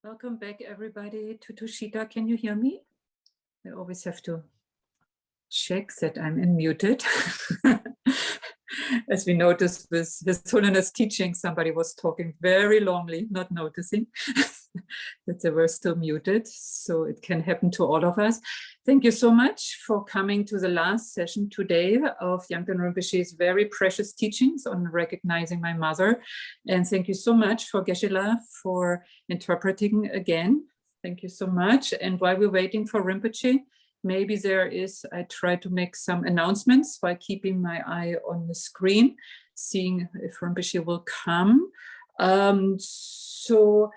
Welcome back, everybody, to Tushita. Can you hear me? I always have to check that I'm unmuted. As we noticed with His Holiness teaching, somebody was talking very longly, not noticing that they were still muted. So it can happen to all of us. Thank you so much for coming to the last session today of Yangten Rinpoche's very precious teachings on recognizing my mother. And thank you so much for Geshe-la for interpreting again. Thank you so much. And while we're waiting for Rinpoche, maybe I try to make some announcements by keeping my eye on the screen, seeing if Rinpoche will come. So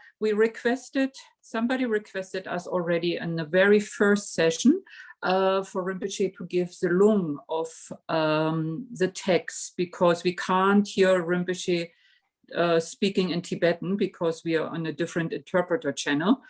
somebody requested us already in the very first session for Rinpoche to give the lung of the text, because we can't hear Rinpoche speaking in Tibetan because we are on a different interpreter channel.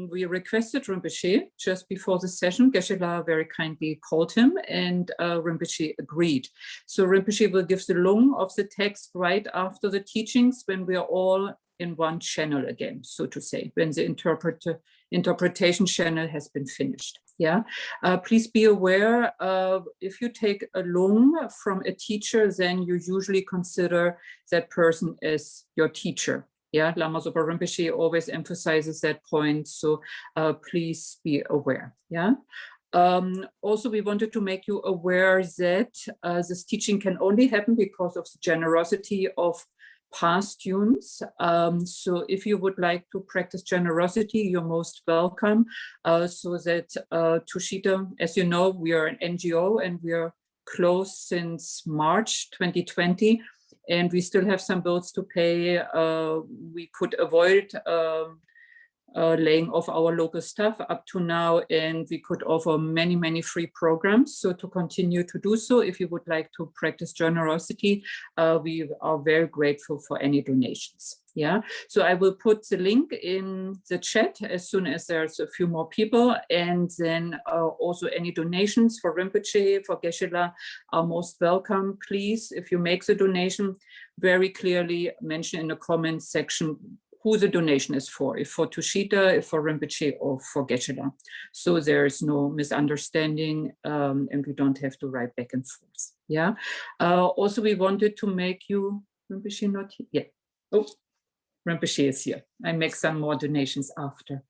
We requested Rinpoche just before the session. Geshe-la very kindly called him, and Rinpoche agreed. So Rinpoche will give the lung of the text right after the teachings, when we are all in one channel again, so to say, when the interpretation channel has been finished. Yeah, please be aware, if you take a lung from a teacher, then you usually consider that person as your teacher. Yeah, Lama Zopa Rinpoche always emphasizes that point, so please be aware. Yeah. Also, we wanted to make you aware that this teaching can only happen because of the generosity of past students. So if you would like to practice generosity, you're most welcome. So that Tushita, as you know, we are an NGO and we are closed since March 2020. And we still have some bills to pay. We could avoid laying off our local staff up to now, and we could offer many free programs. So to continue to do so, if you would like to practice generosity, we are very grateful for any donations. Yeah, so I will put the link in the chat as soon as there's a few more people, and then also any donations for Rinpoche, for Geshe-la are most welcome. Please, if you make the donation, very clearly mention in the comments section who the donation is for, if for Tushita, if for Rinpoche, or for Geshe-la. So there is no misunderstanding, and we don't have to write back and forth. Yeah. Also, we wanted to make you, Rinpoche not here? Yeah. Oh, Rinpoche is here. I make some more donations after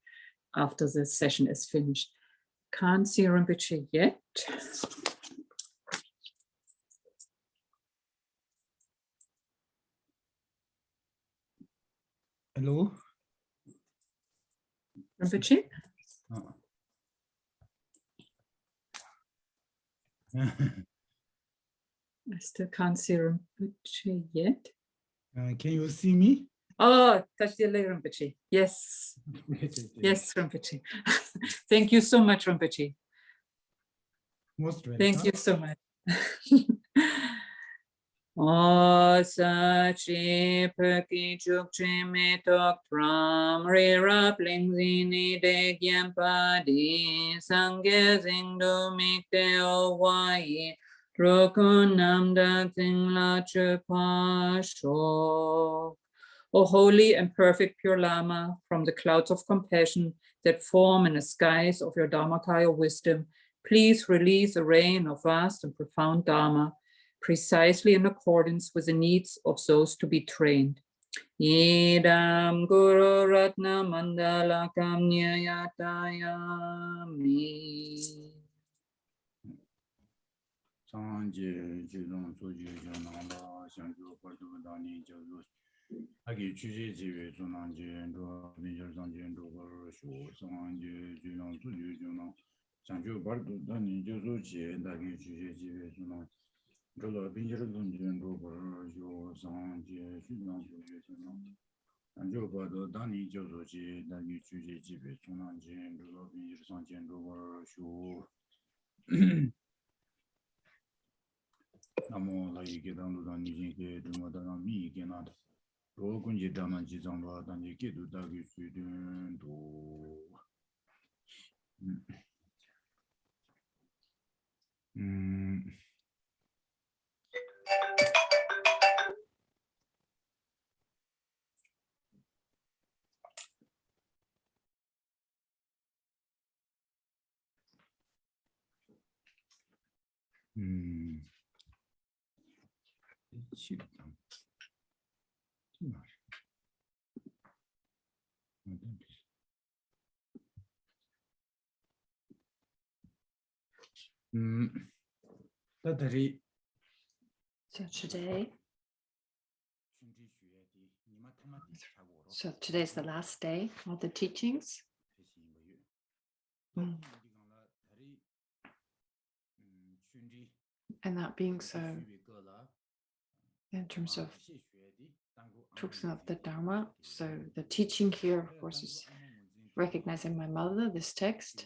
the session is finished. Can't see Rinpoche yet. Hello. Rinpoche? Oh. I still can't see Rinpoche yet. Can you see me? Oh, Tashdele Rinpoche. Yes. Yes, Rinpoche. Thank you so much, Rinpoche. Most welcome. Thank you so much. O sachi perki chukchi me tok tram re rap ling zini de gyam pa di sangye zing do mik te o wai rokun nam da zing la che pa shok. O holy and perfect pure Lama, from the clouds of compassion that form in the skies of your Dharmakaya wisdom, please release a rain of vast and profound Dharma, precisely in accordance with the needs of those to be trained. Idam Guru Ratna Mandala Kamnyayatayami. Agi chuje jiwe zunan jendo binjar san jendo bar shu san je junan su ju junan sanju bar du dani jozo je dagi chuje jiwe zunan jola binjar san jendo bar shu san je junan su ju junan sanju bar du dani jozo je dagi chuje jiwe zunan jendo binjar san jendo bar shu namo la yike dan du dani jinke duma dana mi ke na 로군지 다만 지정도 단지 기도 다기 수준도 So today's the last day of the teachings. And that being so, in terms of truths of the Dharma, so the teaching here, of course, is recognizing my mother, this text,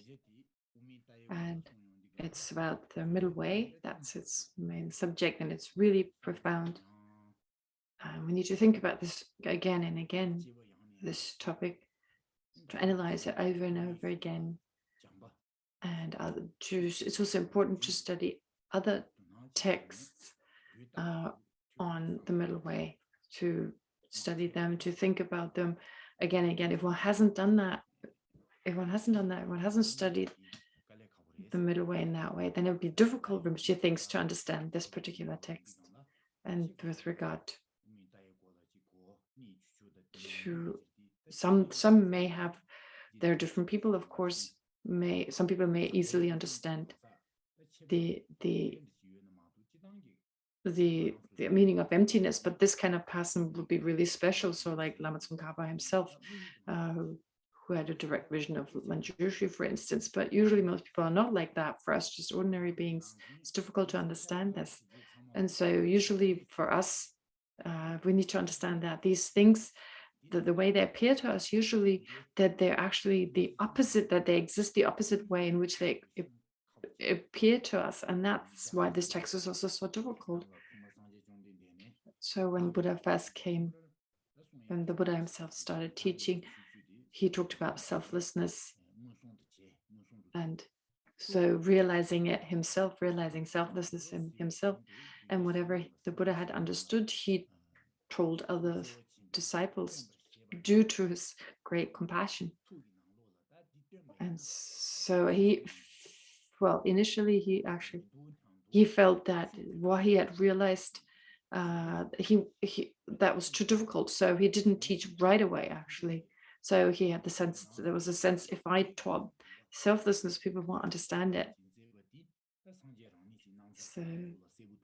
and it's about the middle way. That's its main subject, and it's really profound. We need to think about this again and again, this topic, to analyze it over and over again. And it's also important to study other texts on the middle way, to study them, to think about them again and again. If one hasn't done that, if one hasn't studied the middle way in that way, then it would be difficult, Rinpoche thinks, to understand this particular text. And with regard to some may have, there are different people, of course, some people may easily understand the meaning of emptiness, but this kind of person would be really special. So like Lama Tsongkhapa himself, who had a direct vision of Manjushri, for instance, but usually most people are not like that. For us, just ordinary beings, it's difficult to understand this. And so usually for us, we need to understand that these things the way they appear to us, usually that they're actually the opposite, that they exist the opposite way in which they appear to us. And that's why this text is also so difficult. So when Buddha first came, when the Buddha himself started teaching, he talked about selflessness. And so realizing it himself, realizing selflessness in himself, and whatever the Buddha had understood, he told other disciples due to his great compassion. And so initially he felt that what he had realized, that was too difficult. So he didn't teach right away, actually. So he had there was a sense, if I taught selflessness, people won't understand it. So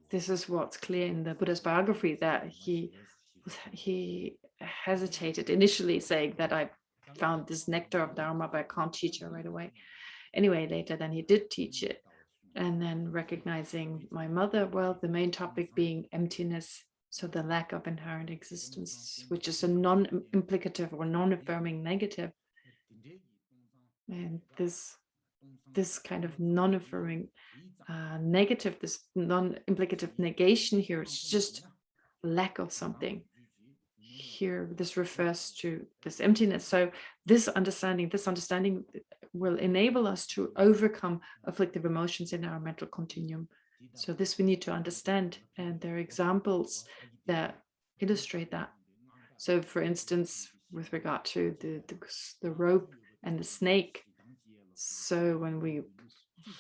this is what's clear in the Buddha's biography, that he hesitated initially, saying that I found this nectar of Dharma, but I can't teach it right away. Anyway, later then he did teach it. And then recognizing my mother, well, the main topic being emptiness, so the lack of inherent existence, which is a non-implicative or non-affirming negative. And this kind of non-affirming negative, this non-implicative negation here, it's just lack of something. Here, this refers to this emptiness. So this understanding will enable us to overcome afflictive emotions in our mental continuum. So this we need to understand, and there are examples that illustrate that. So for instance, with regard to the rope and the snake, so when we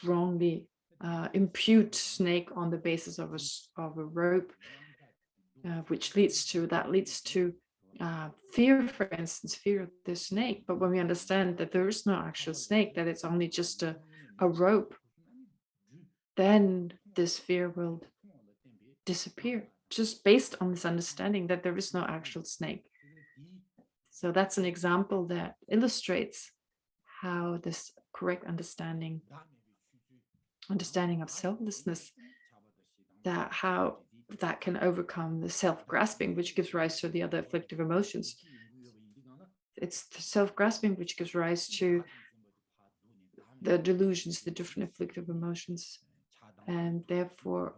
wrongly impute snake on the basis of a rope, which leads to fear, for instance, fear of the snake. But when we understand that there is no actual snake, that it's only just a rope, then this fear will disappear, just based on this understanding that there is no actual snake. So that's an example that illustrates how this correct understanding of selflessness, that how that can overcome the self-grasping, which gives rise to the other afflictive emotions. It's the self-grasping which gives rise to the delusions, the different afflictive emotions. And therefore,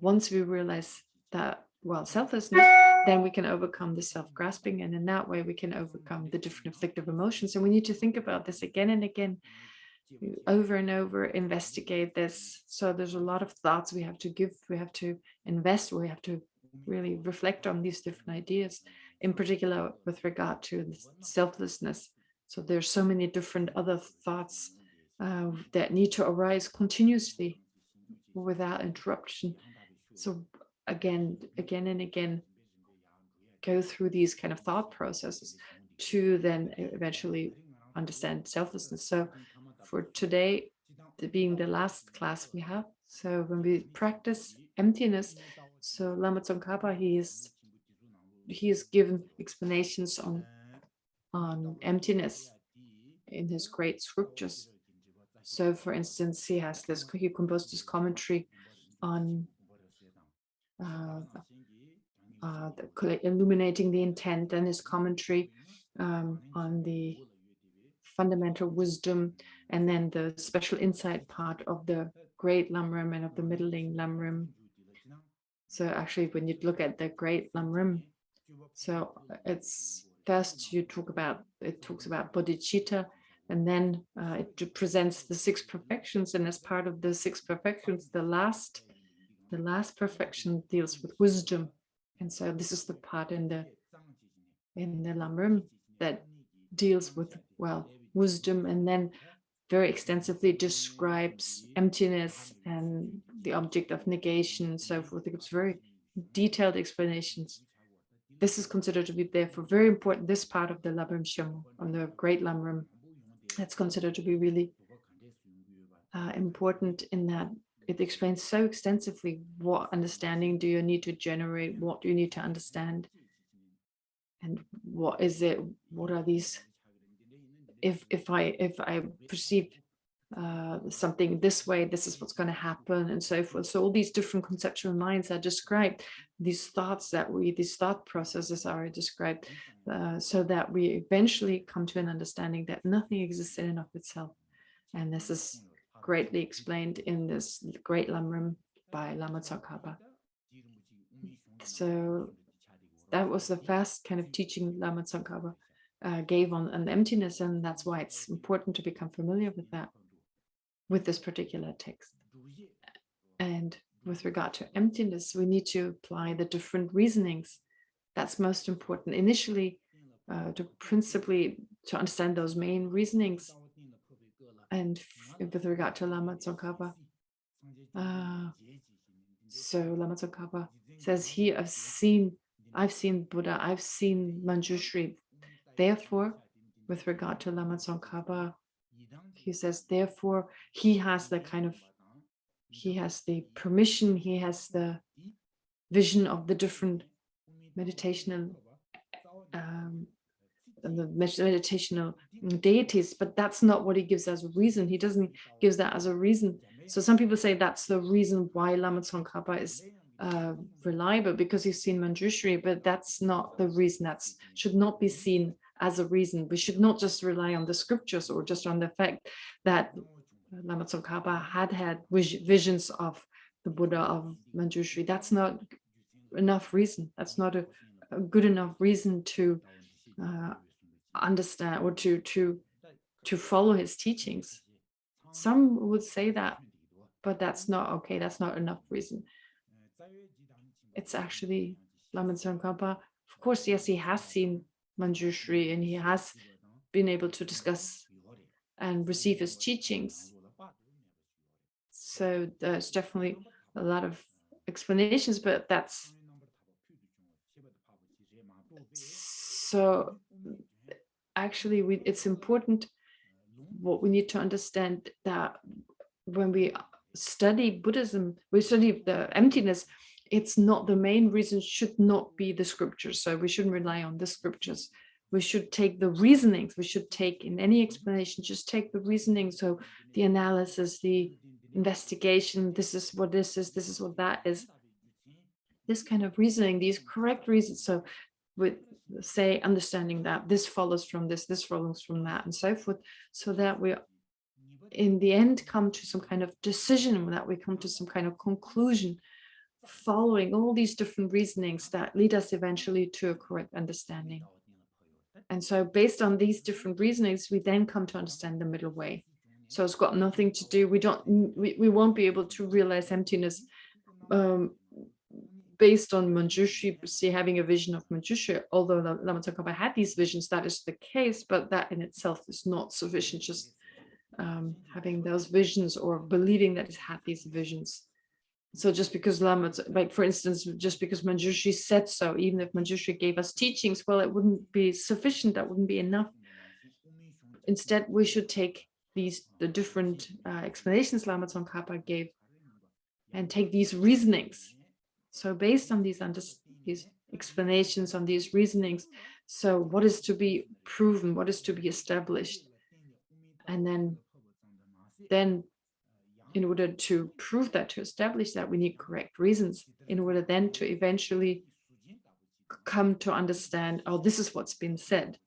once we realize that, well, selflessness, then we can overcome the self-grasping, and in that way we can overcome the different afflictive emotions. And we need to think about this again and again, over and over, investigate this. So there's a lot of thoughts we have to give, we have to invest, we have to really reflect on these different ideas, in particular with regard to selflessness. So there's so many different other thoughts that need to arise continuously without interruption. So again and again, go through these kind of thought processes to then eventually understand selflessness. So for today, being the last class we have, so when we practice emptiness, so Lama Tsongkhapa, he is given explanations on emptiness in his great scriptures. So for instance, he composed this commentary on illuminating the intent, and his commentary on the fundamental wisdom, and then the special insight part of the great Lamrim and of the middling Lamrim. So actually, when you look at the great Lamrim, so it's first it talks about bodhicitta, and then it presents the 6 perfections, and as part of the 6 perfections, the last perfection deals with wisdom. And so this is the part in the Lamrim that deals with, well, wisdom, and then very extensively describes emptiness and the object of negation and so forth. It gives very detailed explanations. This is considered to be therefore very important. This part of the Lamrim Shem, on the great Lamrim, that's considered to be really important, in that it explains so extensively what understanding do you need to generate, what do you need to understand, and what is it, what are these, if I perceive something this way, this is what's going to happen, and so forth. So all these different conceptual minds are described. These thought processes are described, so that we eventually come to an understanding that nothing exists in and of itself. And this is greatly explained in this great Lamrim by Lama Tsongkhapa. So that was the first kind of teaching Lama Tsongkhapa gave on emptiness, and that's why it's important to become familiar with that, with this particular text. And with regard to emptiness, we need to apply the different reasonings. That's most important. Initially, to understand those main reasonings. And with regard to Lama Tsongkhapa, so Lama Tsongkhapa says, I've seen Buddha, I've seen Manjushri. Therefore, with regard to Lama Tsongkhapa, he says, therefore, he has the permission, he has the vision of the different meditational deities, but that's not what he gives as a reason. He doesn't give that as a reason. So some people say that's the reason why Lama Tsongkhapa is reliable, because he's seen Manjushri, but that's not the reason. That should not be seen as a reason. We should not just rely on the scriptures or just on the fact that Lama Tsongkhapa had visions of the Buddha of Manjushri. That's not enough reason. That's not a good enough reason to understand or to follow his teachings. Some would say that, but that's not okay. That's not enough reason. It's actually Lama Tsongkhapa. Of course, yes, he has seen Manjushri and he has been able to discuss and receive his teachings. So there's definitely a lot of explanations, but that's so actually it's important. What we need to understand that when we study Buddhism, we study the emptiness, it's not the main reason, should not be the scriptures. So we shouldn't rely on the scriptures. We should take the reasonings. We should take, in any explanation, just take the reasoning. So the analysis, the investigation, this is what this is what that is. This kind of reasoning, these correct reasons. So with, say, understanding that this follows from this follows from that, and so forth, so that we in the end come to some kind of decision, that we come to some kind of conclusion, following all these different reasonings that lead us eventually to a correct understanding. And so based on these different reasonings, we then come to understand the middle way. So it's got nothing to do, we won't be able to realize emptiness based on Manjushri, having a vision of Manjushri. Although Lama Tsongkhapa had these visions, that is the case, but that in itself is not sufficient, just having those visions or believing that it had these visions. So just because like for instance, just because Manjushri said so, even if Manjushri gave us teachings, well, it wouldn't be sufficient, that wouldn't be enough. Instead, we should take the different explanations Lama Tsongkhapa gave and take these reasonings. So based on these explanations, on these reasonings, so what is to be proven, what is to be established, and then in order to prove that, to establish that, we need correct reasons in order then to eventually come to understand, oh, this is what's been said.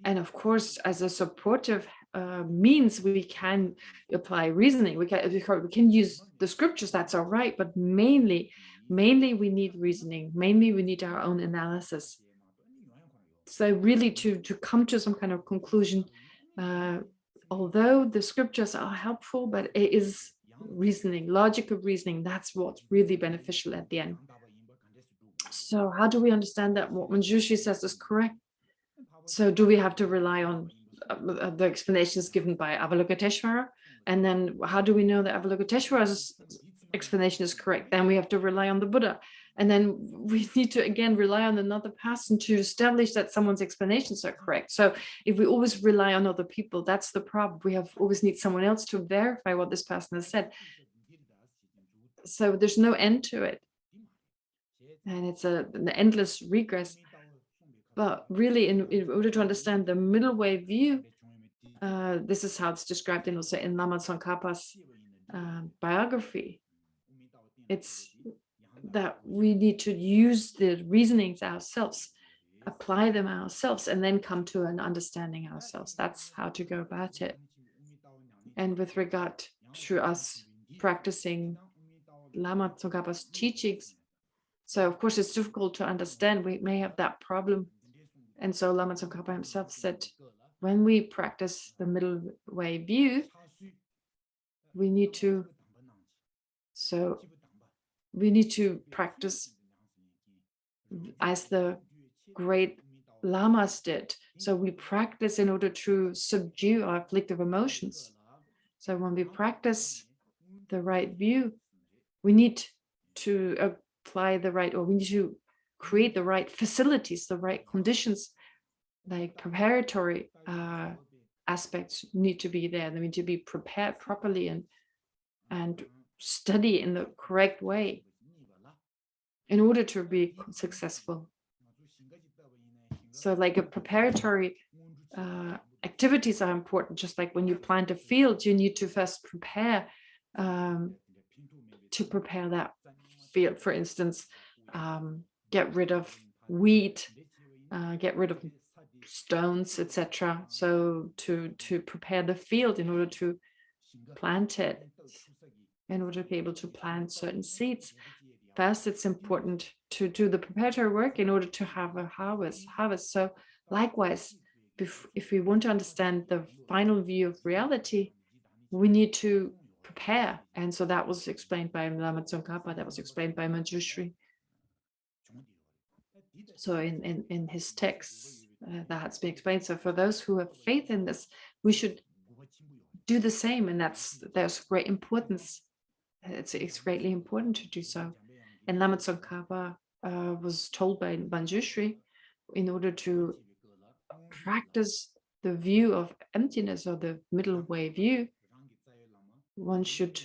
And of course, as a supportive means, we can apply reasoning. We can use the scriptures, that's all right, but mainly we need reasoning. Mainly we need our own analysis. So really to come to some kind of conclusion, although the scriptures are helpful, but it is reasoning, logical reasoning, that's what's really beneficial at the end. So how do we understand that what Manjushri says is correct? So do we have to rely on the explanations given by Avalokiteshvara? And then how do we know that Avalokiteshvara's explanation is correct? Then we have to rely on the Buddha. And then we need to, again, rely on another person to establish that someone's explanations are correct. So if we always rely on other people, that's the problem. We always need someone else to verify what this person has said. So there's no end to it. And it's an endless regress. But really, in order to understand the middle way view, This is how it's described in also in Lama Tsongkhapa's biography. It's that we need to use the reasonings ourselves, apply them ourselves, and then come to an understanding ourselves. That's how to go about it. And with regard to us practicing Lama Tsongkhapa's teachings, so of course it's difficult to understand. We may have that problem. And so Lama Tsongkhapa himself said, when we practice the middle way view, we need to practice as the great lamas did. So we practice in order to subdue our afflictive emotions. So when we practice the right view, we need to apply the right, or we need to create the right facilities, the right conditions, like preparatory aspects need to be there. They need to be prepared properly and study in the correct way in order to be successful. So like a preparatory activities are important. Just like when you plant a field, you need to first prepare that field. For instance, get rid of weed, get rid of stones, etc. So to prepare the field in order to plant it, in order to be able to plant certain seeds. First, it's important to do the preparatory work in order to have a harvest. So likewise, if we want to understand the final view of reality, we need to prepare. And so that was explained by Lama Tsongkhapa, that was explained by Manjushri. So in his texts, that has been explained. So for those who have faith in this, we should do the same. And there's great importance. It's greatly important to do so. And Lama Tsongkhapa was told by Manjushri, in order to practice the view of emptiness, or the middle way view, one should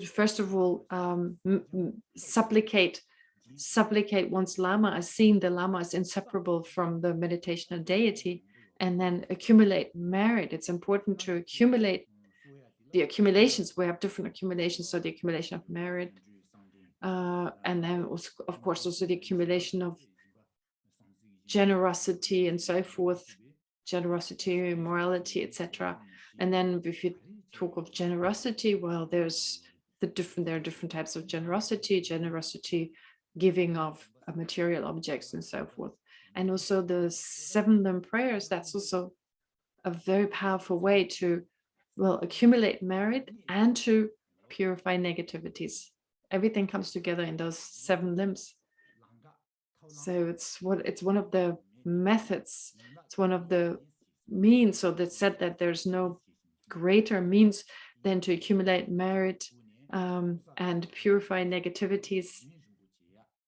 first of all supplicate one's Lama as seeing the Lama as inseparable from the meditation of deity, and then accumulate merit. It's important to accumulate the accumulations. We have different accumulations, so the accumulation of merit, and then also, of course, also the accumulation of generosity and so forth, generosity, morality, etc. And then if you talk of generosity, well, there are different types of generosity, giving of material objects and so forth. And also the 7 limb prayers, that's also a very powerful way to, well, accumulate merit and to purify negativities. Everything comes together in those 7 limbs. So it's one of the methods, it's one of the means. So that said that there's no greater means than to accumulate merit and purify negativities.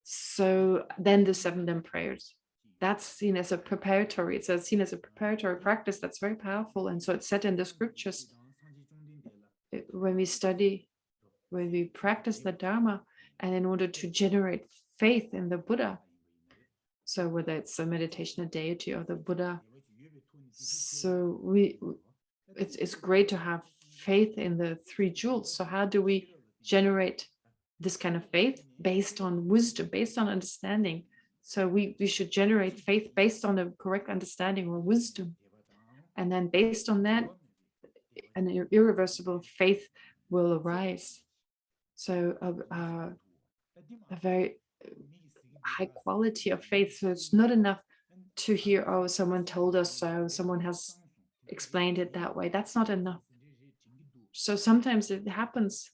So then the 7 limb prayers, that's seen as a preparatory, it's seen as a preparatory practice that's very powerful. And so it's said in the scriptures, when we practice the Dharma, and in order to generate faith in the Buddha, so whether it's a meditation of deity or the Buddha, so it's great to have faith in the 3 jewels. So how do we generate this kind of faith? Based on wisdom, based on understanding. So we should generate faith based on the correct understanding or wisdom. And then based on that, an irreversible faith will arise. So a very high quality of faith. So it's not enough to hear, oh, someone told us so, someone has explained it that way. That's not enough. So sometimes it happens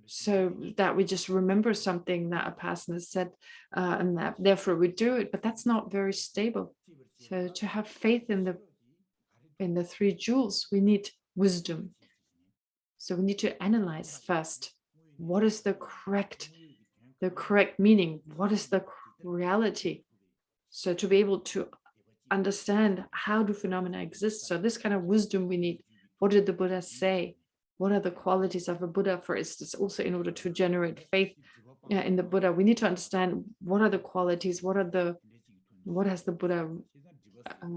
so that we just remember something that a person has said, and that therefore we do it, but that's not very stable. So to have faith in the 3 jewels, we need wisdom. So we need to analyze first, what is the correct meaning? What is the reality? So to be able to understand, how do phenomena exist? So this kind of wisdom we need. What did the Buddha say? What are the qualities of a Buddha, for instance? Also, in order to generate faith in the Buddha, we need to understand what are the qualities, what has the Buddha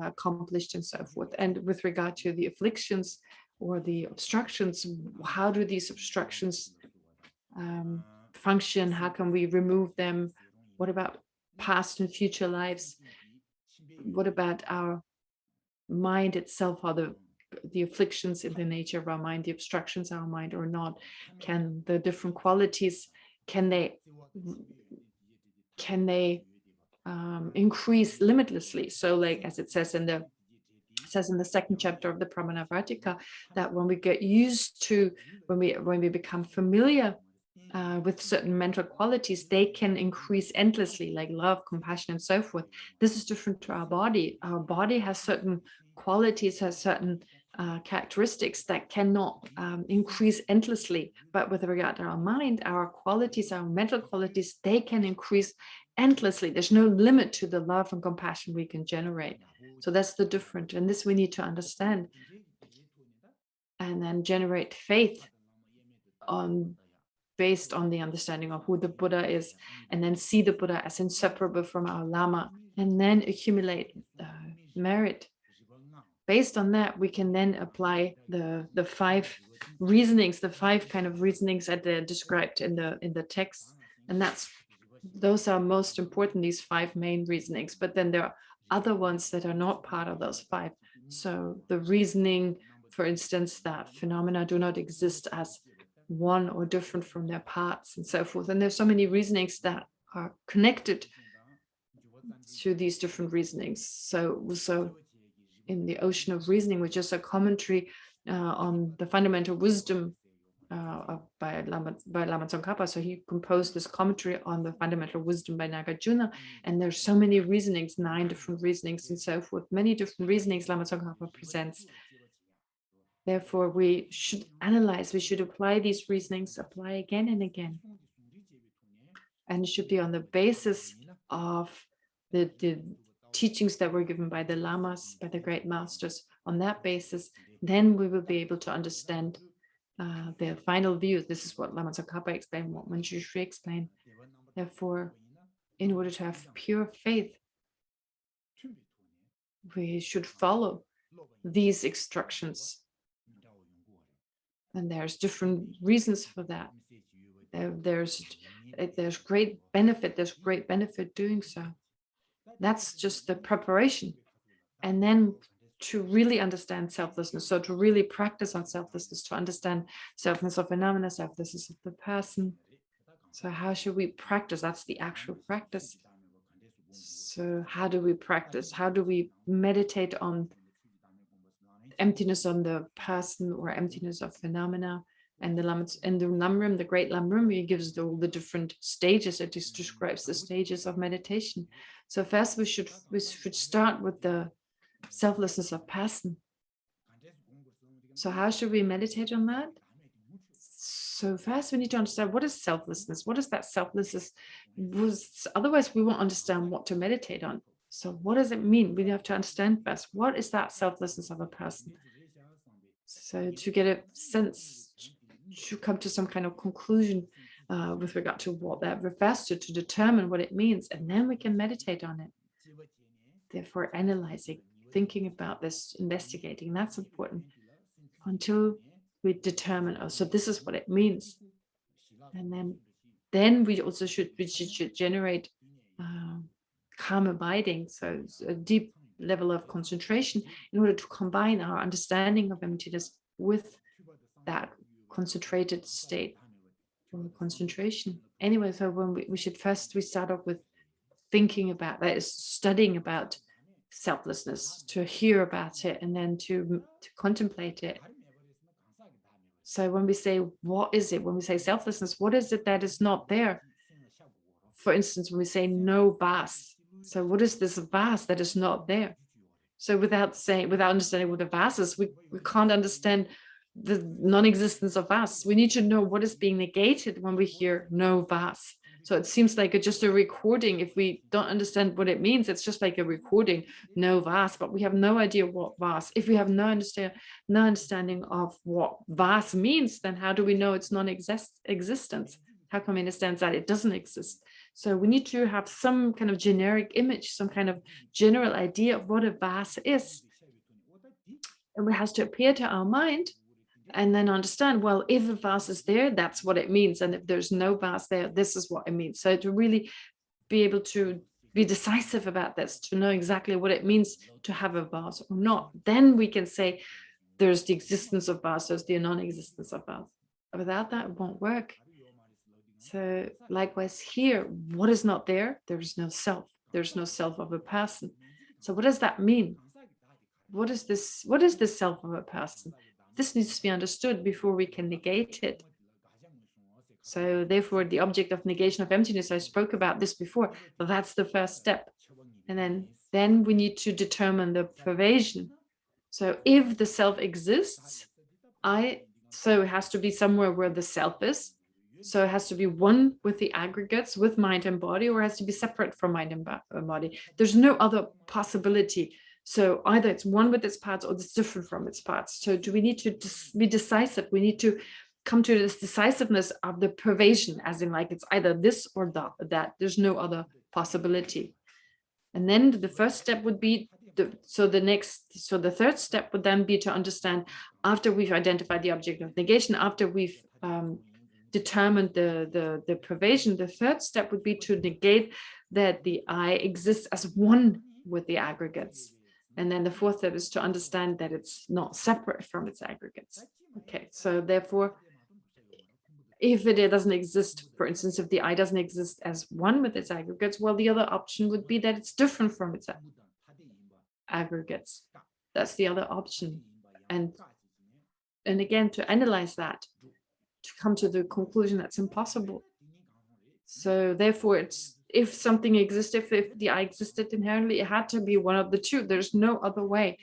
accomplished and so forth. And with regard to the afflictions or the obstructions, how do these obstructions function? How can we remove them? What about past and future lives? What about our mind itself? Are the afflictions in the nature of our mind, the obstructions our mind or not? Can the different qualities, can they increase limitlessly? So like as it says in the second chapter of the Pramanavartika, that when we get used to, when we become familiar with certain mental qualities, they can increase endlessly, like love, compassion, and so forth. This is different to our body. Our body has certain qualities, has certain characteristics that cannot increase endlessly. But with regard to our mind, our qualities, our mental qualities, they can increase endlessly. There's no limit to the love and compassion we can generate. So that's the difference. And this we need to understand. And then generate faith based on the understanding of who the Buddha is, and then see the Buddha as inseparable from our Lama, and then accumulate merit. Based on that, we can then apply the 5 reasonings, the 5 kind of reasonings that they're described in the text. And those are most important, these 5 main reasonings. But then there are other ones that are not part of those 5. So the reasoning, for instance, that phenomena do not exist as one or different from their parts and so forth. And there's so many reasonings that are connected to these different reasonings. So in the Ocean of Reasoning, which is a commentary on the fundamental wisdom by Lama Tsongkhapa. So he composed this commentary on the fundamental wisdom by Nagarjuna, and there's so many reasonings, 9 different reasonings and so forth, many different reasonings Lama Tsongkhapa presents. Therefore, we should analyze, we should apply these reasonings, apply again and again. And it should be on the basis of the teachings that were given by the Lamas, by the great masters. On that basis, then we will be able to understand their final view. This is what Lama Tsongkhapa explained, what Manju Shri explained. Therefore, in order to have pure faith, we should follow these instructions. And there's different reasons for that. There's great benefit doing so. That's just the preparation. And then to really understand selflessness, so to really practice on selflessness, to understand selflessness of phenomena, selflessness of the person. So how should we practice? That's the actual practice. So how do we practice? How do we meditate on emptiness on the person or emptiness of phenomena? And the Lamrim, the great Lamrim, he gives all the different stages. It just describes the stages of meditation. So first we should start with the selflessness of person. So how should we meditate on that? So first we need to understand, what is selflessness? What is that selflessness? Otherwise we won't understand what to meditate on. So what does it mean? We have to understand first, what is that selflessness of a person? So to get a sense, to come to some kind of conclusion with regard to what that refers to determine what it means, and then we can meditate on it. Therefore, analyzing, thinking about this, investigating, that's important until we determine, oh, so this is what it means. And then we also should generate calm abiding, so a deep level of concentration in order to combine our understanding of emptiness with that concentrated state or concentration. Anyway, so when we start off with thinking about that, is studying about selflessness, to hear about it, and then to contemplate it. So when we say, what is it? When we say selflessness, what is it that is not there? For instance, when we say no vas, so what is this vas that is not there? So without understanding what a vas is, we can't understand the non-existence of us. We need to know what is being negated when we hear no vas. So it seems like just a recording. If we don't understand what it means, it's just like a recording, no vas, but we have no idea what vas. If we have no understanding of what vas means, then how do we know it's non-existence? How can we understand that it doesn't exist? So we need to have some kind of generic image, some kind of general idea of what a vase is. And it has to appear to our mind, and then understand, well, if a vase is there, that's what it means. And if there's no vase there, this is what it means. So to really be able to be decisive about this, to know exactly what it means to have a vase or not, then we can say there's the existence of vase, there's the non-existence of vase. Without that, it won't work. So likewise here, what is not there? There is no self. There's no self of a person. So what does that mean? What is this? What is the self of a person? This needs to be understood before we can negate it. So therefore, the object of negation of emptiness, I spoke about this before, but that's the first step. And then we need to determine the pervasion. So if the self exists, so it has to be somewhere where the self is. So it has to be one with the aggregates, with mind and body, or it has to be separate from mind and body. There's no other possibility. So either it's one with its parts or it's different from its parts. So do we need to be decisive? We need to come to this decisiveness of the pervasion, as in like it's either this or that. There's no other possibility. And then the first step would be, the third step would then be to understand, after we've identified the object of negation, after we've determined the pervasion, the third step would be to negate that the I exists as one with the aggregates. And then the fourth step is to understand that it's not separate from its aggregates. Okay, so therefore, if it doesn't exist, for instance, if the I doesn't exist as one with its aggregates, well, the other option would be that it's different from its aggregates. That's the other option. And again, to analyze that, to come to the conclusion that's impossible. So therefore, if something exists, if the I existed inherently, it had to be one of the two. There's no other way.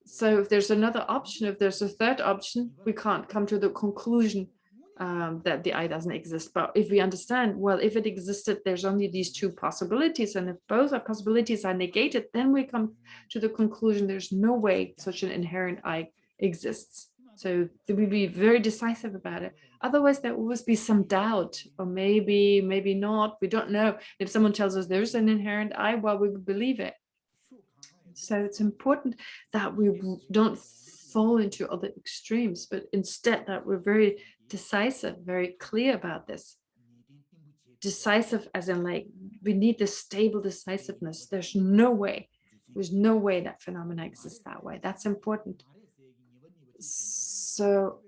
So if there's another option, if there's a third option, we can't come to the conclusion that the I doesn't exist. But if we understand, well, if it existed, there's only these two possibilities. And if both our possibilities are negated, then we come to the conclusion there's no way such an inherent I exists. So we be very decisive about it. Otherwise, there will always be some doubt, or maybe not. We don't know. If someone tells us there's an inherent I, well, we would believe it. So it's important that we don't fall into other extremes, but instead that we're very decisive, very clear about this. Decisive as in like, we need this stable decisiveness. There's no way that phenomena exist that way. That's important. So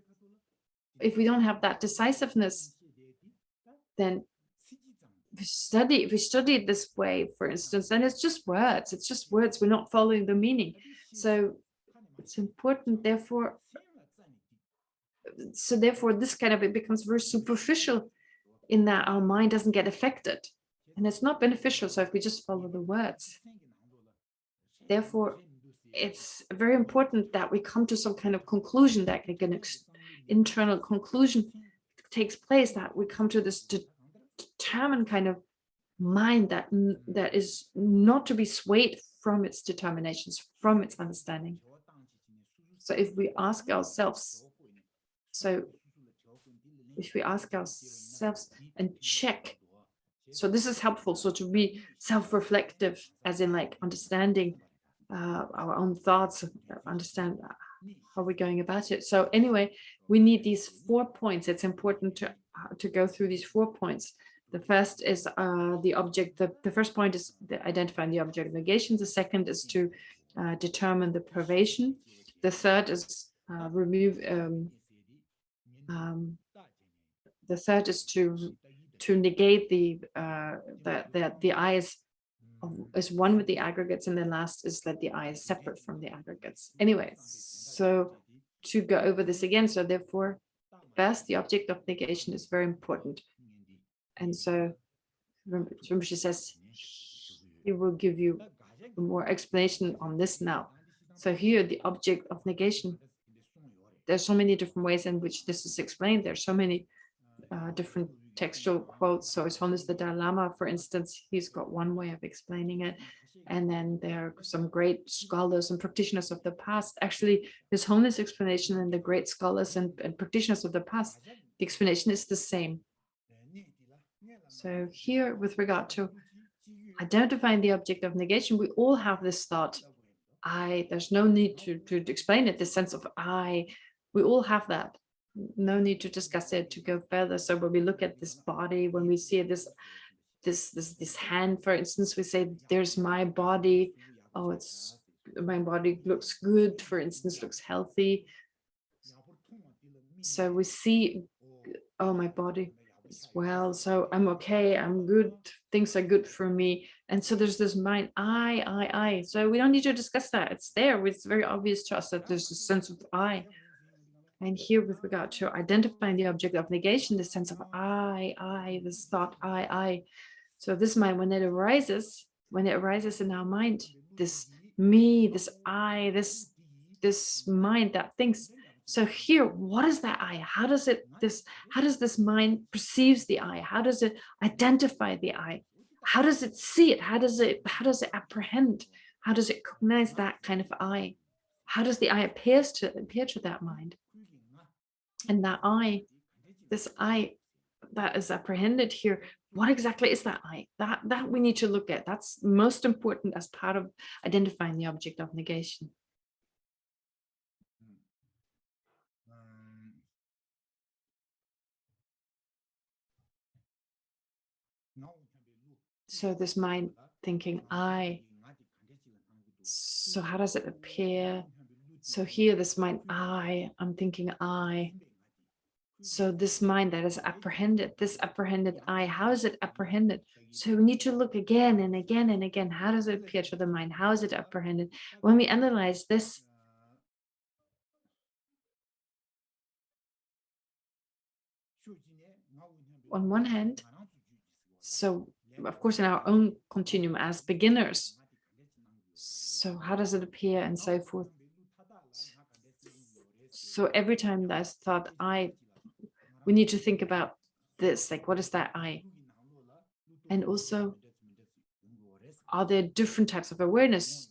if we don't have that decisiveness, then if we study it this way, for instance, then it's just words. It's just words. We're not following the meaning. So it's important, therefore. So therefore, this kind of, it becomes very superficial in that our mind doesn't get affected, and it's not beneficial. So if we just follow the words, therefore, it's very important that we come to some kind of conclusion, that like an internal conclusion takes place, that we come to this determined kind of mind that is not to be swayed from its determinations, from its understanding. So if we ask ourselves, and check, so this is helpful. So to be self-reflective, as in like understanding our own thoughts, understand how we're going about it. So anyway, we need these 4 points. It's important to go through these 4 points. The first is the object. The first point is identifying the object of negation. The second is to determine the privation. The third is the third is to negate that the I is one with the aggregates, and then last is that the I is separate from the aggregates. Anyway, so to go over this again, so therefore, first, the object of negation is very important. And so Rinpoche says he will give you more explanation on this now. So here, the object of negation, there's so many different ways in which this is explained. There's so many different textual quotes. So His Holiness the Dalai Lama, for instance, he's got one way of explaining it. And then there are some great scholars and practitioners of the past. Actually, His Holiness explanation and the great scholars and practitioners of the past, the explanation is the same. So here, with regard to identifying the object of negation, we all have this thought, I. There's no need to explain it, this sense of I. We all have that. No need to discuss it, to go further. So when we look at this body, when we see this hand, for instance, we say, there's my body. Oh, it's my body looks good, for instance, looks healthy. So we see, oh, my body is well, so I'm okay, I'm good, things are good for me. And so there's this mind, I. So we don't need to discuss that. It's there. It's very obvious to us that there's a sense of I. And here, with regard to identifying the object of negation, the sense of I, this thought, I. So this mind, when it arises in our mind, this me, this I, this mind that thinks. So here, what is that I? How does this mind perceives the I? How does it identify the I? How does it see it? How does it apprehend? How does it recognize that kind of I? How does the I appear to that mind? And that I, this I that is apprehended here, what exactly is that I? That we need to look at. That's most important as part of identifying the object of negation. So this mind thinking I. So how does it appear? So here, this mind I'm thinking I. So this mind that is apprehended, this apprehended I, how is it apprehended? So we need to look again and again and again. How does it appear to the mind? How is it apprehended? When we analyze this, on one hand, so of course in our own continuum as beginners, so how does it appear and so forth. So every time there's thought I, we need to think about this, like, what is that I? And also, are there different types of awareness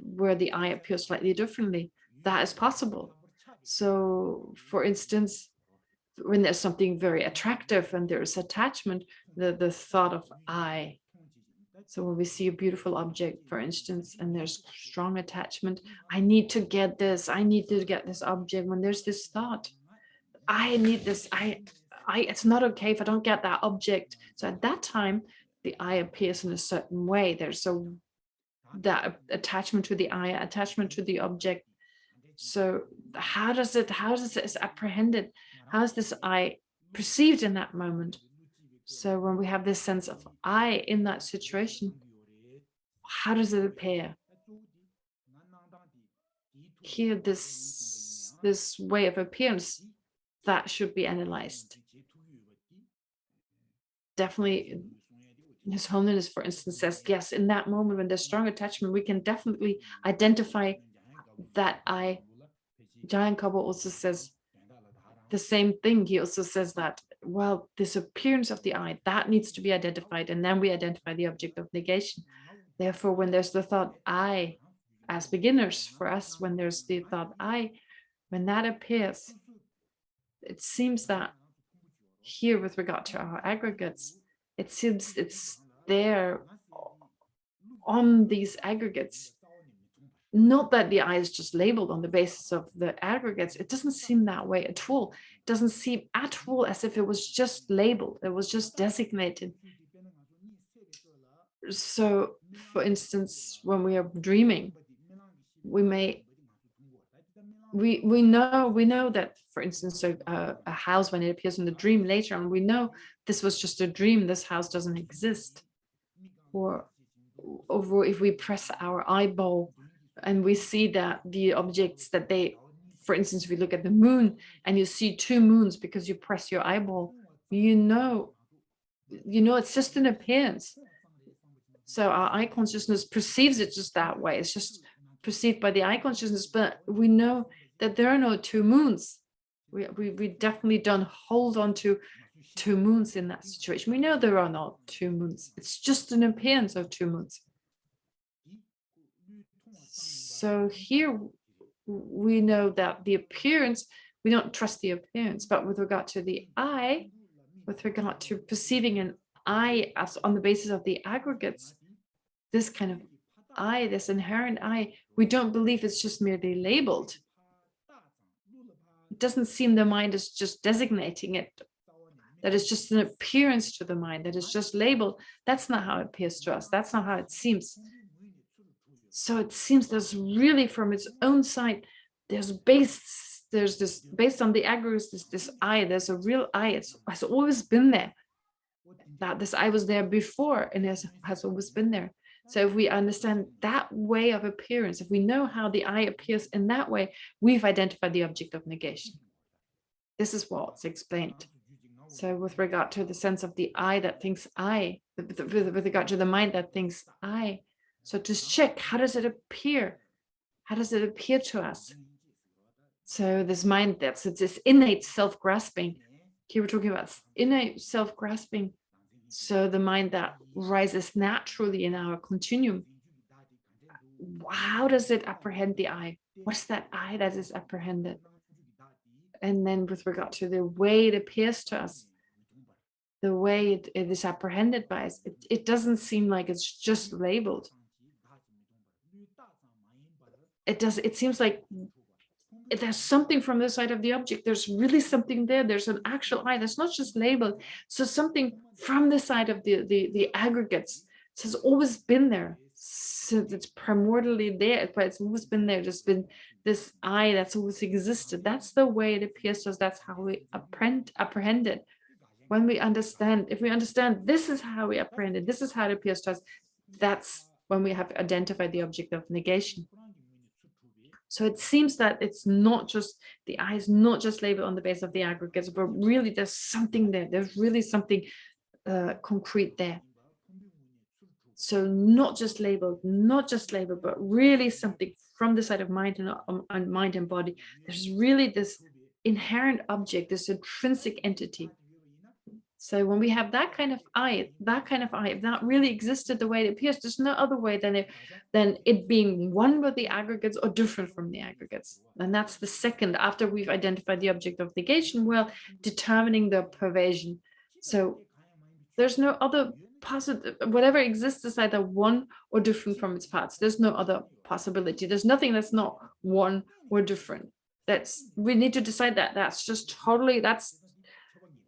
where the I appears slightly differently? That is possible. So for instance, when there's something very attractive and there is attachment, the thought of I. So when we see a beautiful object, for instance, and there's strong attachment, I need to get this, I need to get this object. When there's this thought, I need this, it's not okay if I don't get that object. So at that time, the I appears in a certain way. There's that attachment to the I, attachment to the object. So how does it is apprehended? How is this I perceived in that moment? So when we have this sense of I in that situation, how does it appear? Here, this way of appearance, that should be analyzed. Definitely, His Holiness, for instance, says, yes, in that moment when there's strong attachment, we can definitely identify that I. Giant Kabo also says the same thing. He also says that, well, this appearance of the I, that needs to be identified, and then we identify the object of negation. Therefore, when there's the thought I, as beginners, for us, when there's the thought I, when that appears, it seems that here, with regard to our aggregates, it seems it's there on these aggregates. Not that the I is just labeled on the basis of the aggregates. It doesn't seem that way at all. It doesn't seem at all as if it was just labeled. It was just designated. So, for instance, when we are dreaming, we know that, for instance, a house, when it appears in the dream later on, we know this was just a dream. This house doesn't exist. Or if we press our eyeball and we see that the objects that they, for instance, if we look at the moon and you see two moons because you press your eyeball, you know it's just an appearance. So our eye consciousness perceives it just that way. It's just perceived by the eye consciousness, but we know that there are no two moons. We definitely don't hold on to two moons in that situation. We know there are not two moons. It's just an appearance of two moons. So here we know that the appearance, we don't trust the appearance, but with regard to the I, with regard to perceiving an I as on the basis of the aggregates, this kind of I, this inherent I, we don't believe it's just merely labeled. It doesn't seem the mind is just designating it, that it's just an appearance to the mind, that it's just labeled. That's not how it appears to us. That's not how it seems. So it seems there's really from its own side, there's this based on the aggregates, this I, there's a real I, has always been there. That this I was there before and has always been there. So if we understand that way of appearance, if we know how the I appears in that way, we've identified the object of negation. This is what's explained. So with regard to the sense of the I that thinks I, with regard to the mind that thinks I, so to check, how does it appear? How does it appear to us? So this mind, that's this innate self-grasping. Here we're talking about innate self-grasping. So the mind that rises naturally in our continuum. How does it apprehend the I? What's that I that is apprehended? And then with regard to the way it appears to us, the way it is apprehended by us, it doesn't seem like it's just labeled. It seems like there's something from the side of the object. There's really something there. There's an actual I that's not just labeled. So something from the side of the aggregates. So it's always been there. So it's primordially there, but it's always been there. There's been this I that's always existed. That's the way it appears to us. That's how we apprehend it. When we understand, if we understand this is how we apprehend it, this is how it appears to us, that's when we have identified the object of negation. So it seems that it's not just, the I is not just labeled on the basis of the aggregates, but really there's something there. There's really something concrete there. So not just labeled, but really something from the side of mind and mind and body. There's really this inherent object, this intrinsic entity. So when we have that kind of I, if that really existed the way it appears, there's no other way than it being one with the aggregates or different from the aggregates. And that's the second, after we've identified the object of negation, well, determining the pervasion. So there's no other possible, whatever exists is either one or different from its parts. There's no other possibility. There's nothing that's not one or different. We need to decide that. That's just totally, that's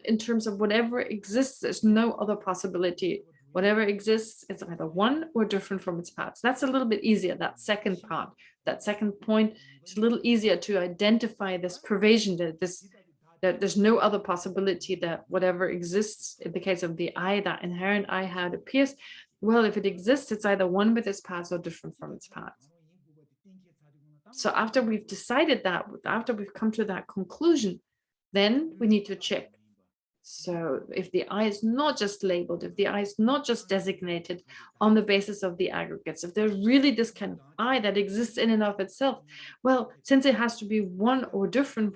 in terms of whatever exists, there's no other possibility. Whatever exists, it's either one or different from its parts. That's a little bit easier, that second part, that second point. It's a little easier to identify this pervasion, that there's no other possibility, that whatever exists, in the case of the I, that inherent I, how it appears, well, if it exists, it's either one with its parts or different from its parts. So after we've decided that, after we've come to that conclusion, then we need to check. So if the I is not just labeled, if the I is not just designated on the basis of the aggregates, if there's really this kind of I that exists in and of itself, well, since it has to be one or different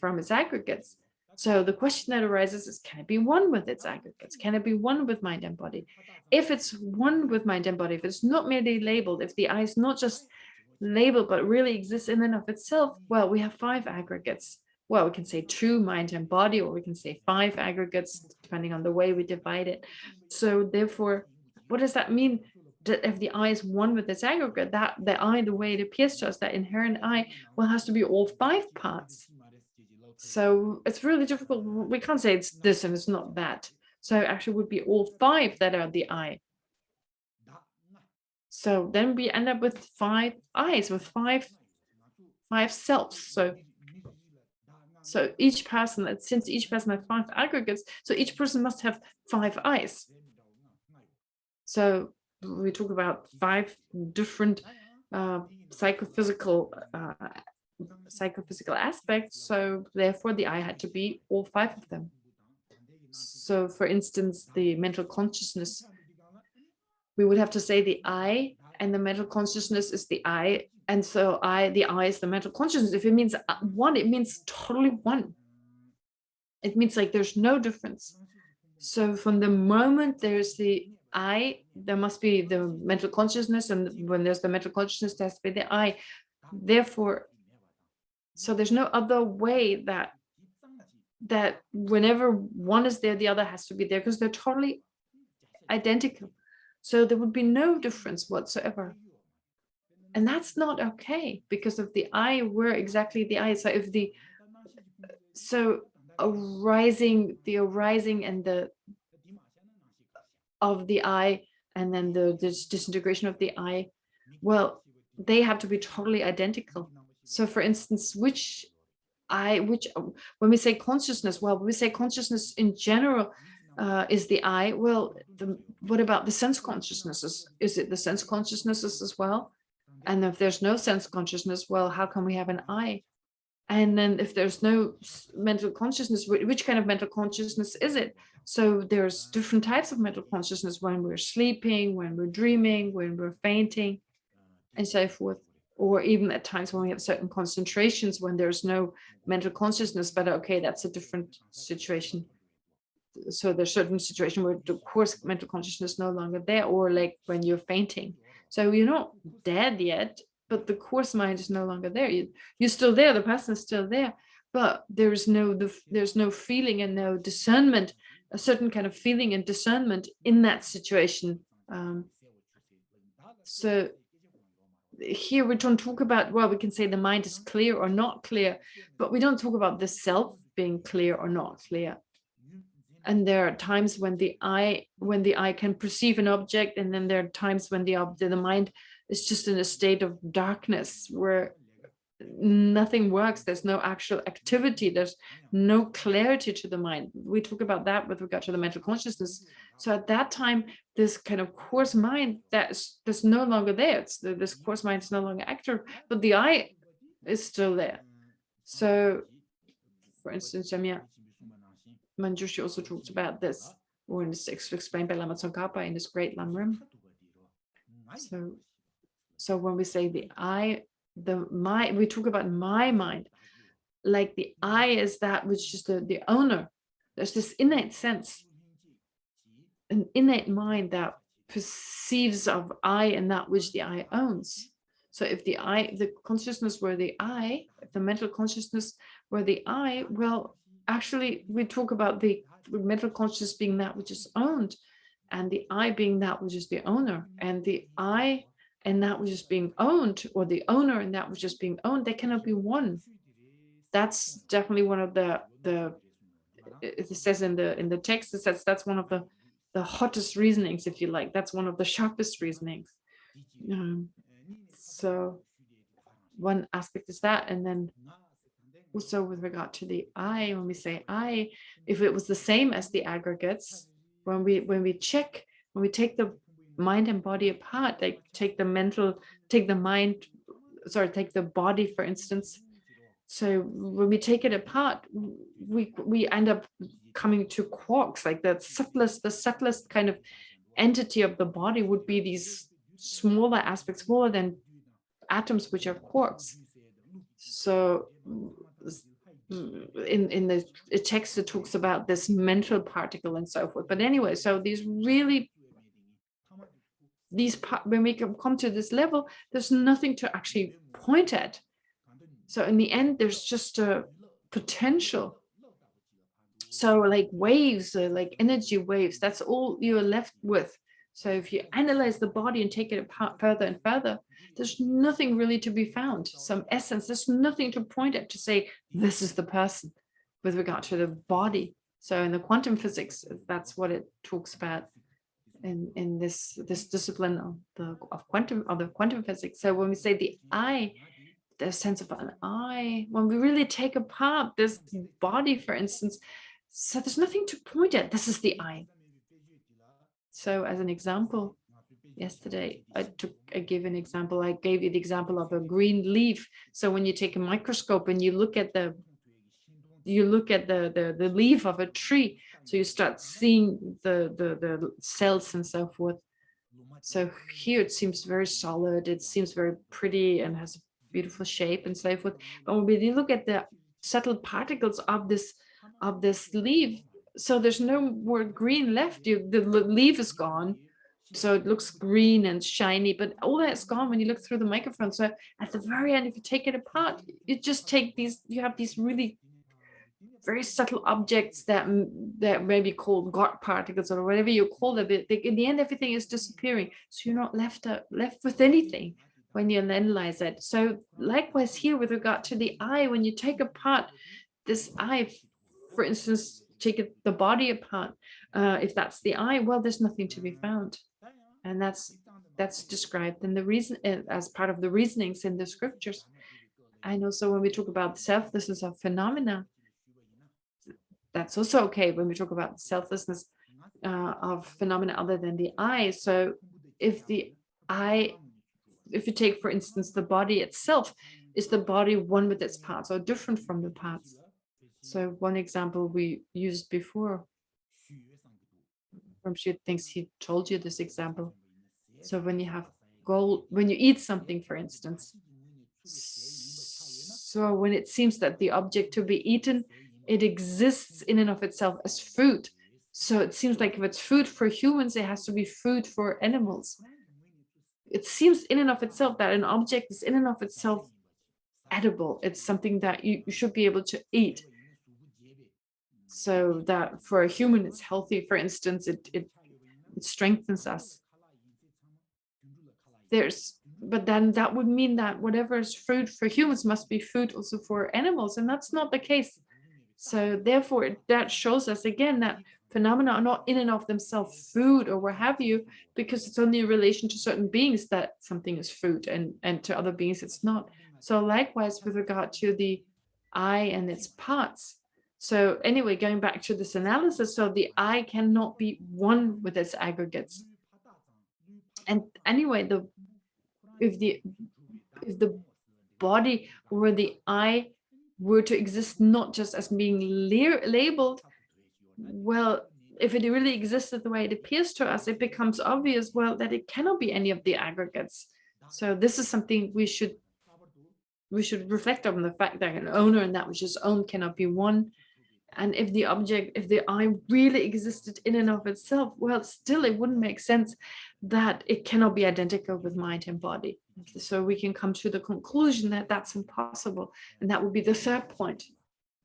from its aggregates, so the question that arises is, can it be one with its aggregates? Can it be one with mind and body? If it's one with mind and body, if it's not merely labeled, if the I is not just labeled, but really exists in and of itself, well, we have 5 aggregates. Well, we can say 2, mind and body, or we can say 5 aggregates, depending on the way we divide it. So therefore, what does that mean? That if the I is one with its aggregate, that the I, the way it appears to us, that inherent I, well, has to be all 5 parts. So it's really difficult. We can't say it's this and it's not that. So actually it would be all 5 that are the I. So then we end up with 5 I's, with five selves. So each person, since each person has 5 aggregates, so each person must have 5 I's. So we talk about 5 different psychophysical aspects. So therefore the I had to be all 5 of them. So for instance, the mental consciousness, we would have to say the I and the mental consciousness is the I. And so the I is the mental consciousness. If it means one, it means totally one. It means like there's no difference. So from the moment there's the I, there must be the mental consciousness. And when there's the mental consciousness, there has to be the I. Therefore, so there's no other way that that whenever one is there, the other has to be there, because they're totally identical. So there would be no difference whatsoever. And that's not okay, because of the I, we're exactly the I. So if the the arising and the of the I, and then the disintegration of the I, well, they have to be totally identical. So for instance, when we say consciousness, well, when we say consciousness in general is the I, well, what about the sense consciousnesses? Is it the sense consciousnesses as well? And if there's no sense consciousness, well, how can we have an I? And then if there's no mental consciousness, which kind of mental consciousness is it? So there's different types of mental consciousness when we're sleeping, when we're dreaming, when we're fainting, and so forth. Or even at times when we have certain concentrations when there's no mental consciousness, but okay, that's a different situation. So there's certain situation where the course mental consciousness is no longer there, or like when you're fainting. So you're not dead yet, but the course mind is no longer there. You're still there, the person is still there, but there's no feeling and no discernment, a certain kind of feeling and discernment in that situation. So here we don't talk about, well, we can say the mind is clear or not clear, but we don't talk about the self being clear or not clear. And there are times when the eye can perceive an object, and then there are times when the mind is just in a state of darkness where nothing works. There's no actual activity. There's no clarity to the mind. We talk about that with regard to the mental consciousness. So at that time, this kind of coarse mind that's no longer there. This coarse mind is no longer active, but the I is still there. So, for instance, Jamia Manjushri also talks about this, or it's explained by Lama Tsongkhapa in this great Lamrim. So when we say the I, we talk about my mind, like the I is that which is the owner. There's this innate sense, an innate mind that perceives of I and that which the I owns. So if the consciousness were the I, if the mental consciousness were the I, well, actually we talk about the mental consciousness being that which is owned, and the I being that which is the owner, and the I and that which is being owned, or the owner and that which is being owned, they cannot be one. That's definitely one of it says in the text, it says that's one of the hottest reasonings, if you like. That's one of the sharpest reasonings. So one aspect is that, and then also with regard to the I, when we say I, if it was the same as the aggregates, when we take the mind and body apart, like take the body, for instance. So when we take it apart, we end up coming to quarks, like the subtlest kind of entity of the body would be these smaller aspects, smaller than atoms, which are quarks. So in the text, it talks about this mental particle and so forth. But anyway, so when we come to this level, there's nothing to actually point at. So in the end, there's just a potential. So like waves, like energy waves, that's all you're left with. So if you analyze the body and take it apart further and further, there's nothing really to be found, some essence. There's nothing to point at to say, this is the person with regard to the body. So in the quantum physics, that's what it talks about in this discipline of the quantum physics. So when we say the I, the sense of an I, when we really take apart this body, for instance, so there's nothing to point at. This is the I. So as an example, yesterday I gave an example. I gave you the example of a green leaf. So when you take a microscope and you look at the leaf of a tree, so you start seeing the cells and so forth. So here it seems very solid. It seems very pretty and has a beautiful shape and so forth. But when you look at the subtle particles of this leaf, so there's no more green left. The leaf is gone, so it looks green and shiny, but all that's gone when you look through the microphone. So at the very end, if you take it apart, you just take these, you have these really very subtle objects that may be called God particles or whatever you call them. In the end, everything is disappearing. So you're not left with anything when you analyze it. So likewise here with regard to the eye, when you take apart this eye, for instance, take the body apart, if that's the eye, well, there's nothing to be found. And that's described in the reason as part of the reasonings in the scriptures. And also when we talk about selflessness of phenomena, that's also okay when we talk about selflessness of phenomena other than the eye. So if you take, for instance, the body itself, is the body one with its parts or different from the parts? So one example we used before, Rinpoche thinks he told you this example. So when you have gold, when you eat something, for instance, so when it seems that the object to be eaten, it exists in and of itself as food. So it seems like if it's food for humans, it has to be food for animals. It seems in and of itself that an object is in and of itself edible. It's something that you should be able to eat. So that for a human, it's healthy. For instance, it strengthens us. But then that would mean that whatever is food for humans must be food also for animals, and that's not the case. So therefore, that shows us again that phenomena are not in and of themselves food or what have you, because it's only in relation to certain beings that something is food, and to other beings it's not. So likewise with regard to the eye and its parts. So anyway, going back to this analysis, so the eye cannot be one with its aggregates. And anyway, if the body or the eye were to exist not just as being labeled, well, if it really existed the way it appears to us, it becomes obvious, well, that it cannot be any of the aggregates. So this is something we should reflect on, the fact that an owner and that which is owned cannot be one. And if the eye really existed in and of itself, well, still it wouldn't make sense that it cannot be identical with mind and body. So we can come to the conclusion that that's impossible. And that would be the third point,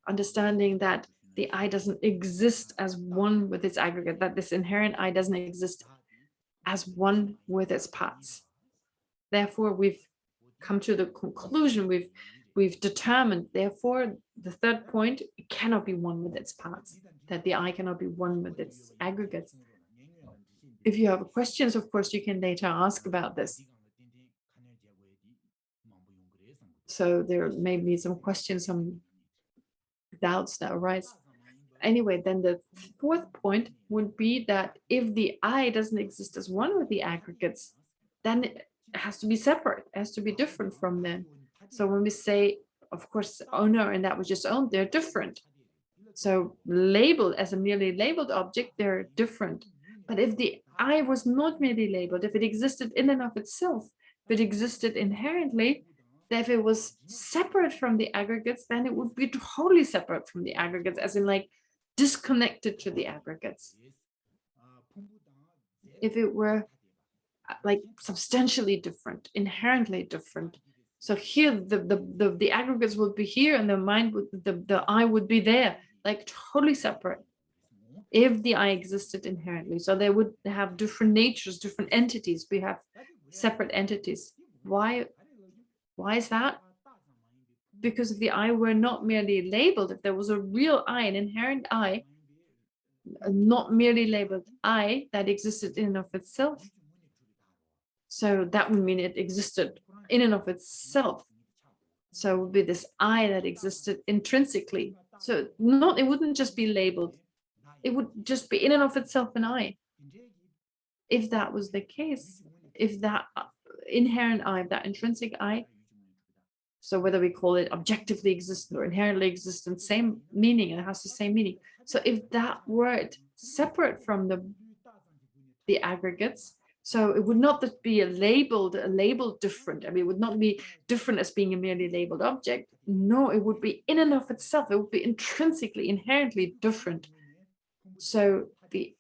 understanding that the eye doesn't exist as one with its aggregate, that this inherent eye doesn't exist as one with its parts. Therefore, we've come to the conclusion, we've determined, therefore, the third point, it cannot be one with its parts, that the eye cannot be one with its aggregates. If you have questions, of course, you can later ask about this. So there may be some questions, some doubts that arise. Anyway, then the fourth point would be that if the I doesn't exist as one with the aggregates, then it has to be separate, it has to be different from them. So when we say, of course, owner and that which is owned, they're different. So labeled as a merely labeled object, they're different. But if the I was not merely labeled, if it existed in and of itself, if it existed inherently, that if it was separate from the aggregates, then it would be totally separate from the aggregates, as in like disconnected to the aggregates. If it were like substantially different, inherently different. So here the aggregates would be here and the mind would, the I would be there, like totally separate. If the I existed inherently, so they would have different natures, different entities. We have separate entities. Why is that? Because if the I were not merely labeled, if there was a real I, an inherent I, not merely labeled I that existed in and of itself, so that would mean it existed in and of itself. So it would be this I that existed intrinsically. So it wouldn't just be labeled. It would just be in and of itself an I. If that was the case, if that inherent I, that intrinsic I, so whether we call it objectively existent or inherently existent, same meaning, and it has the same meaning. So if that word separate from the aggregates, so it would not be labeled different. I mean, it would not be different as being a merely labeled object. No, it would be in and of itself. It would be intrinsically, inherently different. So the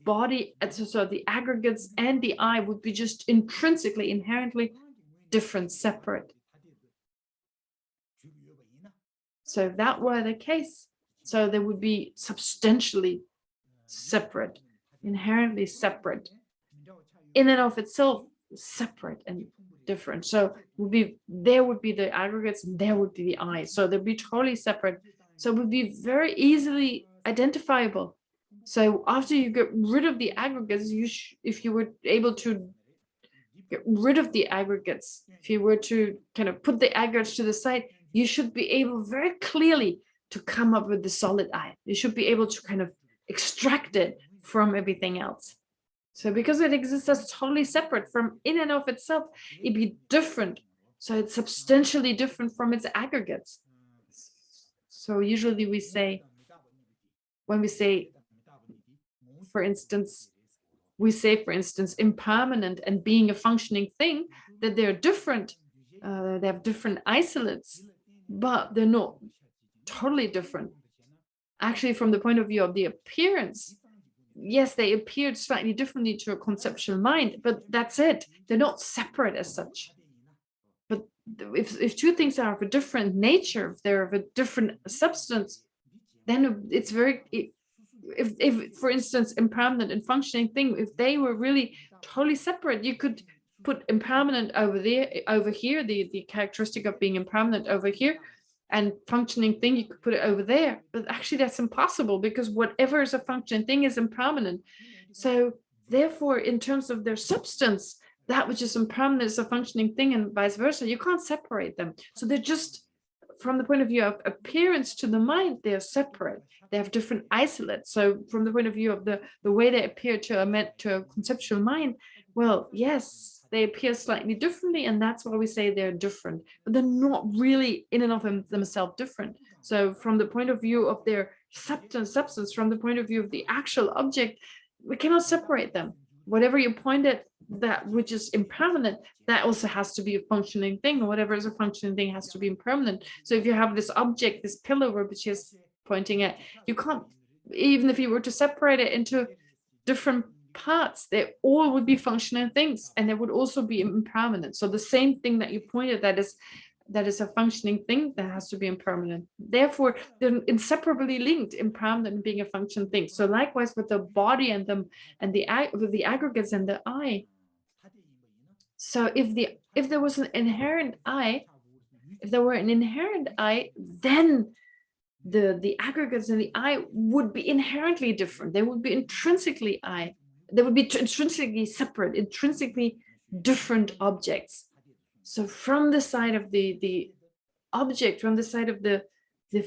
body, so the aggregates and the I would be just intrinsically, inherently different, separate. So if that were the case, so they would be substantially separate, inherently separate, in and of itself, separate and different. So there would be the aggregates and there would be the I. So they'd be totally separate. So it would be very easily identifiable. So after you get rid of the aggregates, if you were able to get rid of the aggregates, if you were to kind of put the aggregates to the side, you should be able very clearly to come up with the solid I. You should be able to kind of extract it from everything else. So because it exists as totally separate from in and of itself, it'd be different. So it's substantially different from its aggregates. So usually we say, when we say, for instance, impermanent and being a functioning thing, that they're different. They have different isolates, but they're not totally different. Actually, from the point of view of the appearance, yes, they appeared slightly differently to a conceptual mind, but that's it. They're not separate as such. But if two things are of a different nature, if they're of a different substance, then it's very, if for instance, impermanent and functioning thing, if they were really totally separate, you could put impermanent over there, over here, the characteristic of being impermanent over here, and functioning thing, you could put it over there. But actually that's impossible, because whatever is a functioning thing is impermanent. So therefore, in terms of their substance, that which is impermanent is a functioning thing, and vice versa. You can't separate them. So they're just, from the point of view of appearance to the mind, they're separate. They have different isolates. So from the point of view of the way they appear to a conceptual mind, well, yes, they appear slightly differently, and that's why we say they're different, but they're not really in and of themselves different. So from the point of view of their substance, from the point of view of the actual object, we cannot separate them. Whatever you point at, that which is impermanent, that also has to be a functioning thing, or whatever is a functioning thing has to be impermanent. So if you have this object, this pillow which is pointing at, you can't, even if you were to separate it into different parts, they all would be functional things, and they would also be impermanent. So the same thing that you pointed, that is a functioning thing, that has to be impermanent. Therefore, they're inseparably linked, impermanent being a functioning thing. So likewise with the body and with the aggregates and the I. So if there was an inherent I, if there were an inherent I, then the aggregates and the I would be inherently different. They would be intrinsically I. They would be intrinsically separate, intrinsically different objects. So from the side of the object, from the side of the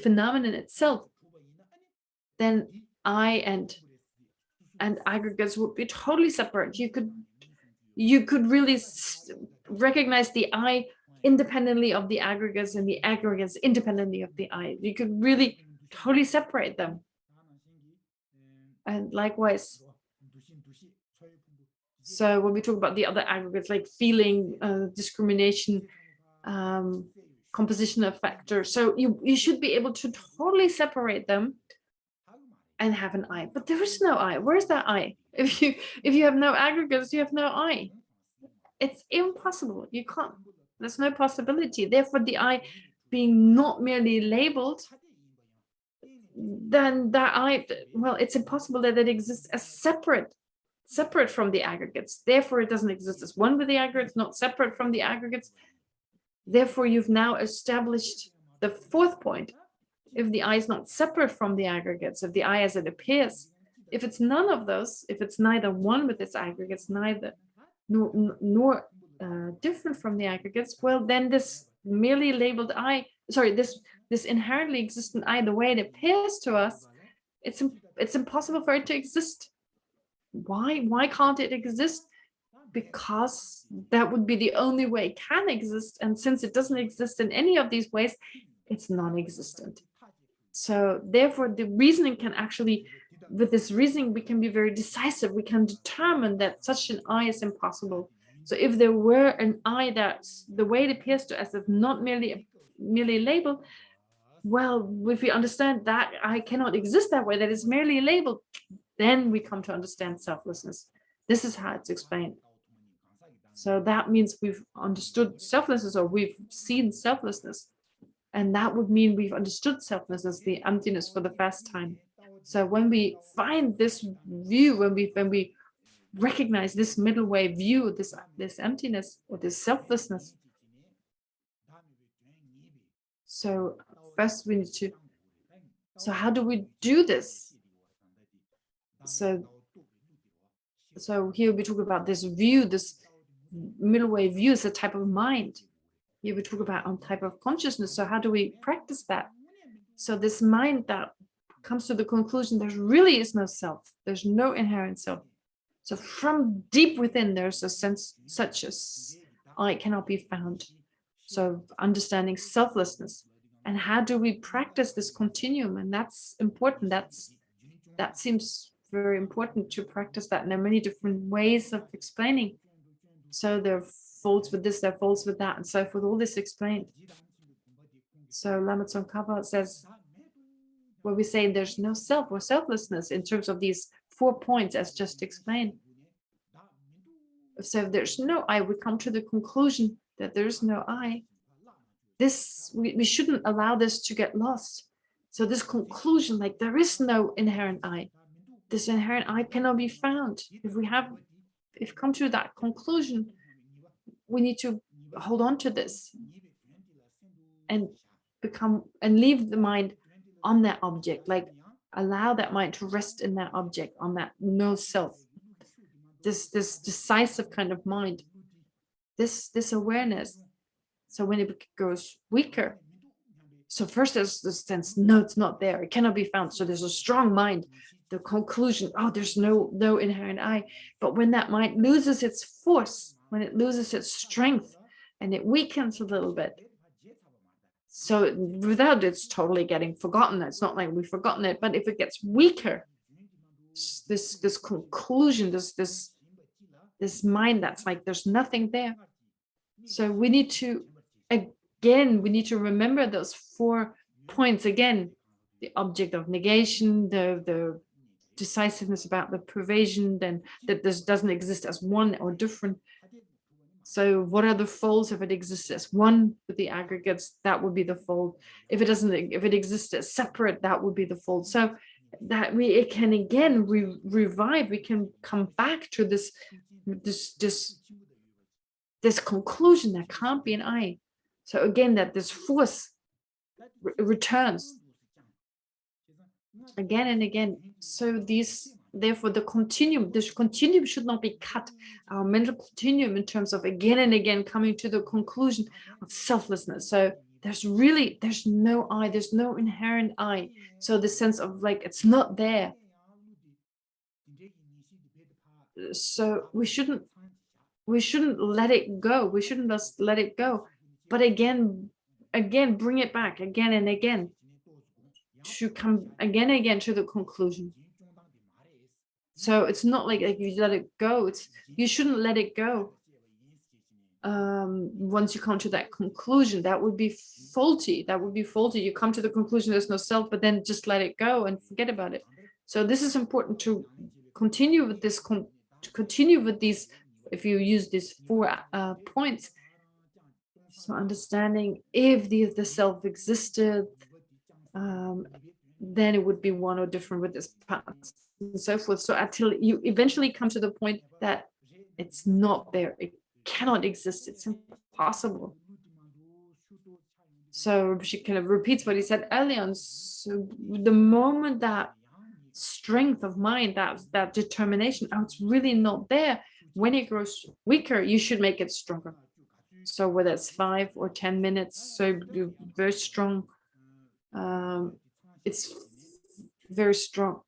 phenomenon itself, then I and aggregates would be totally separate. You could really recognize the I independently of the aggregates, and the aggregates independently of the I. You could really totally separate them. And likewise, so when we talk about the other aggregates, like feeling, discrimination, composition of factors, so you should be able to totally separate them and have an I. But there is no I. Where's that I? If you have no aggregates, you have no I. It's impossible. You can't. There's no possibility. Therefore, the I being not merely labeled, then that I, well, it's impossible that it exists as separate from the aggregates. Therefore, it doesn't exist as one with the aggregates, not separate from the aggregates. Therefore, you've now established the fourth point. If the I is not separate from the aggregates, if the I as it appears, if it's none of those, if it's neither one with its aggregates, neither nor different from the aggregates, well, then this merely labeled I, sorry, this inherently existent I, the way it appears to us, it's impossible for it to exist. Why can't it exist? Because that would be the only way it can exist, and since it doesn't exist in any of these ways, it's non-existent. So therefore, the reasoning can actually, with this reasoning, we can be very decisive. We can determine that such an I is impossible. So if there were an I that's the way it appears to us is not merely labeled, well, if we understand that I cannot exist that way, that is merely labeled, then we come to understand selflessness. This is how it's explained. So that means we've understood selflessness, or we've seen selflessness. And that would mean we've understood selflessness, the emptiness, for the first time. So when we find this view, when we recognize this middle way view, this emptiness or this selflessness. So first we need to, so how do we do this? So here we talk about this view, this middle way view is a type of mind. Here we talk about on type of consciousness. So how do we practice that? So this mind that comes to the conclusion there really is no self. There's no inherent self. So from deep within, there's a sense such as I cannot be found. So understanding selflessness. And how do we practice this continuum? And that's important. That seems very important to practice that. And there are many different ways of explaining. So there are faults with this, there are faults with that, and so forth. All this explained. So Lama Zopa says, where we say there's no self or selflessness in terms of these 4 points as just explained. So if there's no I, we come to the conclusion that there's no I. We shouldn't allow this to get lost. So this conclusion, like there is no inherent I. This inherent I cannot be found. If we come to that conclusion, we need to hold on to this and leave the mind on that object, like allow that mind to rest in that object, on that no self, this decisive kind of mind, this awareness. So when it goes weaker, so first there's this sense, no, it's not there, it cannot be found. So there's a strong mind, the conclusion, oh, there's no inherent I. But when that mind loses its force, when it loses its strength and it weakens a little bit, so without it's totally getting forgotten, it's not like we've forgotten it, but if it gets weaker, this conclusion, this mind that's like there's nothing there. So we need to remember those 4 points again: the object of negation, the decisiveness about the pervasion, then that this doesn't exist as one or different. So what are the folds? If it exists as one with the aggregates, that would be the fold. If it exists as separate, that would be the fold. So that it can again revive, we can come back to this conclusion that can't be an I. So again, that this force returns again and again. So therefore this continuum should not be cut. Our mental continuum in terms of again and again coming to the conclusion of selflessness. So there's no I, there's no inherent I. So the sense of like it's not there. So we shouldn't let it go. We shouldn't just let it go, but again bring it back again and again to come again and again to the conclusion. So it's not like you let it go. You shouldn't let it go. Once you come to that conclusion, that would be faulty. You come to the conclusion there's no self, but then just let it go and forget about it. So this is important to continue with this. These, if you use these 4 points. So understanding if the self existed, then it would be one or different with this path and so forth. So until you eventually come to the point that it's not there, it cannot exist, it's impossible. So she kind of repeats what he said earlier on. So the moment that strength of mind, that determination, it's really not there, when it grows weaker, you should make it stronger. So whether it's 5 or 10 minutes, so you're very strong. It's very strong.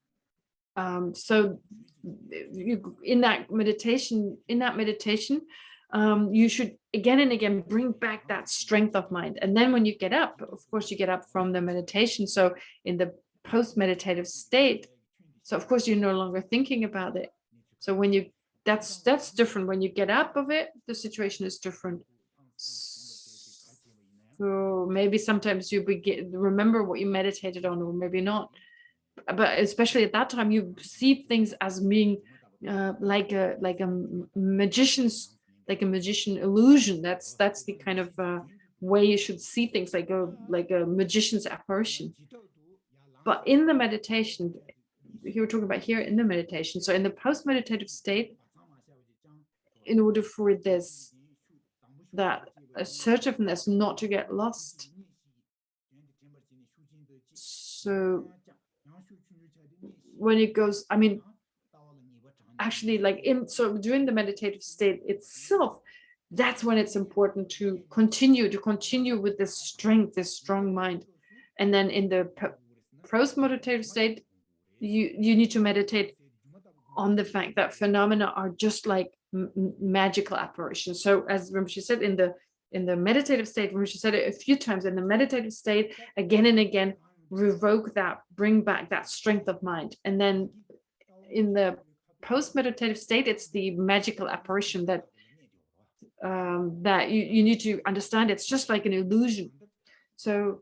So in that meditation, you should again and again bring back that strength of mind. And then when you get up, of course, you get up from the meditation. So in the post-meditative state, so of course you're no longer thinking about it. So when that's different. When you get up of it, the situation is different. So maybe sometimes you remember what you meditated on, or maybe not. But especially at that time, you perceive things as being like a magician illusion. That's the kind of way you should see things, like a magician's apparition. But in the meditation, here we're talking about here in the meditation. So in the post-meditative state, in order for that assertiveness not to get lost. So when it goes, I mean, actually, like so during the meditative state itself, that's when it's important to continue with this strength, this strong mind. And then in the post-meditative state, you need to meditate on the fact that phenomena are just like magical apparitions. So as Rinpoche said, in the meditative state, Rinpoche said it a few times, in the meditative state, again and again, revoke that, bring back that strength of mind. And then in the post-meditative state, it's the magical apparition that that you need to understand. It's just like an illusion. So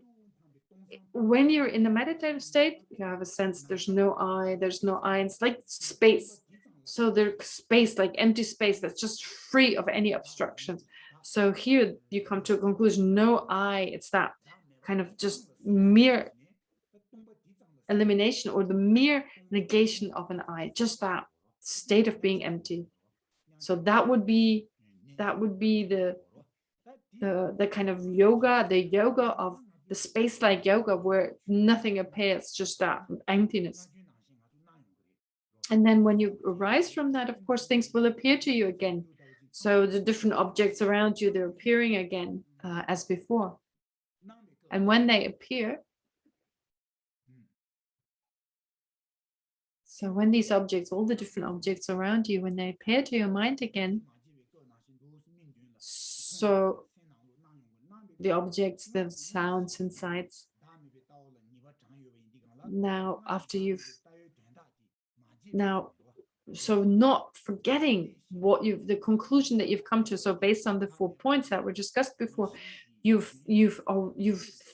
when you're in the meditative state, you have a sense there's no I, it's like space. So there's space, like empty space that's just free of any obstructions. So here you come to a conclusion, no I, it's that kind of just mere elimination or the mere negation of an I, just that state of being empty. So that would be the kind of yoga, the yoga of the space-like yoga where nothing appears, just that emptiness. And then when you arise from that, of course, things will appear to you again. So the different objects around you, they're appearing again as before. And when they appear, so when these objects, all the different objects around you, when they appear to your mind again, so the objects, the sounds and sights. Now, after so not forgetting what the conclusion that you've come to. So based on the 4 points that were discussed before, you've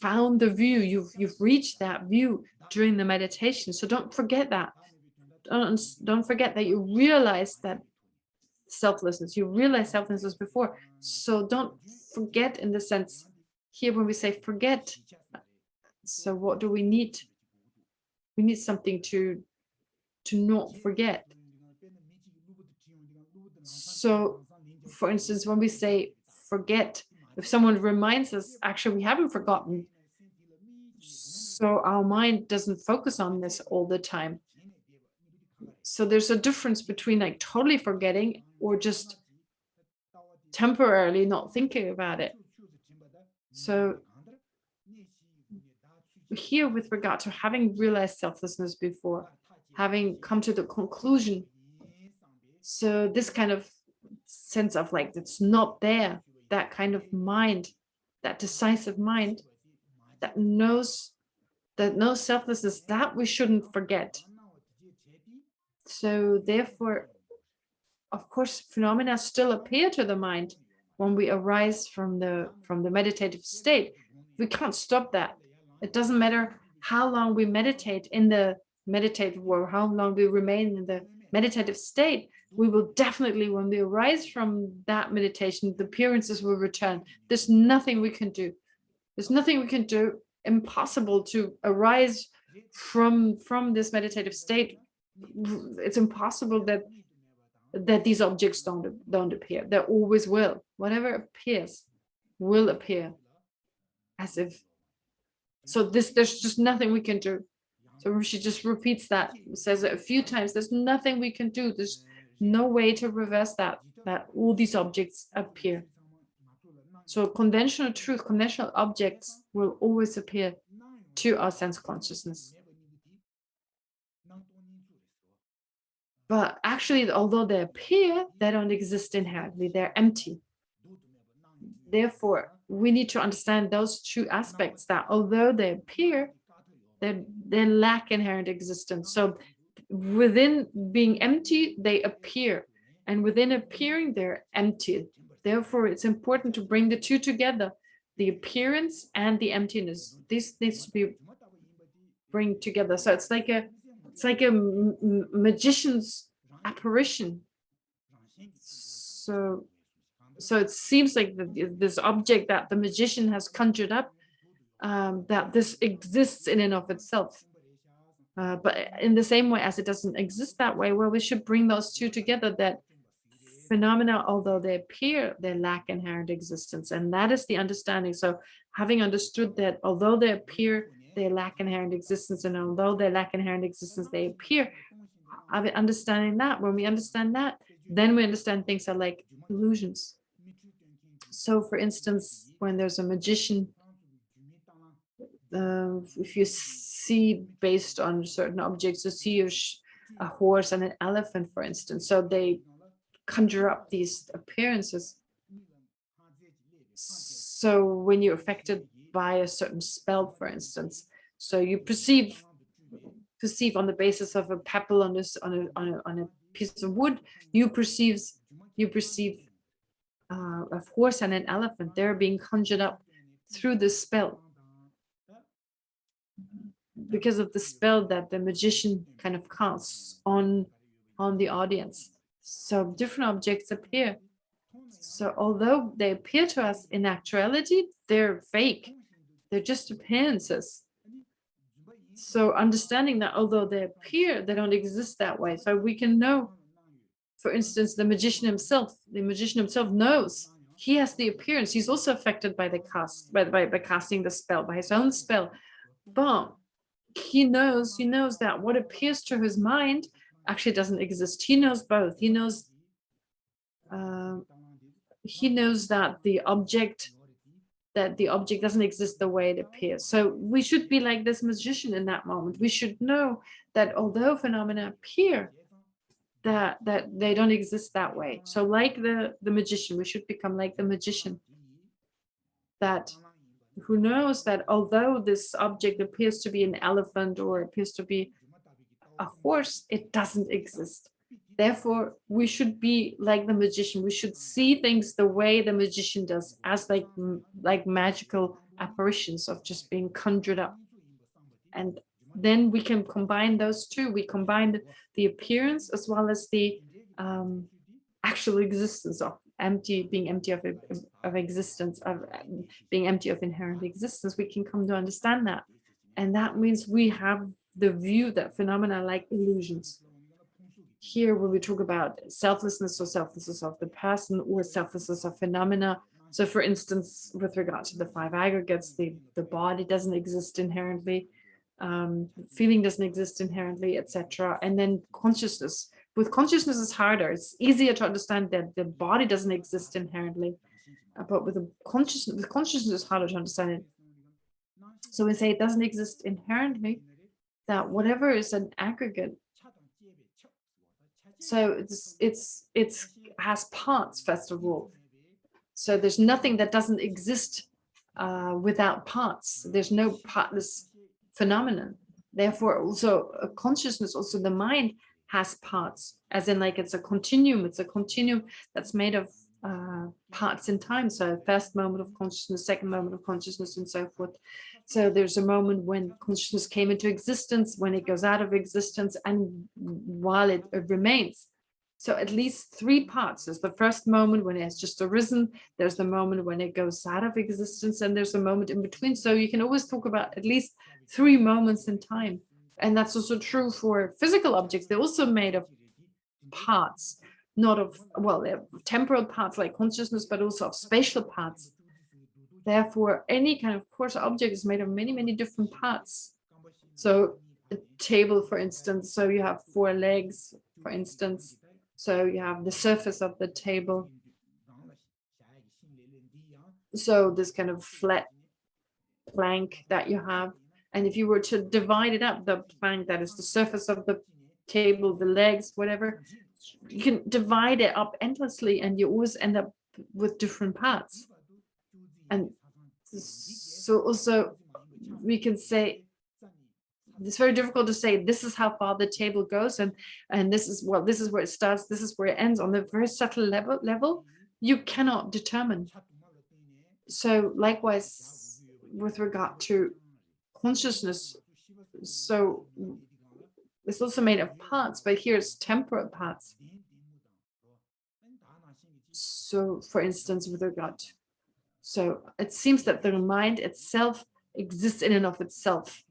found the view, you've reached that view during the meditation. So don't forget that. Don't forget that you realize that selflessness. You realize selflessness before. So don't forget in the sense here when we say forget. So what do we need? We need something to not forget. So for instance, when we say forget, if someone reminds us, actually we haven't forgotten. So our mind doesn't focus on this all the time. So there's a difference between like totally forgetting or just temporarily not thinking about it. So here with regard to having realized selflessness before, having come to the conclusion, so this kind of sense of like it's not there, that kind of mind, that decisive mind that knows selflessness, that we shouldn't forget. So therefore, of course, phenomena still appear to the mind when we arise from the meditative state. We can't stop that. It doesn't matter how long we meditate in the meditative world, how long we remain in the meditative state, we will definitely, when we arise from that meditation, the appearances will return. There's nothing we can do. There's nothing we can do. Impossible to arise from this meditative state. It's impossible that these objects don't appear. They always will. Whatever appears will appear as if. So there's just nothing we can do. So she just repeats that, says it a few times. There's nothing we can do. There's no way to reverse that all these objects appear. So conventional truth, conventional objects will always appear to our sense consciousness. But actually, although they appear, they don't exist inherently. They're empty. Therefore, we need to understand those two aspects, that although they appear, they lack inherent existence. So within being empty, they appear. And within appearing, they're empty. Therefore, it's important to bring the two together, the appearance and the emptiness. This needs to be bring together. So it's like a magician's apparition. So So it seems like this object that the magician has conjured up, that this exists in and of itself. But in the same way as it doesn't exist that way, well, we should bring those two together, that phenomena, although they appear, they lack inherent existence. And that is the understanding. So having understood that although they appear, they lack inherent existence, and although they lack inherent existence, they appear, understanding that, when we understand that, then we understand things are like illusions. So for instance, when there's a magician, if you see based on certain objects, you see a horse and an elephant, for instance, so they conjure up these appearances. So when you're affected by a certain spell, for instance, so you perceive on the basis of a pebble on a piece of wood, you perceive a horse and an elephant. They're being conjured up through this spell, because of the spell that the magician kind of casts on the audience. So different objects appear. So although they appear to us in actuality, they're fake. They're just appearances. So understanding that although they appear, they don't exist that way. So we can know, for instance, the magician himself knows he has the appearance. He's also affected by the cast, by casting the spell, by his own spell. But he knows that what appears to his mind actually doesn't exist. He knows both. He knows that the object doesn't exist the way it appears. So we should be like this magician in that moment. We should know that although phenomena appear, that they don't exist that way. So like the magician, we should become like the magician, that who knows that although this object appears to be an elephant or appears to be a horse, it doesn't exist. Therefore, we should be like the magician. We should see things the way the magician does, as like magical apparitions of just being conjured up. And then we can combine those two. We combine the appearance as well as the actual existence of being empty of existence, of being empty of inherent existence. We can come to understand that. And that means we have the view that phenomena are like illusions. Here, when we talk about selflessness or selflessness of the person or selflessness of phenomena, so for instance, with regard to the five aggregates, the body doesn't exist inherently, feeling doesn't exist inherently, etc. And then consciousness. With consciousness, it's harder. It's easier to understand that the body doesn't exist inherently, but with consciousness, it's harder to understand it. So we say it doesn't exist inherently, that whatever is an aggregate, so it has parts, first of all. So there's nothing that doesn't exist without parts. There's no partless phenomenon. Therefore, also a consciousness, also the mind has parts, as in like it's a continuum. It's a continuum that's made of parts in time. So first moment of consciousness, second moment of consciousness, and so forth. So there's a moment when consciousness came into existence, when it goes out of existence, and while it remains. So at least three parts. There's the first moment when it has just arisen, there's the moment when it goes out of existence, and there's a moment in between. So you can always talk about at least 3 moments in time. And that's also true for physical objects. They're also made of parts, not of, well, they're temporal parts like consciousness, but also of spatial parts. Therefore, any kind of coarse object is made of many, many different parts. So a table, for instance, so you have 4 legs, for instance. So you have the surface of the table. So this kind of flat plank that you have. And if you were to divide it up, the plank that is the surface of the table, the legs, whatever, you can divide it up endlessly and you always end up with different parts. And so also we can say, it's very difficult to say this is how far the table goes, and this is, well, this is where it starts, this is where it ends. On the very subtle level you cannot determine. So likewise with regard to consciousness, so it's also made of parts, but here it's temporal parts. So for instance, with regard, so it seems that the mind itself exists in and of itself.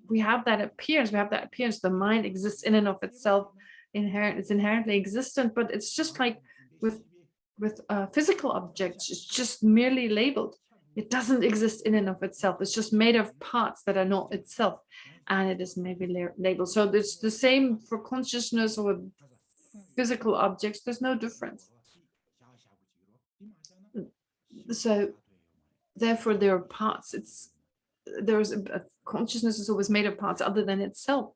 We have that appearance, the mind exists in and of itself, it's inherently existent, but it's just like with physical objects, it's just merely labeled. It doesn't exist in and of itself. It's just made of parts that are not itself, and it is maybe labeled. So it's the same for consciousness or physical objects. There's no difference. So therefore there are parts. There's a consciousness is always made of parts other than itself.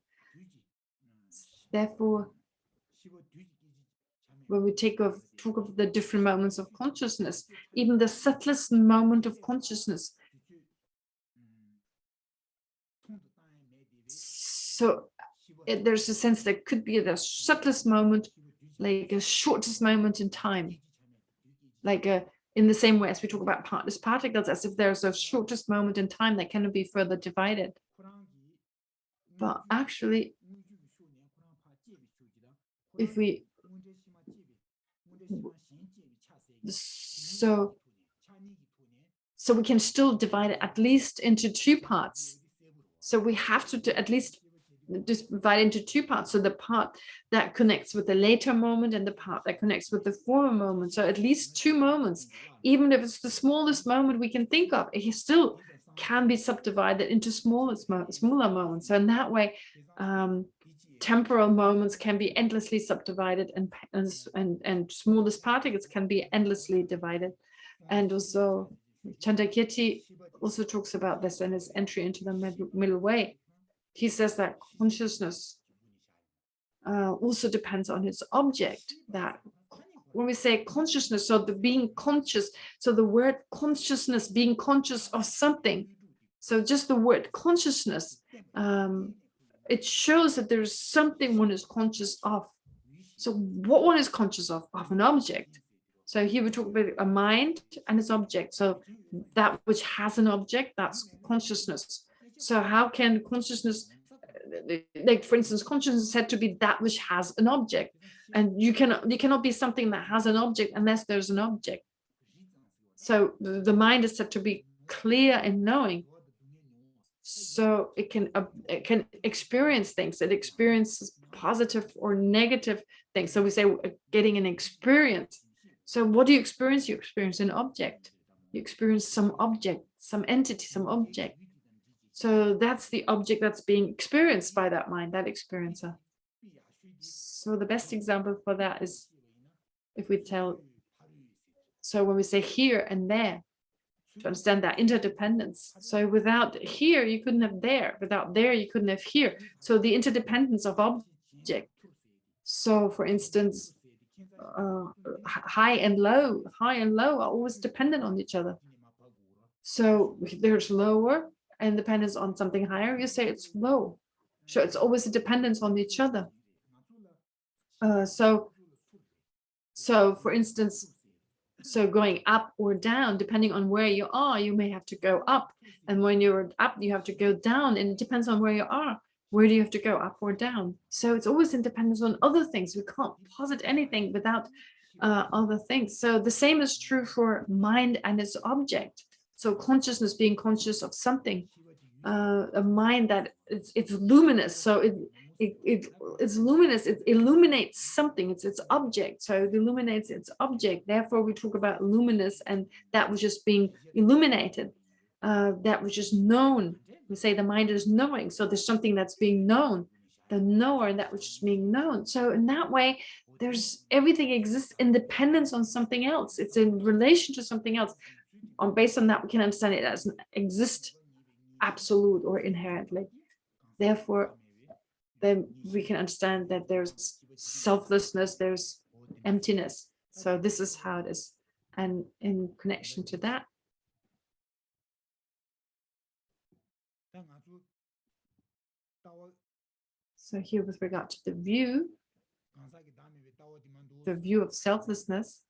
Therefore, when we talk of the different moments of consciousness, even the subtlest moment of consciousness. So there's a sense that could be the subtlest moment, like a shortest moment in time, like in the same way as we talk about partless particles, as if there's a shortest moment in time that cannot be further divided. But actually, if we so we can still divide it at least into two parts. So we have to at least divide into two parts. So the part that connects with the later moment and the part that connects with the former moment. So at least two moments, even if it's the smallest moment we can think of, it still can be subdivided into smaller moments. So in that way, temporal moments can be endlessly subdivided, and smallest particles can be endlessly divided. And also Chandakirti also talks about this in his entry into the middle way. He says that consciousness also depends on its object. That when we say consciousness, so the being conscious, so the word consciousness, being conscious of something, so just the word consciousness, it shows that there's something one is conscious of. So what one is conscious of an object. So here we talk about a mind and its object. So that which has an object, that's consciousness. So how can consciousness, like for instance, consciousness is said to be that which has an object, and you cannot be something that has an object unless there's an object. So the mind is said to be clear in knowing. So it can experience things. It experiences positive or negative things. So we say getting an experience. So what do you experience? You experience an object. You experience some object, some entity, some object. So that's the object that's being experienced by that mind, that experiencer. So the best example for that is if we tell, so when we say here and there, to understand that interdependence. So without here, you couldn't have there. Without there, you couldn't have here. So the interdependence of object. So for instance, high and low are always dependent on each other. So if there's lower and dependence on something higher, you say it's low. So it's always a dependence on each other. So for instance, so going up or down, depending on where you are, you may have to go up. And when you're up, you have to go down. And it depends on where you are. Where do you have to go, up or down? So it's always in dependence on other things. We can't posit anything without other things. So the same is true for mind and its object. So consciousness, being conscious of something, a mind that it's luminous. So it's luminous, it illuminates something, it's its object, so it illuminates its object. Therefore we talk about luminous and that which is being illuminated, that which is known. We say the mind is knowing, so there's something that's being known, the knower, and that which is being known. So in that way, there's everything exists in dependence on something else. It's in relation to something else. Based on that, we can understand it as an exist absolute or inherently. Therefore, then we can understand that there's selflessness, there's emptiness. So this is how it is. And in connection to that, so here with regard to the view of selflessness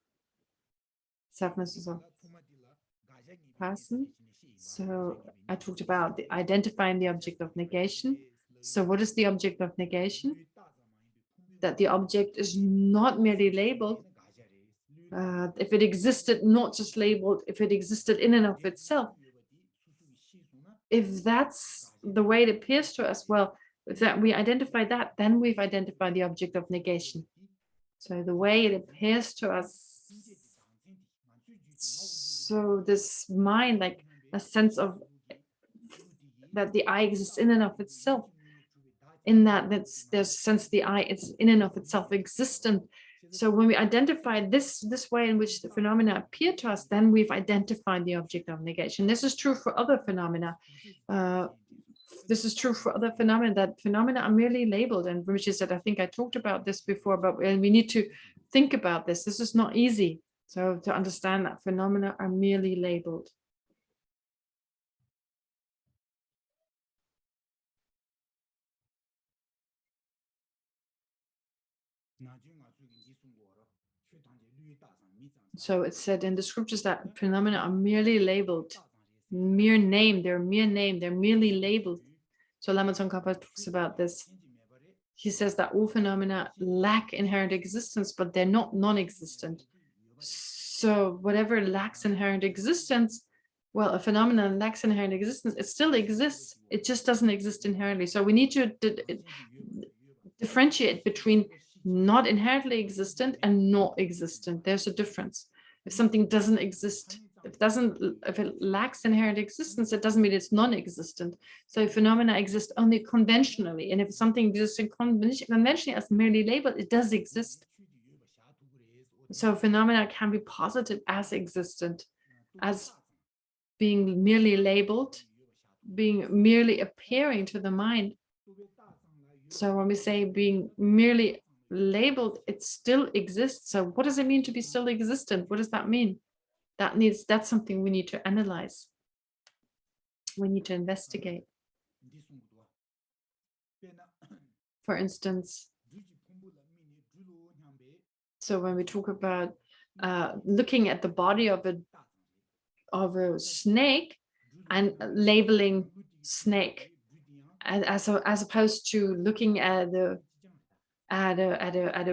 is a person. So I talked about identifying the object of negation. So what is the object of negation? That the object is not merely labeled, if it existed not just labeled, if it existed in and of itself, if that's the way it appears to us, well, if that we identify that, then we've identified the object of negation. So the way it appears to us, so this mind, like a sense of that the I exists in and of itself, in that there's a sense the I is in and of itself existent. So when we identify this way in which the phenomena appear to us, then we've identified the object of negation. This is true for other phenomena. This is true for other phenomena, that phenomena are merely labeled. And Rinpoche said, I think I talked about this before, but we need to think about this. This is not easy. So to understand that phenomena are merely labeled. So it's said in the scriptures that phenomena are merely labeled, mere name, they're merely labeled. So Lama Zopa talks about this. He says that all phenomena lack inherent existence, but they're not non-existent. So whatever lacks inherent existence, well, a phenomenon lacks inherent existence, it still exists, it just doesn't exist inherently. So we need to differentiate between not inherently existent and not existent. There's a difference. If something doesn't exist, if it lacks inherent existence, it doesn't mean it's non-existent. So phenomena exist only conventionally, and if something exists conventionally as merely labeled, it does exist. So phenomena can be posited as existent, as being merely labeled, being merely appearing to the mind. So when we say being merely labeled, it still exists. So what does it mean to be still existent? What does that mean? That's something we need to analyze. We need to investigate. For instance, so when we talk about looking at the body of a snake and labeling snake, as opposed to looking at a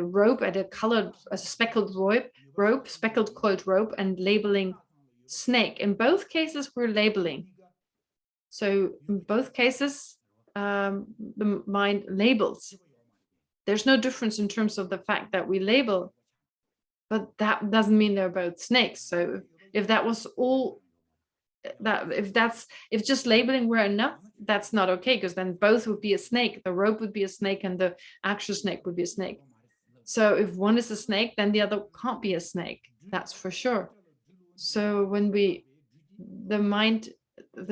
rope, at a speckled colored rope, and labeling snake. In both cases, we're labeling. So in both cases, the mind labels. There's no difference in terms of the fact that we label, but that doesn't mean they're both snakes. So if that was all, if just labeling were enough, that's not okay, because then both would be a snake. The rope would be a snake and the actual snake would be a snake. So if one is a snake, then the other can't be a snake. That's for sure. So when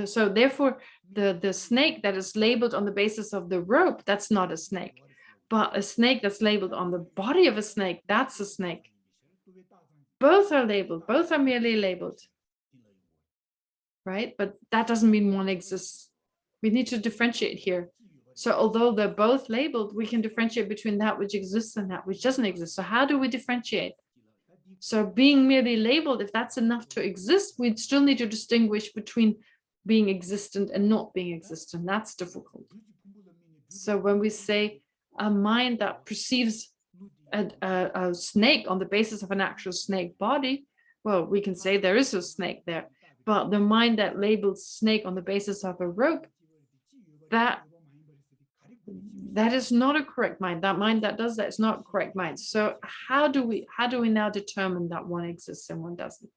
so therefore the snake that is labeled on the basis of the rope, that's not a snake. But a snake that's labeled on the body of a snake, that's a snake. Both are labeled, both are merely labeled. Right? But that doesn't mean one exists. We need to differentiate here. So although they're both labeled, we can differentiate between that which exists and that which doesn't exist. So how do we differentiate? So being merely labeled, if that's enough to exist, we'd still need to distinguish between being existent and not being existent. That's difficult. So when we say a mind that perceives a snake on the basis of an actual snake body, well, we can say there is a snake there. But the mind that labels snake on the basis of a rope, that is not a correct mind. That mind that does that is not a correct mind. So how do we now determine that one exists and one doesn't?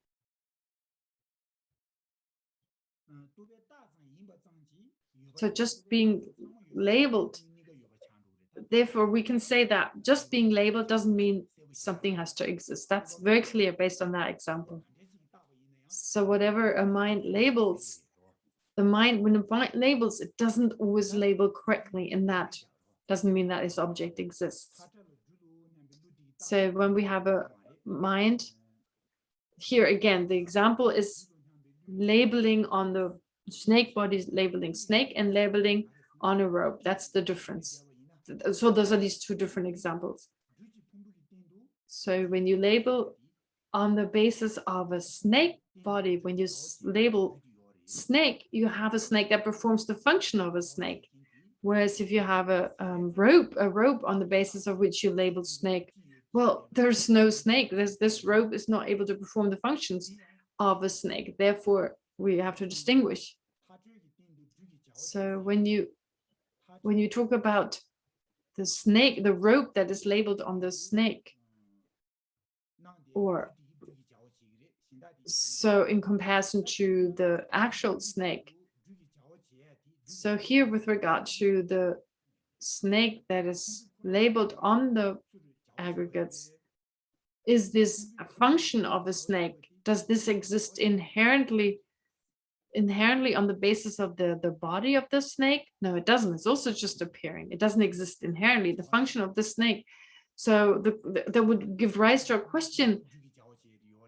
So just being labeled, therefore we can say that just being labeled doesn't mean something has to exist. That's very clear based on that example. So whatever a mind labels, when the mind labels, it doesn't always label correctly, and that doesn't mean that its object exists. So when we have a mind, here again, the example is labeling on the snake body, labeling snake, and labeling on a rope. That's the difference. So those are these two different examples. So when you label on the basis of a snake body, when you label snake, you have a snake that performs the function of a snake. Whereas if you have a rope on the basis of which you label snake, well, there's no snake. This rope is not able to perform the functions of a snake. Therefore, we have to distinguish. So when you talk about the snake, the rope that is labeled on the snake, or so in comparison to the actual snake. So here, with regard to the snake that is labeled on the aggregates, is this a function of a snake? Does this exist inherently on the basis of the body of the snake? No, it doesn't. It's also just appearing. It doesn't exist inherently, the function of the snake. So that would give rise to a question: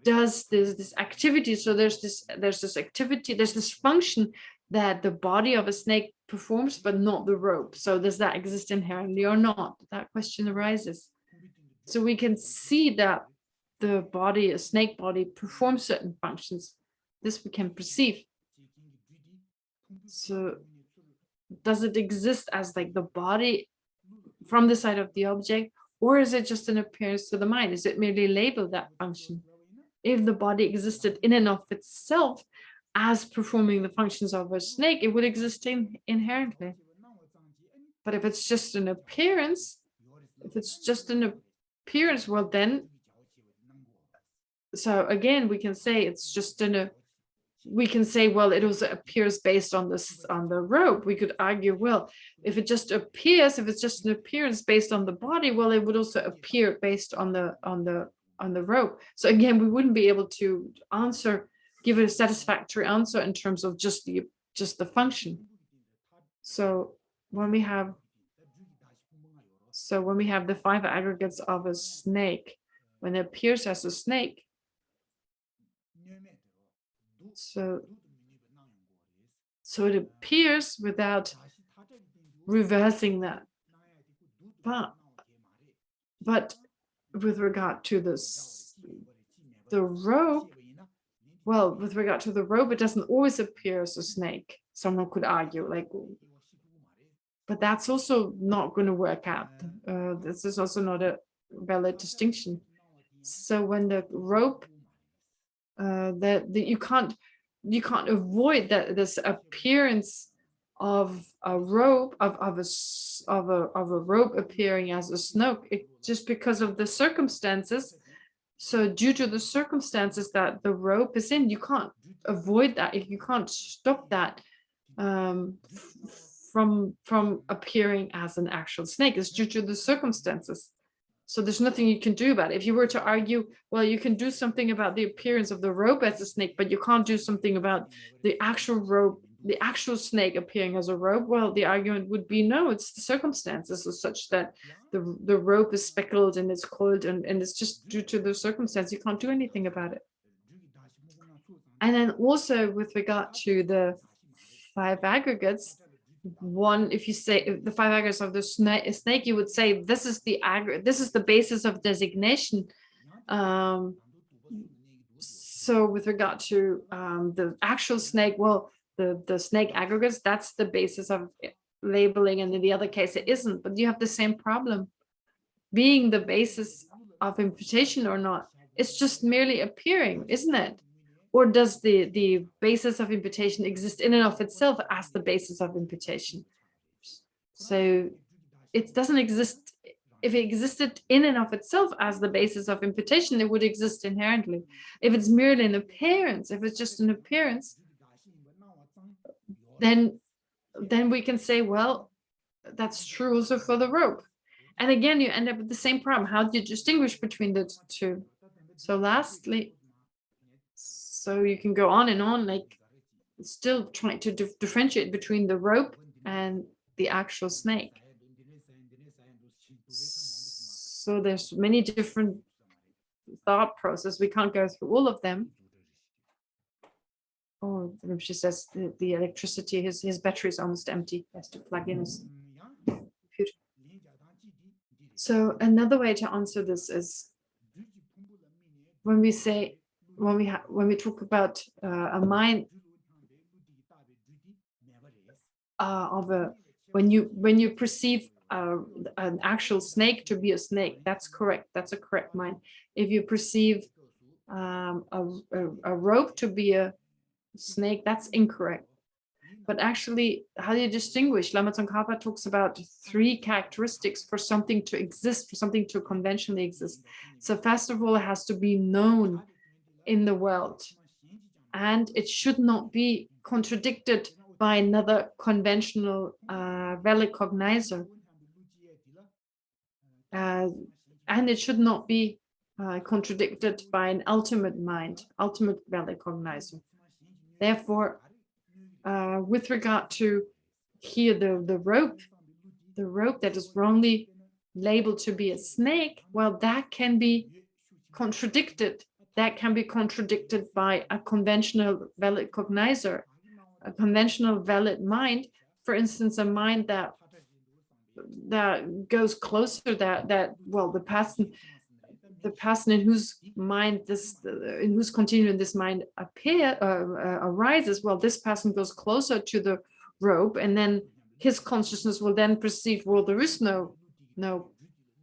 does this activity, so there's this activity, there's this function that the body of a snake performs, but not the rope. So does that exist inherently or not? That question arises. So we can see that the body, a snake body, performs certain functions. This we can perceive. So does it exist as like the body from the side of the object, or is it just an appearance to the mind? Is it merely labeled that function? If the body existed in and of itself as performing the functions of a snake, it would exist inherently. But if it's just an appearance, well then, so again, we can say it's just we can say, well, it also appears based on the rope. We could argue, well, if it just appears, if it's just an appearance based on the body, well, it would also appear based on the rope. So again, we wouldn't be able to give a satisfactory answer in terms of just the function. So when we have the 5 aggregates of a snake, when it appears as a snake, so it appears without reversing that. But with regard to the rope, well, with regard to the rope, it doesn't always appear as a snake. Someone could argue, like, but that's also not going to work out. This is also not a valid distinction. So when the rope, you can't avoid that this appearance of a rope of a rope appearing as a snake, just because of the circumstances. So due to the circumstances that the rope is in, you can't avoid that. You can't stop that from appearing as an actual snake. It's due to the circumstances. So there's nothing you can do about it. If you were to argue, well, you can do something about the appearance of the rope as a snake, but you can't do something about the actual rope, the actual snake appearing as a rope, well, the argument would be, no, it's the circumstances are such that the rope is speckled and it's coiled, and it's just due to the circumstance. You can't do anything about it. And then also with regard to the 5 aggregates, if you say the 5 aggregates of the snake, you would say this is the basis of designation. So with regard to the actual snake, well, the snake aggregates, that's the basis of labeling, and in the other case it isn't. But you have the same problem. Being the basis of imputation or not, it's just merely appearing, isn't it? Or does the basis of imputation exist in and of itself as the basis of imputation? So it doesn't exist. If it existed in and of itself as the basis of imputation, it would exist inherently. If it's merely an appearance, if it's just an appearance, then we can say, well, that's true also for the rope. And again, you end up with the same problem. How do you distinguish between the two? So lastly, so you can go on and on, like still trying to differentiate between the rope and the actual snake. So there's many different thought processes. We can't go through all of them. Oh, she says the electricity, his battery is almost empty. He has to plug in his computer. So another way to answer this is when we talk about a mind when you perceive an actual snake to be a snake, that's correct. That's a correct mind. If you perceive a rope to be a snake, that's incorrect. But actually, how do you distinguish? Lama Tsongkhapa talks about 3 characteristics for something to exist, for something to conventionally exist. So first of all, it has to be known in the world, and it should not be contradicted by another conventional valid cognizer. And it should not be contradicted by an ultimate mind, ultimate valid cognizer. Therefore, with regard to here the rope that is wrongly labeled to be a snake, well, that can be contradicted. That can be contradicted by a conventional valid cognizer, a conventional valid mind. For instance, a mind that goes closer, that well, the person in whose mind in whose continuum this mind arises, well, this person goes closer to the rope, and then his consciousness will then perceive, well, there is no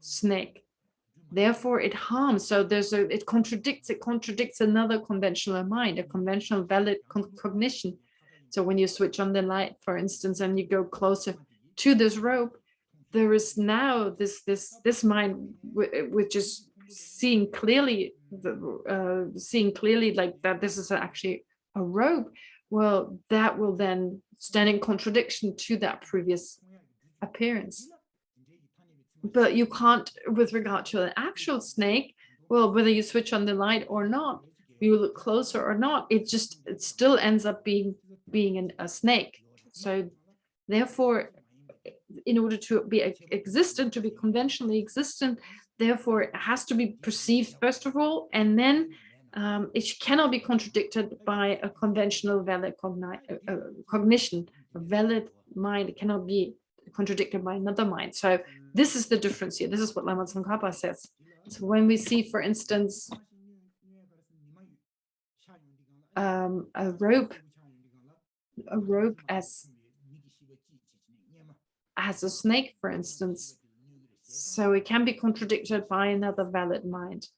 snake. Therefore, it harms. So it contradicts another conventional mind, a conventional valid cognition. So when you switch on the light, for instance, and you go closer to this rope, there is now this mind which is seeing clearly like that this is actually a rope. Well, that will then stand in contradiction to that previous appearance. But you can't, with regard to an actual snake, well, whether you switch on the light or not, you look closer or not, it still ends up being a snake. So therefore, in order to be existent, to be conventionally existent, therefore it has to be perceived first of all, and then it cannot be contradicted by a conventional valid cognition. A valid mind cannot be contradicted by another mind. So this is the difference here. This is what Lama Tsongkhapa says. So when we see, for instance, a rope as a snake, for instance, so it can be contradicted by another valid mind.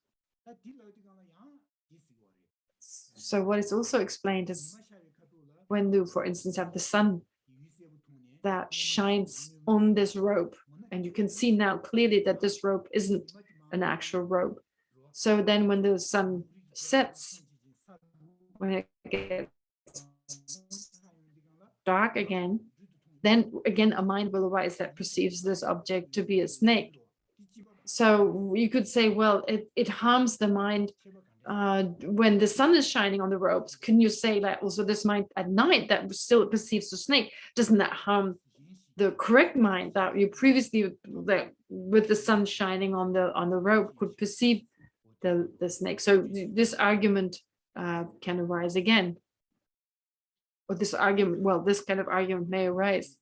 So what is also explained is when you, for instance, have the sun that shines on this rope, and you can see now clearly that this rope isn't an actual rope. So then when the sun sets, when it gets dark again, then again a mind will arise that perceives this object to be a snake. So you could say, well, it harms the mind when the sun is shining on the ropes. Can you say that also this mind at night that still perceives the snake, doesn't that harm the correct mind that you previously, that with the sun shining on the rope, could perceive the snake? So this argument can arise again. Or this argument, well, this kind of argument may arise.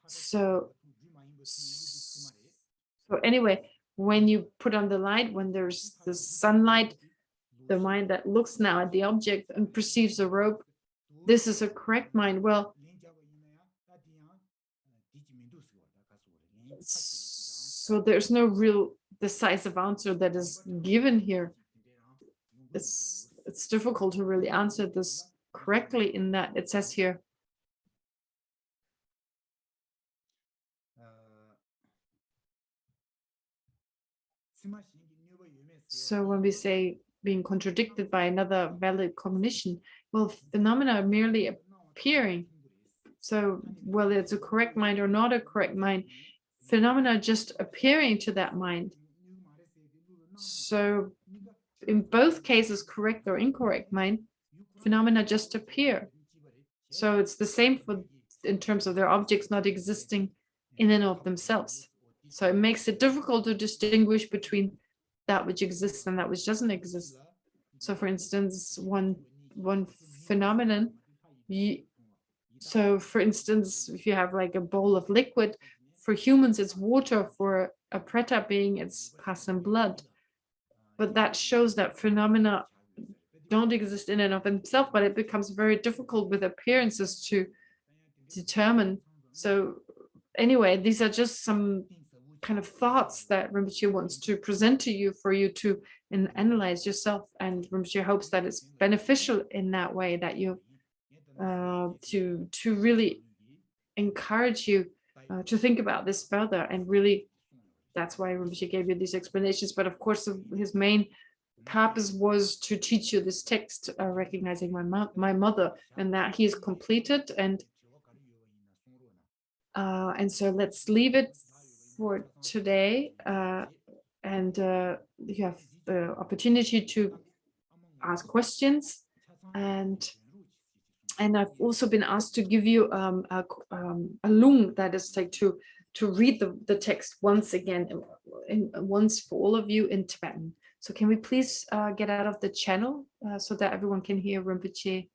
So anyway, when you put on the light, when there's the sunlight, the mind that looks now at the object and perceives a rope, this is a correct mind. Well, so there's no real decisive answer that is given here. It's difficult to really answer this correctly, in that it says here, so when we say being contradicted by another valid cognition, well, phenomena are merely appearing. So whether it's a correct mind or not a correct mind, phenomena are just appearing to that mind. So in both cases, correct or incorrect mind, phenomena just appear. So it's the same in terms of their objects not existing in and of themselves. So it makes it difficult to distinguish between that which exists and that which doesn't exist. So for instance, one phenomenon, so for instance, if you have like a bowl of liquid, for humans it's water, for a preta being it's pus and blood. But that shows that phenomena don't exist in and of themselves, but it becomes very difficult with appearances to determine. So anyway, these are just some kind of thoughts that Rinpoche wants to present to you for you to analyze yourself, and Rinpoche hopes that it's beneficial in that way, that you to really encourage you to think about this further, and really that's why Rinpoche gave you these explanations. But of course his main purpose was to teach you this text, recognizing my mother, and that he is completed. And so let's leave it for today, and you have the opportunity to ask questions, and I've also been asked to give you a lung, that is like to read the text once again, once for all of you in Tibetan. So can we please get out of the channel so that everyone can hear Rinpoche?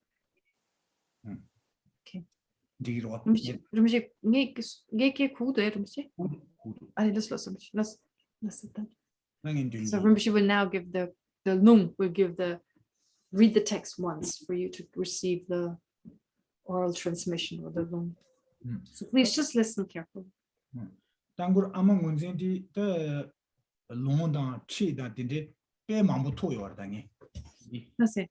Okay. Rinpoche, nghe khu đấy Rinpoche. Allez, laisse it then. So Rinpoche will now give the lung, will give read the text once for you to receive the oral transmission or the lung. So please just listen carefully. Tangur among Munzendi the Longda Chi that did it, pay Mambo Toyo Dangi. That's it.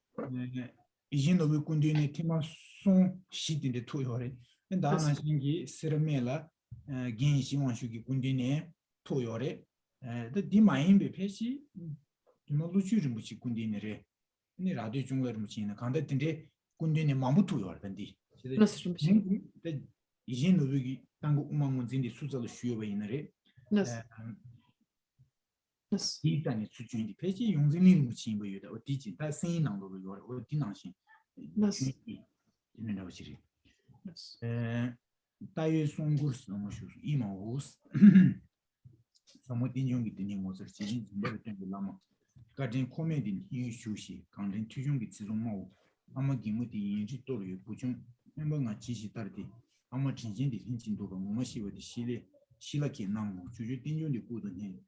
Ijino Kundini Tima Son sheet in the Toyore, and Dana Shingi, Seramela, Genshi Wanshuki Kundine, Toyore, the Dimaim Bepeshi, Moluchi Kundinere, in the Radio Jungler Machine, conduct in the Kundine Mambo Toyor than the Ijino Wigi Tango Umans in the Suzal Shuva in the Yes. He done it to join the page, using machine by you or teaching that same number or denouncing. Yes. In the city. Tayo Songus, no more shoes, Emos. Somewhat in young the name was a season, never turned the Lama. Garden commenting, you sushi, counting 2 young its own mouth. Amagim with the Injitorio, Puchum, Emma Chichi Tardi. Ama changing the hinting to Momashi with the Sheila Kinamo, Juju Dinyo the good on him.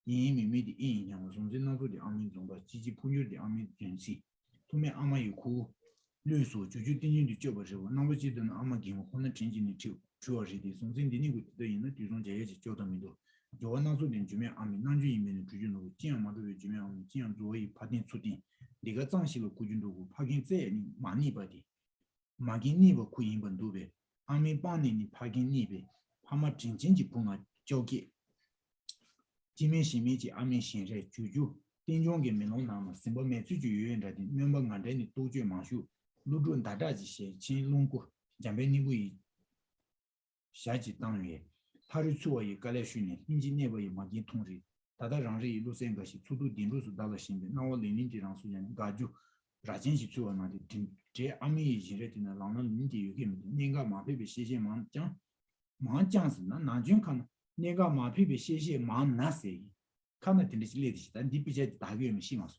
He made the in and was on the number the army zone, but Gigi Punyo the army agency. To me, Ama Yuku, Luso, Juju Dinyo the job as a number than Amagim, Honor changing the two. George is something the with the inner Duzon Jay Jotamido. Joanna Zudin Jimmy Army, Nanji Min Juno, Tiamado Jimmy on Tiam Zoe, Patin Sudin. The Gazanshilo Kujundo, Pagin say money body. Maginivo Queen Bandube. Army Bani Pagin Nibe, Hama Jinji Punga, Jogi. Jimmy Shimichi, Army Shinre, Juju, Dinjong Melonama, Simba Metsuju, and the member Mandani Dojo Manshu, Ludu and Dadaji, Chin Lungo, Jambeni, Shaji Tangye, Harutsua, Galashuni, Engineer Magi Tonri, Tada Ranri, Lusengashi, Tudu Dinus Dalashin, now Lindy Ransuyan, Gaju, Rajenshi Tuana, J. Ami Jiretin, Lana Lindy, Ninga Mapi, Shishi Manjan, Manjans, Nanjunkan. Nega Mapi Shishi Man Nasi, Kana Ladies, and Dipijat Dagu Mishimas.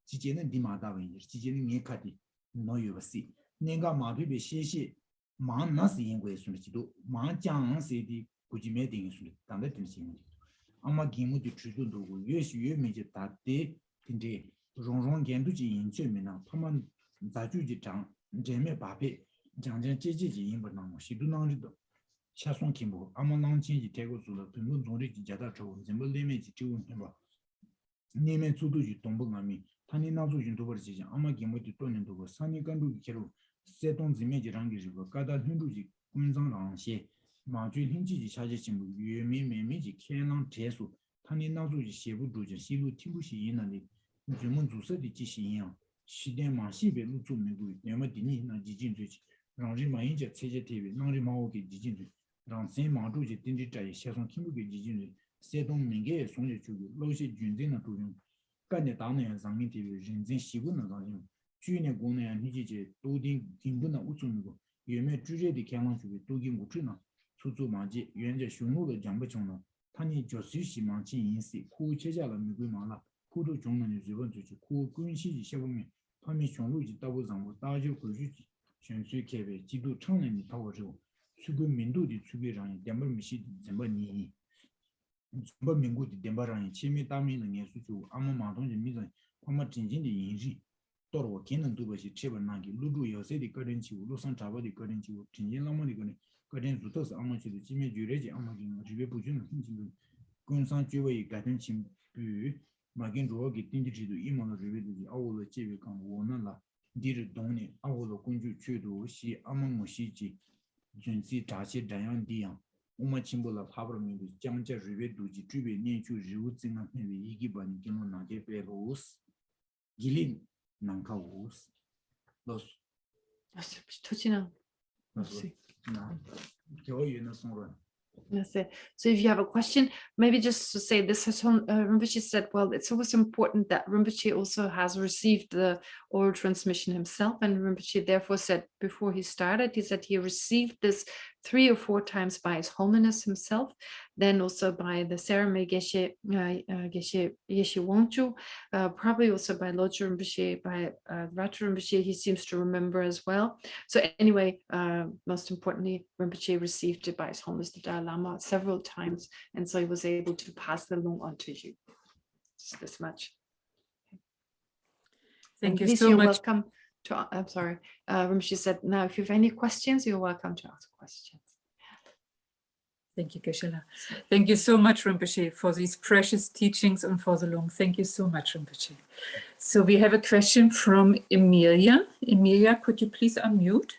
Chichen Dimada, Chichen Nikati, no you see. Nega Mapi Shishi Man Nasi in Westunido, Manjan City, Kujimeting, Tandatin. Ama Gimu to Tridu, yes, you made it that day, Tinde, Ronron Genduji in Gemina, Paman Zajuji Chang, Jeme Pape, Janjan Jiji in Banamo, she do not do. Chason Kimbo, Amanang Chinji Tego Sula, Pimu Dori Jada Cho, Zimbo Limit to Himba. Name Sudu Tombogami, Tani Nazu Jintoversi, Amagimu to Toninto, Sani Gandu Kero, set on the major Rangi, Gada Hinduji, Kunzang Ranshi, Maju Hinji Chajim, Yumi Miji, Kenan Tesu, Tani Nazu Shebu Duja, Silu Tibushi Inali, Jumun Zusa di Jishiyan, Shiden Mashibe Lutu Migu, Yamadini, Najijin Rich, Rangi Mainja Seja TV, Nari Maoki Jijin. Ransin Maduji Dindija, Shason Kimbuki Jijin, Sedon Minge, Sonja Chugu, Loshi Junzina Tujun, Ganetana and Zangin TV, Jinzin Shibuna Zangin, Junior Gona and Hiji, Dodin, Kimbuna Utsunugo, Yume Juje di Kalan Chugu, Dogin Utrina, Suzu Maji, Yuanja Shunu, Jambachona, Tani Josushi Manchi Insi, Ku Chejala Miguimala, Kudu Jona Zubantuchi, Ku Kunshi Shavumi, Pami Shonluji Tabuzambo, Dajo Kujuchi, Shensu Kebe, Jidu Changani Tawajo. Sugu Mindu di Tsubiran, Dember Mishi, Zembani, Zumba Mingu di Dembaran, Chimi Dami and Yesu, Ama Maton Mizan, Pama Tinjin di Inji, Toro, Ken and Dubashi, Chebanagi, Ludu Yose di Garden Chiu, Lusan Tava di Garden Chiu, Tinjin Lama di Garden, 거든 주도서 아마치도 지메 주레지 아마긴 주베 부주는 힘진 군상 주웨이 같은 침부 마긴 로기 띵지도 이모노 주베도 아울로 제베 강 원나라 디르 동네 아울로 군주 취도 시 아마무시지 준시 자시 단연디양 우마 침불라 파브르미도 장제 주베도지 주베 년주 리우징한 해 이기반 기노 나게 베로스 길린 난카우스 los touching so if you have a question, maybe just to say this, Rinpoche said, well, it's always important that Rinpoche also has received the oral transmission himself. And Rinpoche therefore said, before he started, he said he received this 3 or 4 times by His Holiness himself, then also by the ceremony Geshema Wangmo, probably also by Lodge Rinpoche, by Ratu Rinpoche, he seems to remember as well. So anyway, most importantly, Rinpoche received it by His Holiness the Dalai Lama several times, and so he was able to pass the long on to you. Just this much. Thank and you so you're much. Welcome to, I'm sorry, Rinpoche said, now if you have any questions, you're welcome to ask questions. Thank you, Geshe-la. Thank you so much, Rinpoche, for these precious teachings and for the long. Thank you so much, Rinpoche. So we have a question from Emilia. Emilia, could you please unmute?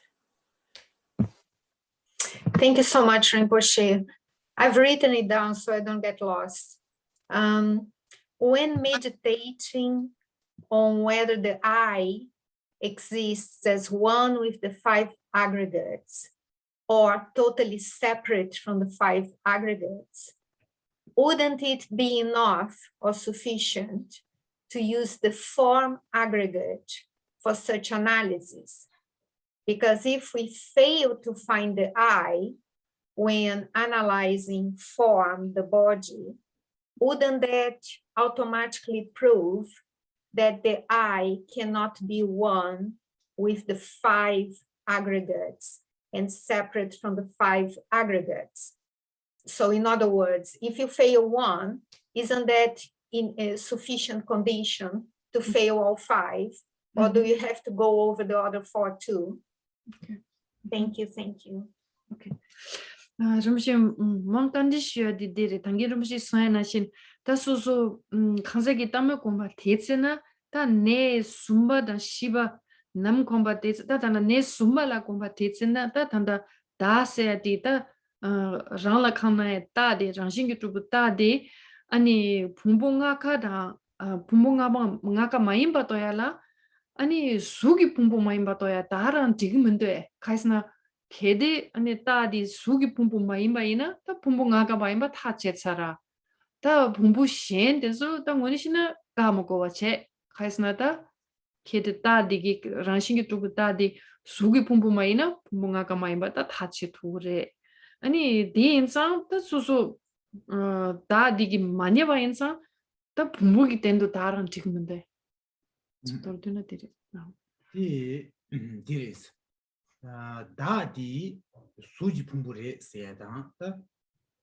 Thank you so much, Rinpoche. I've written it down so I don't get lost. When meditating on whether the I exists as one with the 5 aggregates or totally separate from the 5 aggregates, wouldn't it be enough or sufficient to use the form aggregate for such analysis? Because if we fail to find the I when analyzing form, the body, wouldn't that automatically prove that the I cannot be one with the 5 aggregates and separate from the 5 aggregates? So in other words, if you fail one, isn't that in a sufficient condition to fail all 5? Or do you have to go over the other 4 too? Okay. Thank you, thank you. Okay. Rinpoche mongkanjishyo di diri tangi Rinpoche soyana shin ta susu khansaki tamme komba tetsena ta ne sumba da shiba nam komba tets ta tanda ne sumba la komba tetsena ta tanda da se di ta rangla khama ta de rangshingi tubu ta de ani pumbonga ka da pumbonga ngaka maimba toyala 아니 수기 풍부 많이 받아야 다른 지금은데 가이스나 개데 아니 따디 수기 풍부 많이 받이나 다 풍부가가 많이 받다 제차라 다 풍부 신데서 다 원이시나 까먹고 와체 가이스나다 개데 따디기 란싱기 두고 따디 수기 풍부 많이나 풍부가가 많이 받다 다치 두래 아니 디 인상 다 수수 따디기 많이 봐 인상 다 풍부기 된도 다른 지금은데 This Dadi Suji Pumbure said,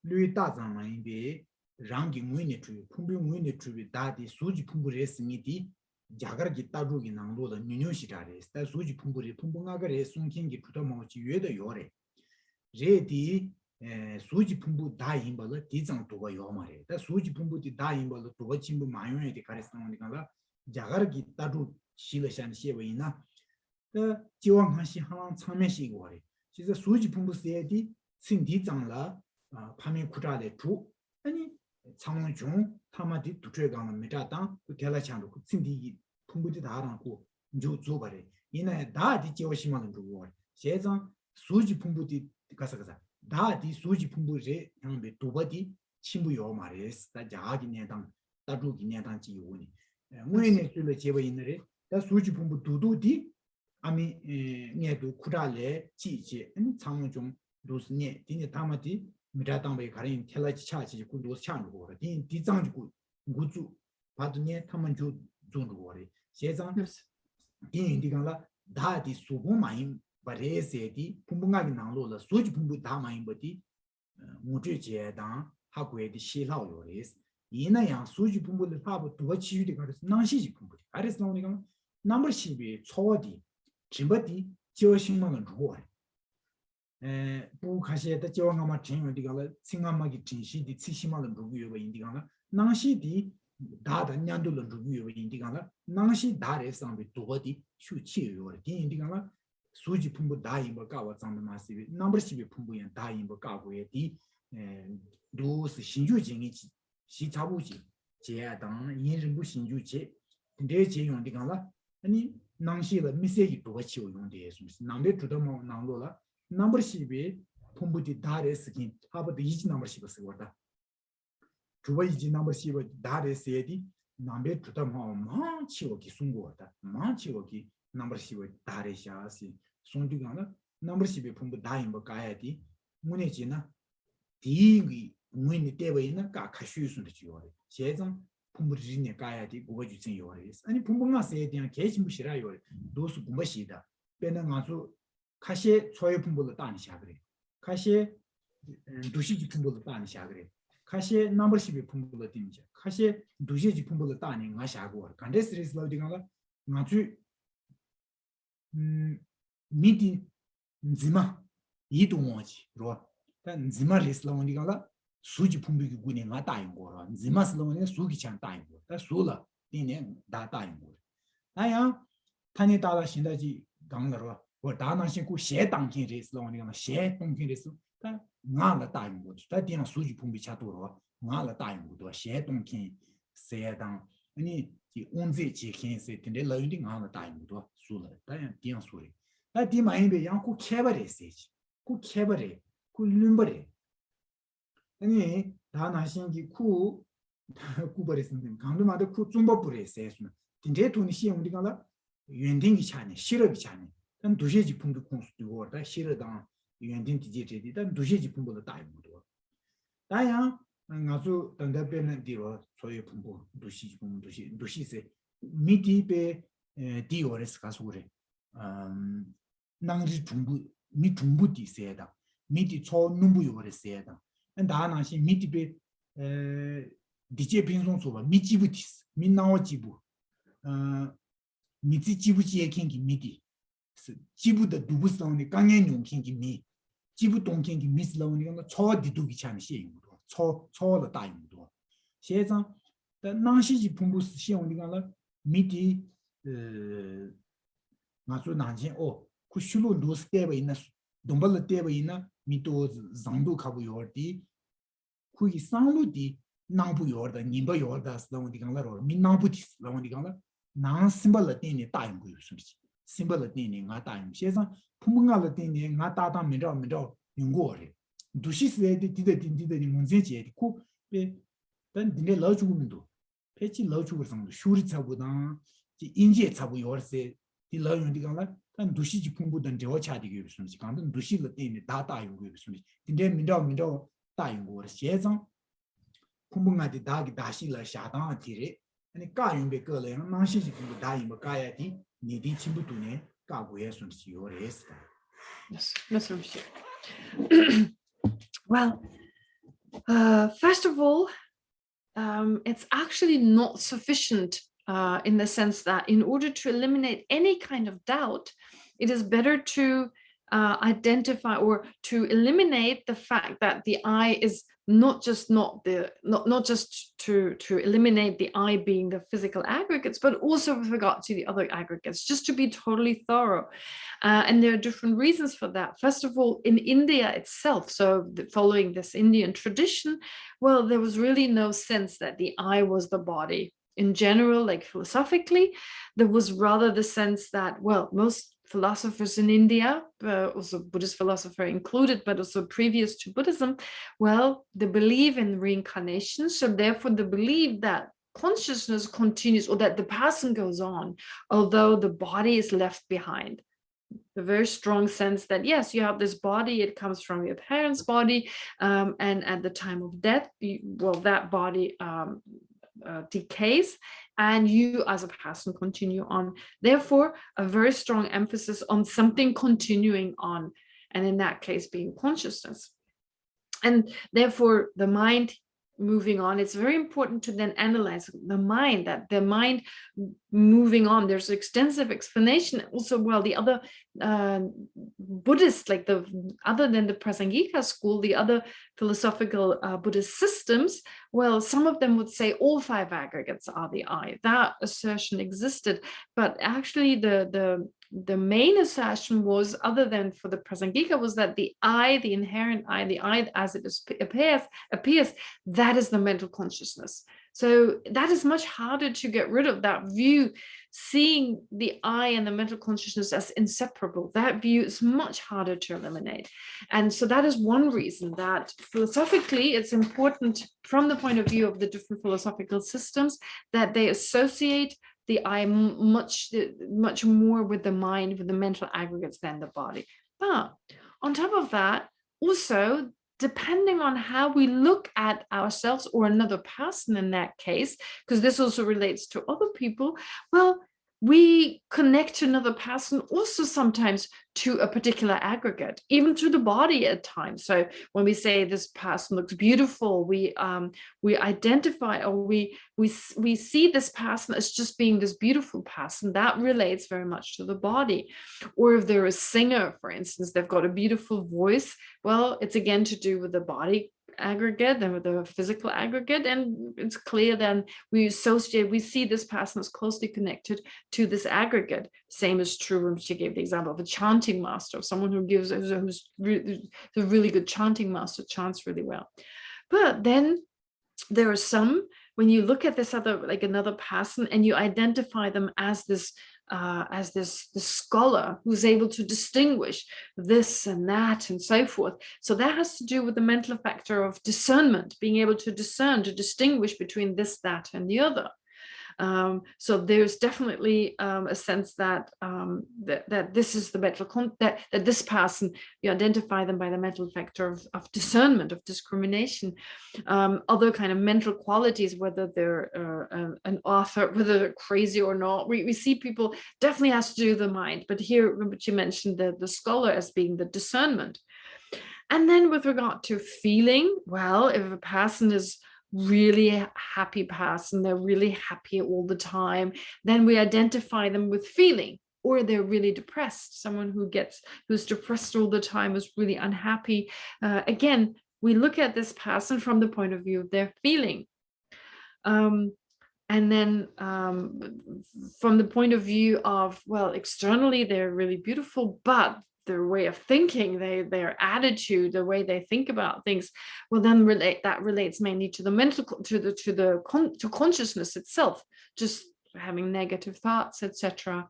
Louis Dazan be ranking winning tree, pumping winning tree, Dadi Suji Pumbure Smiti, Jagar Gitaru in Anglo, New Shitaris, that Suji Pumbure, Pumbangare, Sunking Putamochi, Yoda Yore. Redi Suji Pumbu dying ball, Tizan to Yomare, that Suji Pumbu dying ball to watching my own the Karistan. 자가르기 따루 실으산 시에이나 더 지왕한시 하나 참여시 거래. 진짜 수지 풍부세디 신디장라 파미 쿠자데 주 아니 창원중 타마디 두트가는 메자당 그 텔라창도 그 신디 풍부디 다라고 주 거래. 이내 다디 지오시만은 주고. 세상 수지 풍부디 가서가자. 다디 수지 풍부제 양배 두바디 친구요 말이스. 다 자기 내당 따루기 내당 지오니. 뭐에네 줄을 제버 있는데 다 수지 분부 두두디 아미 녀도 쿠라레 지지 창문 좀 로스네 디네 타마디 미라당베 가린 텔라지 차지 군도스 창고 거라 디 디장고 구주 바드네 타만 주 존도 거래 세상 디 디간라 다디 수고 많이 바레세디 분분하게 나로라 수지 분부 다 많이 버디 무죄제당 하고에디 시라오 요레스 이나양 수지 분부를 파고 두 치유디 가르스 난시지 분부 가르스 나오니까 넘버 10이 초어디 진버디 지어신만은 주어 부카시에다 저가마 팅어디가라 싱가마기 팅시디 치시마를 루비요 인디가라 나시디 다다 냔돌을 루비요 인디가라 나시 다레 상비 도어디 슈치요 인디가라 수지 품부 다이버 가와 장마시비 넘버시비 품부엔 다이버 가고에디 도스 신주징이 시차부지 제당 인르부 신주제 근데 용디가라 아니 낭시의 메시지 도와치오 용데 예수스 남베 주도모 나로라 넘버십이 품부디 다레스긴 하버드 이지 넘버십을 쓰고다 주와 이지 넘버십을 다레스에디 남베 주도모 마치오기 숨고다 마치오기 넘버십을 다레샤시 손디가나 넘버십이 품부 다임버 가야디 문에지나 디위 문이 때버이나 가카슈스는 지요래 제정 품부리네 가야디 고거주진 요래 아니 품부가서에 대한 개심부시라 요래 도수 공부시다 빼는 아주 카시에 초의 품부를 따니샤 그래 카시에 두시지 품부를 따니샤 그래 카시에 넘버십이 품부를 띠니자 카시에 두시지 품부를 따니 가샤고 간데스리스 라우디가라 나주 미디 지마 이동원지 로 단 지마리스 라우디가라 수지 품비기 군에 나 따인 거라 지마스로는 수기 창 따인 거 다 수라 띠네 다 따인 거 아야 타니 따라 신다지 강나로 뭐 다나신 고 셰당kin 레스로는 셰동kin 레스 다 나라 따인 거 다 띠나 수지 품비 차도로 나라 따인 거도 셰동kin 세당 아니 이 온제 지킨세 띠네 라운딩 나라 따인 거도 수라 다 띠나 수리 다 띠마인베 양고 케버레세지 고 케버레 고 룸버레 아니 다나신기 쿠 쿠버레스는 강도마다 쿠 좀버브레세스는 딘제 돈이 시험 우리가 연딩이 차네 실업이 차네 단 도시 지품도 공수도 왔다 실어당 연딩 디제제디 단 도시 지품보다 다이고도 다야 아주 단답변은 디로 소유 품보 도시 지품 도시세 미디베 디오레스 가서 그래 낭지 중부 미 중부 디세다 미디 초 num부 요레세다 다나시 미디베 디제 빈송소바 미지부티스 민나오지부 미지지부지에 킹기 미디 지부의 두부스라운이 강연 용킹기 미 지부 동킹기 미스라운이 거 초디두기 찬 시행도 초초의 다임도 세상 나시지 풍부스 시행이가 미디 맞죠 난진 쿠슐로 루스테베 있나 동벌테베 있나 미도 장도 가고 요르디 쿠이 상루디 나부 요르다 님바 요르다 스라운이 강라로 민나부티스 라운이 강라 나 심벌 때니 다임 거 요소지 심벌 때니 나 다임 세상 풍문가를 때니 나 다다 미러 용고래 두시스에디 디데딘디데니 문제지에디 쿠베 단 디네 러주고민도 패치 러주고성도 슈리 차보다 지 인제 차보 요르세 디 러용디 강라 단 두시지 풍부던 저차디게 요소지 강든 두시를 때니 다다 용고 요소지 디네 미러 다용고 세상 풍문가디 다기 다시라 샤당 티레 아니 가용베 거래는 나시지 그 다이뭐 가야디 니디 친구도네 가고에 손시 요레스. Yes, well, first of all, it's actually not sufficient in the sense that in order to eliminate any kind of doubt, it is better to identify or to eliminate the fact that the I is not just to eliminate the I being the physical aggregates, but also with regard to the other aggregates, just to be totally thorough. And there are different reasons for that. First of all, in India itself, so following this Indian tradition, well, there was really no sense that the I was the body. In general, like philosophically, there was rather the sense that, well, most philosophers in India, also Buddhist philosopher included, but also previous to Buddhism, well, they believe in reincarnation. So therefore they believe that consciousness continues or that the person goes on, although the body is left behind. A very strong sense that, yes, you have this body, it comes from your parents' body, and at the time of death, that body decays, and you as a person continue on. Therefore, a very strong emphasis on something continuing on, and in that case being consciousness. And therefore the mind moving on, it's very important to then analyze the mind, that the mind moving on. There's extensive explanation also. Well, the other Buddhists, like other than the Prasangika school, the other philosophical Buddhist systems, well, some of them would say all 5 aggregates are the I. That assertion existed, but actually the main assertion was, other than for the Prasangika, was that the I, the inherent I, the I as it appears, that is the mental consciousness. So that is much harder to get rid of, that view, seeing the I and the mental consciousness as inseparable. That view is much harder to eliminate. And so that is one reason that philosophically it's important, from the point of view of the different philosophical systems, that they associate the I much more with the mind, with the mental aggregates than the body. But on top of that, also, depending on how we look at ourselves or another person in that case, because this also relates to other people, well, we connect to another person also sometimes to a particular aggregate, even to the body at times. So when we say this person looks beautiful, we identify, or we see this person as just being this beautiful person. That relates very much to the body. Or if they're a singer, for instance, they've got a beautiful voice, well, it's again to do with the body aggregate and with the physical aggregate, and it's clear then we see this person as closely connected to this aggregate. Same is true when she gave the example of a chanting master, of someone who's a really good chanting master, chants really well. But then there are some, when you look at this other, like another person, and you identify them as this scholar who's able to distinguish this and that and so forth. So that has to do with the mental factor of discernment, being able to discern, to distinguish between this, that, and the other. So there's definitely a sense that that this is the mental that this person, you identify them by the mental factor of discernment, of discrimination. Other kind of mental qualities, whether they're an author, whether they're crazy or not, we see people, definitely has to do with the mind. But here, remember, you mentioned the scholar as being the discernment. And then with regard to feeling, well, if a person is really happy person, they're really happy all the time, then we identify them with feeling. Or they're really depressed, someone who's depressed all the time, is really unhappy. Again, we look at this person from the point of view of their feeling. And then from the point of view of, well, externally they're really beautiful, but their way of thinking, their attitude, the way they think about things, well, then that relates mainly to the mental, to consciousness itself, just having negative thoughts, etc.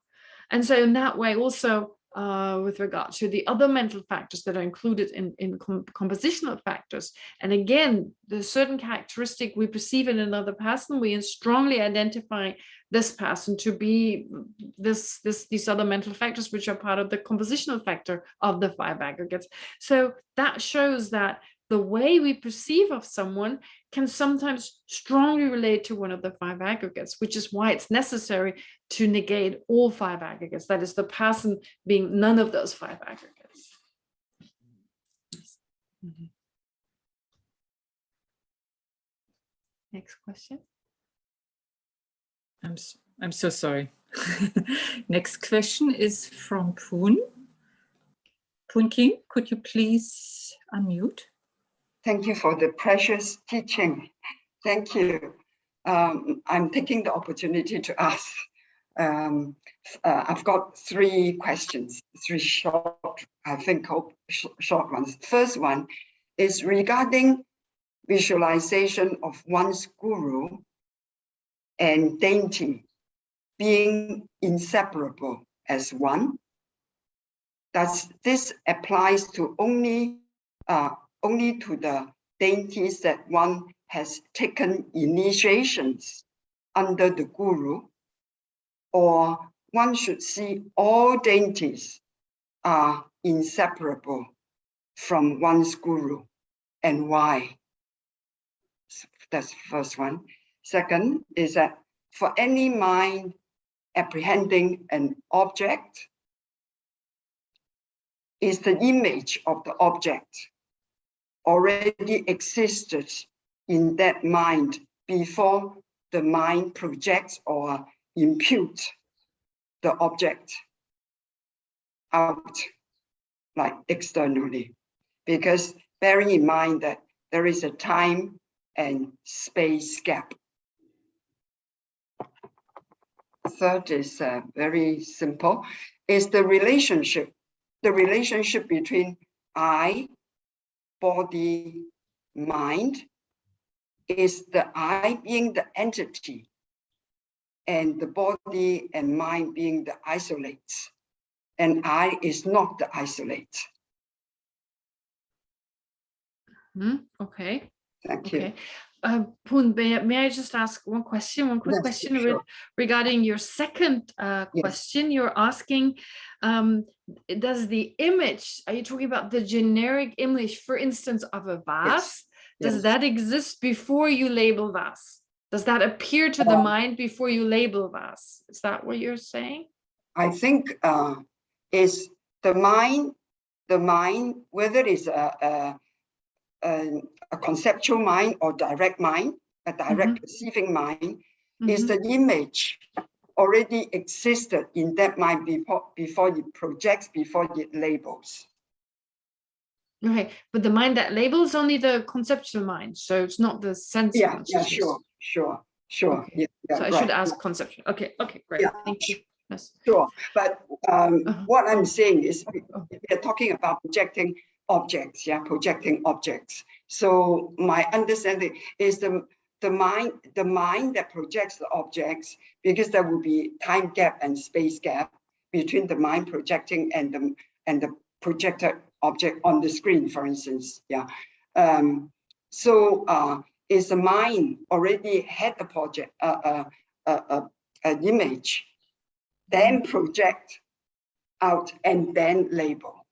And so in that way also, with regard to the other mental factors that are included in compositional factors, and again, there's certain characteristic we perceive in another person, we strongly identify this person to be these other mental factors, which are part of the compositional factor of the 5 aggregates. So that shows that the way we perceive of someone can sometimes strongly relate to one of the 5 aggregates, which is why it's necessary to negate all 5 aggregates. That is, the person being none of those 5 aggregates. Mm-hmm. Next question. I'm so sorry. Next question is from Poon. Poon King, could you please unmute? Thank you for the precious teaching. Thank you. I'm taking the opportunity to ask. I've got 3 questions, 3 short, I think, short ones. First one is regarding visualization of one's guru and deity being inseparable as one. Does this applies to only to the deities that one has taken initiations under the guru, or one should see all deities are inseparable from one's guru, and why? That's the first one. Second is that for any mind apprehending an object, is the image of the object already existed in that mind before the mind projects or imputes the object out, like externally. Because bearing in mind that there is a time and space gap. Third is very simple, is the relationship between I, body, mind, is the I being the entity and the body and mind being the isolates, and I is not the isolate. Okay. Thank you. Poon, may I just ask one question, one quick question sure. regarding your second question? You're asking, does the image, are you talking about the generic image, for instance, of a vase? Does that exist before you label vase? Does that appear to the mind before you label vase? Is that what you're saying? I think is the mind, whether it's a conceptual mind or direct mind, a direct perceiving mind, is the image already existed in that mind before it projects, before it labels. Okay, but the mind that labels only the conceptual mind, so it's not the sense consciousness. Sure. Okay. Yeah, so I should ask conceptual. Okay, great. Yeah. Thank you. Yes. Sure, but what I'm saying is we're talking about projecting objects, projecting objects. So my understanding is the mind that projects the objects, because there will be time gap and space gap between the mind projecting and the projected object on the screen, for instance. Is the mind already had a project, an image, then project out and then label?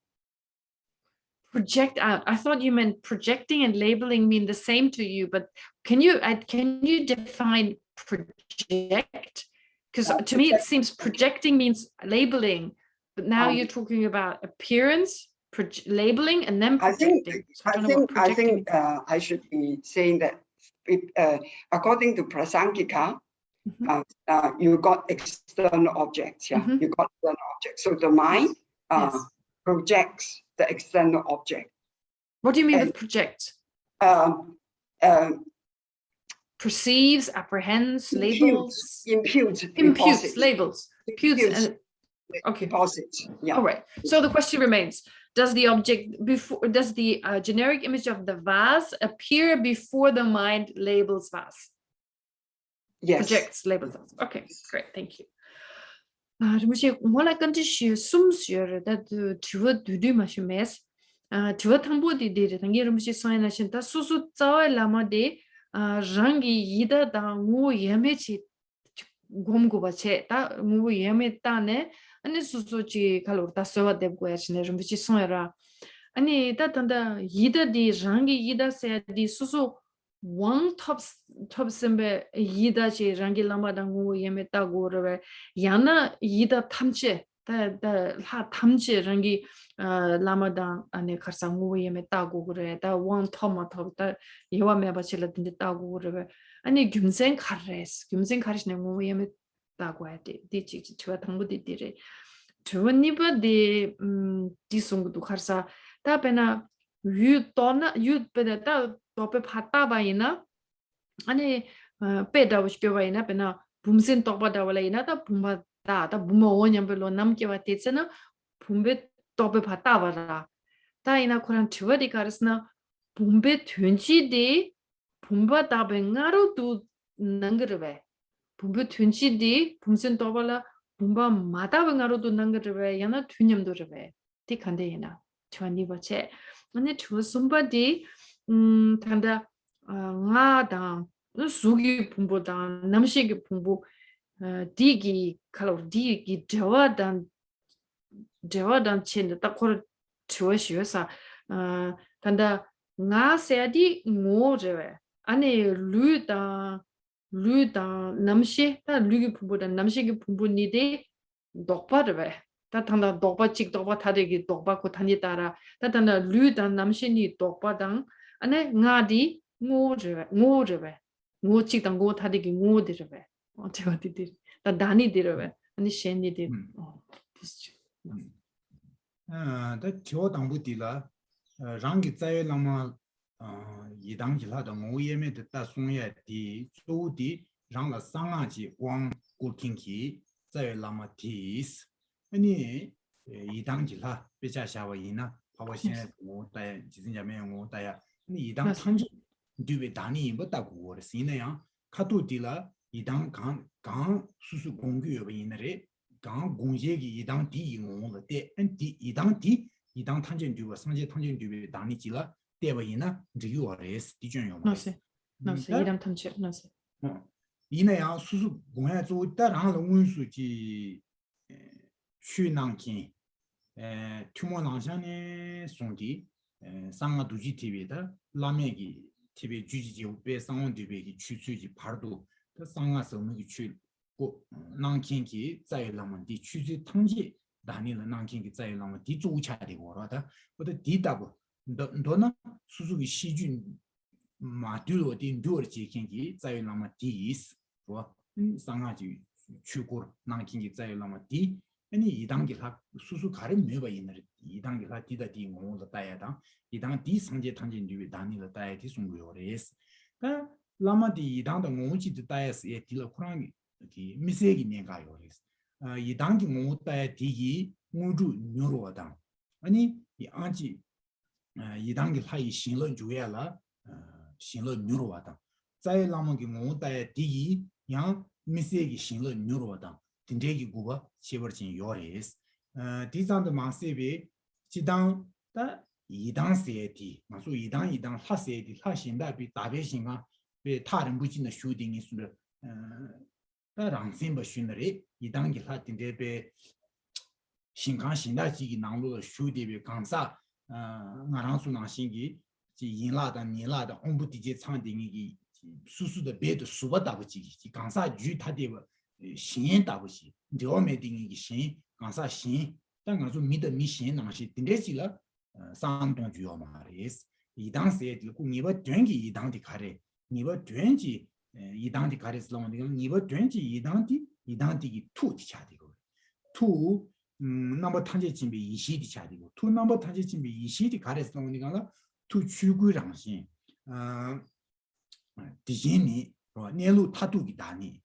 Project out. I thought you meant projecting and labeling mean the same to you, but can you define project? Because to me it seems projecting means labeling, but now you're talking about appearance, labeling, and then projecting. I think I should be saying that according to Prasangika, you got external objects. You got external objects. So the mind projects the external object. What do you mean with project? Perceives, apprehends, labels. Imputes, labels. Okay. Deposits. Yeah. All right. So the question remains: does the generic image of the vase appear before the mind labels vase? Yes. Projects, labels. Okay, great. Thank you. Moi quand je sumsure that du mashumes Tibetan Buddhist did tangi rumshi soina shinta susu tsawa lama de rangi yida da ngu yeme chi gomgu bache ta ngu yeme ta ne ani susu chi kalur ta sowa deb go yachne rumshi soira ani ta tanda yida di rangi yida se di susu one top simbe yida chi rangi lama da ngu yeme ta go re yana yida tamche da la tamche rangi lama da ane kharsa ngu yeme ta go re da one top da yewa me ba chila din ta go re ani gyumsen khares ne ngu yeme ta go ade di chi chwa thangbu di dire chwani ba de di sung du kharsa ta pena yu tona yu pena ta tope phata ba ina ani peda ushke ba ina pena bumsen toba da wala ina ta bumba ta buma wonyam belo nam ke wa tetsena bumbe tope phata ba ra ta ina koran chwadi karsna bumbe thunchi de bumba ta bengaro tu nangrwe bumbe thunchi de bumsen toba la bumba mata bengaro tu nangrwe yana thunyam do rwe ti khande ina chwani ba che ani chusumba de tanda nga da sugi pumbo da namshigi pumbo digi kalor digi jawadan chen ta kor chua shiosa tanda nga seadi ngo rewe ane lu da namshi ta lugi pumbo da namshigi pumbo ni de dokpa rewe ta tanda dokpa chik dokpa thadegi dokpa ko thani tara ta tanda lu da namshi ni dokpa dang ane nga di ngô rồi vậy ngô chỉ đang ngô thà đi cái ngô đi rồi vậy 제가 đi 다 다니 đi rồi vậy 아니 셴니 đi 다 저 당부디라 랑기 자에 라마 이당기라도 모예메 됐다 송예 디 조디 랑라 상아지 왕 고킹기 자에 라마 디스 아니 이당기라 베자샤와이나 파워신 모다야 지진자메 모다야 아니 이당 탄지 뒤에 다니 뭐다고 그랬으네요 카도디라 이당 강 수수 공규여 이나레 강 공제기 이당 디 이용을 때 디 이당 디 이당 탄전 뒤와 상제 탄전 뒤에 다니지라 대바이나 리오레스 디준요 나세 이당 탄전 나세 이내야 수수 공야 조 따라랑 원수지 취낭긴 투모낭샤네 송디 상가 두지 TV다 라메기 TV 주지지 우베 상원 뒤베기 취취지 바로 그 상가서 뭐기 취 낭긴기 자일라면 디 취지 탕지 다니는 낭긴기 자일라면 디 조차리 거라다 근데 디다고 너나 수수기 시준 마듀로 디 듀어지 kin기 자일라면 디스 뭐 상가지 취고 낭긴기 자일라면 디 아니 이단계 다 수수 가름 매바 있는 이단계 다 디다 디 모도 따야다 이단 디 상제 탕진 뒤에 다니를 따야 디 송고요레스 다 라마디 이단도 모지도 따야스 예 딜로 쿠랑이 기 미세기 내가요레스 이단계 모 따야 디기 모주 녀로다 아니 이 안지 이단계 하이 신론 주야라 신론 녀로다 자이 라마기 모 따야 디기 양 미세기 신론 녀로다 딘데기 구가 시버진 요레스 디잔도 마세비 지당 다 이당 세디 마수 이당 하세디 하신다 비 다베신가 비 다른 부진의 슈딩이 수를 다랑신 버신들이 이당기 하딘데베 신강 신다지기 나로의 슈디비 강사 나랑수나 신기 지 인라다 니라다 홍부디제 창딩이 수수의 배도 수바다부지 강사 주타데버 신 다부시 저메 딩이 신 강사 신 당가서 미더 미신 나시 딘데지라 상동 주요 말이스 이당세 들고 니버 된기 이당디 가래 니버 된지 이당디 가래스로 니버 된지 이당디기 투디 차디고 투 넘버 탄제 진비 이시디 차디고 투 넘버 탄제 진비 이시디 가래스로 니가 투 추구랑신 디진이 네루 타두기 다니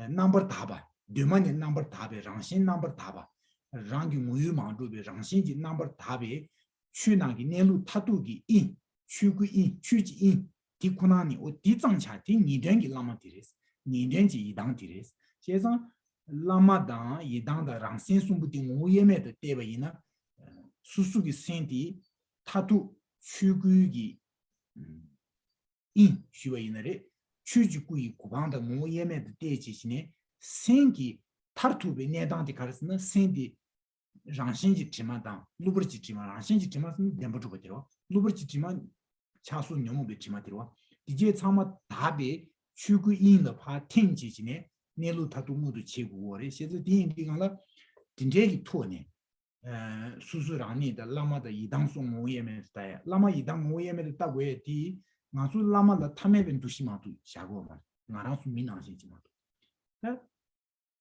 넘버 다바 되만의 넘버 다베 랑신 넘버 다바 랑기 무유망주베 랑신지 넘버 다베 취나기 내루 타두기 인 취구인 취지인 디쿠나니 오 디장차 디 니den기 라마티레스 니den지 이당티레스 제상 라마다 이당다 랑신 숨부디 모예메데 데바이나 수수기 센디 타두 취구기 인 슈웨이너레 취지구이 구방다 모예메드 대지시네 생기 타르투베 내당디 가르스나 생디 장신지 지마다 루브르지 지마 장신지 지마스는 덴버주거든요 루브르지 지마 차수 녀모베 지마들와 이제 참아 답이 취구인의 파팅지시네 내루 타두무도 제구월에 세도 디인디가라 딘제기 토네 수수라니다 라마다 이당송 모예메스다야 라마 이당 모예메드 따고에 디 나수 라마다 탐에벤 두시마도 샤고만 나라수 미나시지마도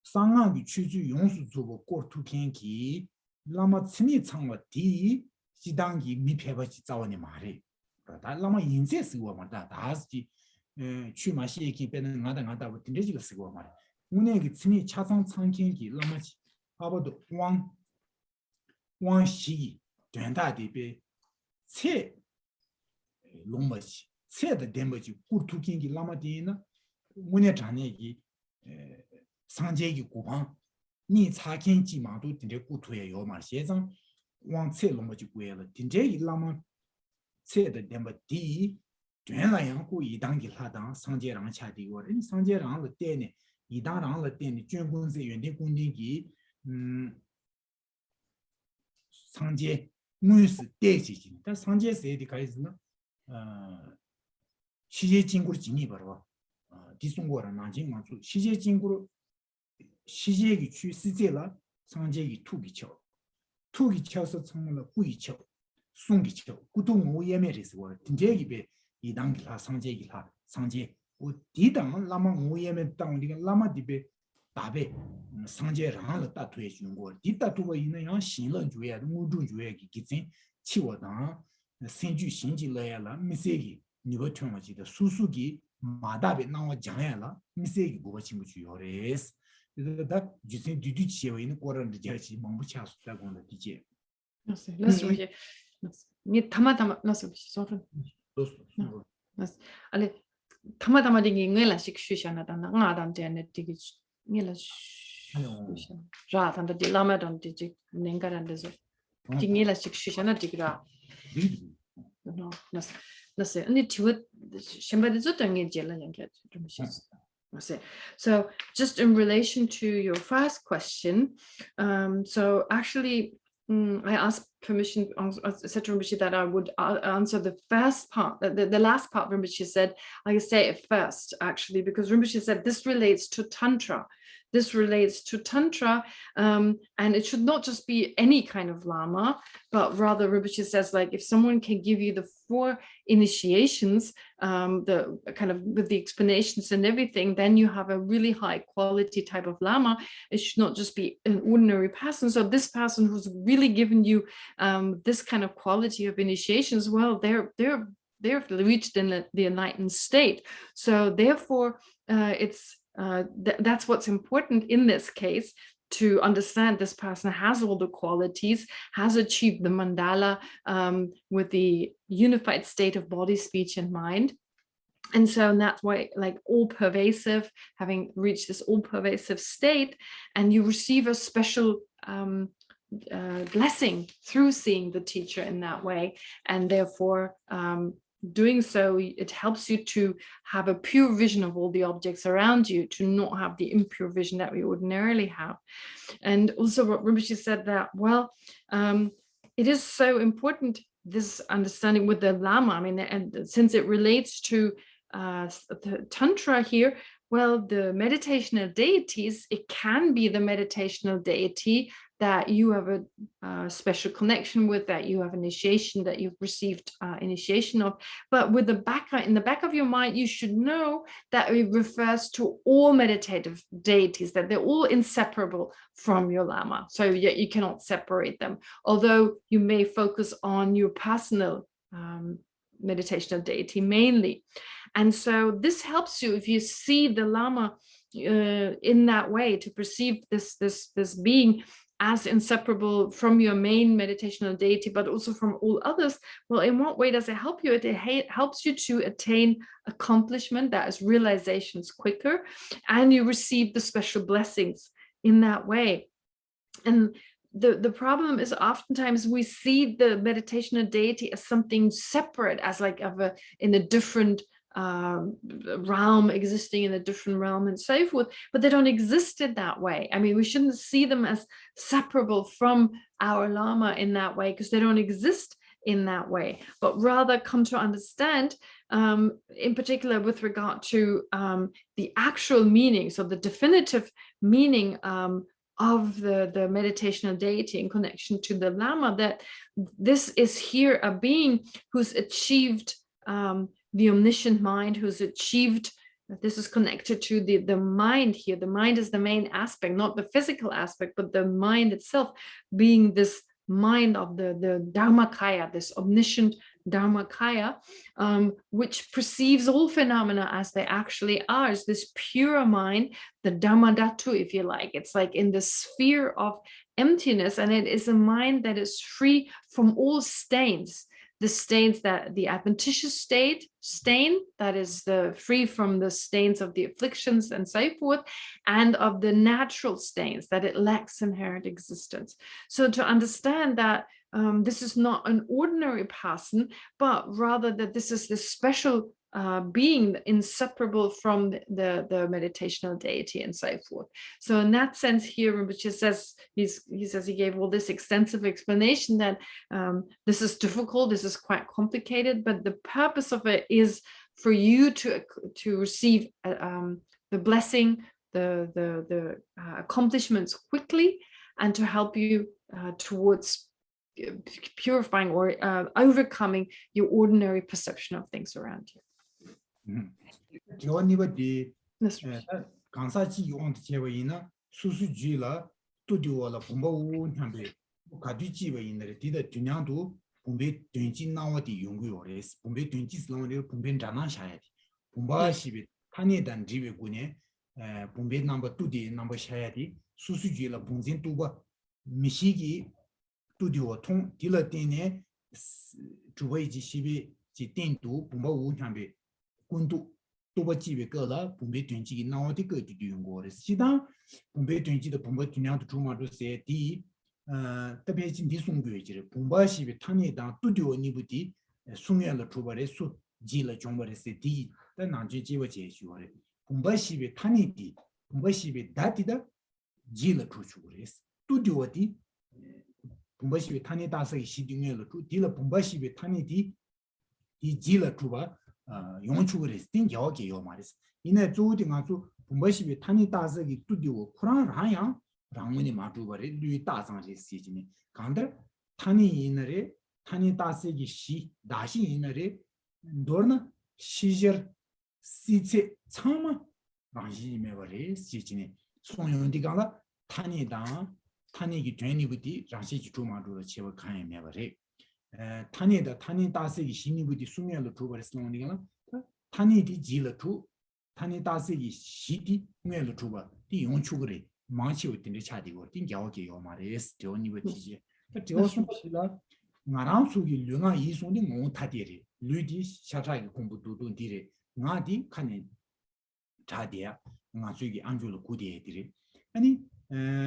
상황이 취주 용수 주고 꼬르투켄기 라마 친이 창와 디 지당기 미페바지 자원이 말해 다 라마 인제 쓰고 말다 다스지 취마시에기 빼는 나다 딘데지가 쓰고 말해 운에기 친이 차상 창켄기 라마지 아버도 왕시 된다디베 체 롱마지 세다 덴버지 꾸르투킹기 라마디나 문에 자네기 상제기 구방 니 차켄지 마도 딘데 꾸투에 요마 세상 왕체 롱마지 구에라 딘데 라마 세다 덴버디 된라양 구 이당기 하당 상제랑 차디고는 상제랑의 때네 이당랑의 때네 준군세 연대 군딩기 상제 무스 대지진 다 상제 세디 가이스나 시제 진구를 지니 바로 디송고라 나진 맞고 시제 진구로 시제기 취시제라 상제기 투기쳐 투기쳐서 정말 꾸이쳐 송기쳐 구동 오예메리스 와 딘제기베 이당기라 상제기라 상제 디당 라마 모예메 땅 리가 라마 디베 다베 상제랑을 따투해 주는 거 디따투가 있는 양 신런 주야 무주 주야 기진 치워당 생주 신지래야라 미세기 니버 통하지다 수수기 마다베 나와 장야라 미세기 뭐가 친구 주요레스 그다 주신 뒤뒤치에 있는 거란데 제시 멍부차스다고 하는 디제 Lass mich 니 타마타마 lass mich sorry alle 타마타마 딩이 넬라식 슈샤나다 나가단데 디기 넬라시 자 단다 딜라마던 디지 nen가란데서 딩엘라식 슈샤나 디그라 no 나세 아니 티워 셴바데 조당에 제라 양게 좀 시스 So just in relation to your first question, so actually I asked permission, I said to Rinpoche that I would answer the first part, the last part Rinpoche said, I say it first actually, because Rinpoche said this relates to Tantra. This relates to Tantra, and it should not just be any kind of Lama, but rather Rinpoche says, like, if someone can give you the 4 initiations, the kind of with the explanations and everything, then you have a really high quality type of Lama. It should not just be an ordinary person. So this person who's really given you this kind of quality of initiations, well, they're reached in the enlightened state. So therefore, that's what's important in this case, to understand this person has all the qualities, has achieved the mandala with the unified state of body, speech, and mind. And so that's why, like, all pervasive, having reached this all pervasive state, and you receive a special blessing through seeing the teacher in that way. And therefore, doing so, it helps you to have a pure vision of all the objects around you, to not have the impure vision that we ordinarily have. And also what Rinpoche said that, well, it is so important, this understanding with the Lama, I mean, and since it relates to the Tantra here, well, the meditational deities, it can be the meditational deity that you have a special connection with, that you have initiation, that you've received initiation of. But with in the back of your mind, you should know that it refers to all meditative deities, that they're all inseparable from your Lama. So you cannot separate them, although you may focus on your personal meditational deity mainly. And so this helps you, if you see the Lama in that way, to perceive this being as inseparable from your main meditational deity, but also from all others. Well, in what way does it help you? It helps you to attain accomplishment, that is realizations quicker, and you receive the special blessings in that way. And the problem is oftentimes we see the meditational deity as something separate, as like in a different realm, existing in a different realm and so forth, but they don't exist in that way. I mean, we shouldn't see them as separable from our Lama in that way, because they don't exist in that way, but rather come to understand, in particular with regard to the actual meaning, so the definitive meaning of the meditational deity in connection to the Lama, that this is here a being who's achieved the omniscient mind, who's achieved, this is connected to the mind here. The mind is the main aspect, not the physical aspect, but the mind itself being this mind of the Dharmakaya, this omniscient Dharmakaya, which perceives all phenomena as they actually are, is this pure mind, the Dharmadhatu, if you like. It's like in the sphere of emptiness, and it is a mind that is free from all stains. The stains, that the adventitious stain, that is free from the stains of the afflictions and so forth, and of the natural stains, that it lacks inherent existence. So to understand that this is not an ordinary person, but rather that this is this special being inseparable from the meditational deity and so forth. So in that sense here, Rinpoche says, he gave all this extensive explanation that this is difficult, this is quite complicated, but the purpose of it is for you to receive the blessing, the accomplishments quickly, and to help you towards purifying or overcoming your ordinary perception of things around you. That's right. 강사지 용한테 제외이나 수수주의라 또디오라 본바우 냠베 가디지베 있는데 디다 균양도 본베 된지 나와디 연구요레스 본베 된지 슬라운데 본베 자나 샤야디 본바시비 타니단 지베군에 본베 넘버 2디 넘버 샤야디 수수주의라 본진 두바 미시기 또디오 통 딜라 때네 주베지 시비 지 땡도 본바우 냠베 군도多几位个了，本被短期闹的个就用过的，其他本被短期的本被尽量的主嘛就是第一，特别今天送给就是，本把是被他那当都丢你不的，送来了出来的数，积了中国的是第一，但哪就结果解决了，本把是被他那的，本把是被打的，积了出去的，都丢的，本把是被他那大是西定了出，积了本把是被他那的，积了出吧。용축을 했던 여기요 말이지. 이내 조딩 아주 뭐시비 타니 다서기 뚜디오 쿠란 하야 랑문이 마주버리 류이 다상지 시지니. 간데 타니 이너레 타니 다서기 시 다시 이너레 너나 시저 시체 참아 랑지메 버리 시지니. 송용디가라 타니다 타니기 되니부디 랑시지 조마주로 제가 가야메 버리. 타니다 타니 다세기 신이부디 수면을 두버렸으니까 타니디 질투 타니 다세기 시디 뇌를 두버 디 용축을 망치고 있는 차디고 띵겨게 말레스 저니부지 저스실라 나랑 속이 류가 이송이 못 타디리 류디 샤차기 공부도 디리 나디 칸이 차디야 나 속이 안줄로 구디에들이 아니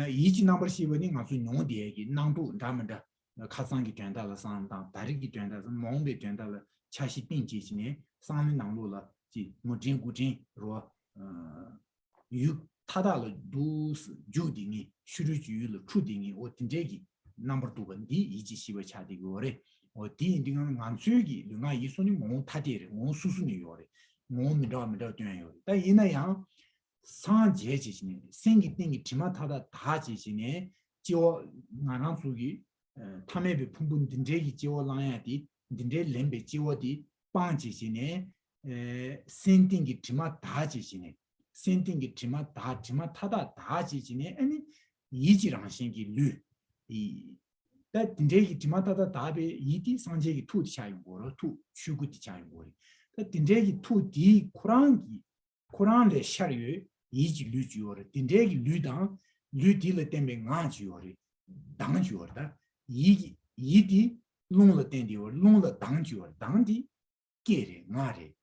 이지 넘버 10이 나서 용디에기 남도 담은다 가상기 된다라 상당 다르기 된다서 몽베 된다라 차시 빈지시네 상민 나로라 지 무진 구진 로 유 타다로 두스 주딩이 슈르주율 추딩이 어딘데기 넘버 2번디 이지 시버 차디고래 어디 인딩은 안수기 누가 이손이 몽 타디레 몽 수수니 요래 몽 미라미라 되요 다 이나야 상제지시네 생기 땡기 지마타다 다 지시네 저 나랑 수기 타메비 풍분 딘제기 지워라야디 딘제 렘베 지워디 빵지시네 센팅기 지마 다 지시네 센팅기 지마 다 지마 타다 다 지시네 아니 이지랑 생기 류이 다 딘제기 지마 타다 다베 이디 상제기 투디 차용고로 투 추구디 차용고리 다 딘제기 투디 쿠란레 샤르유 이지 류주어라 딘제기 류당 류디르 때문에 나주어리 당주어다 이디 롱을 땡디오 롱을 당주어 당디 게레 나레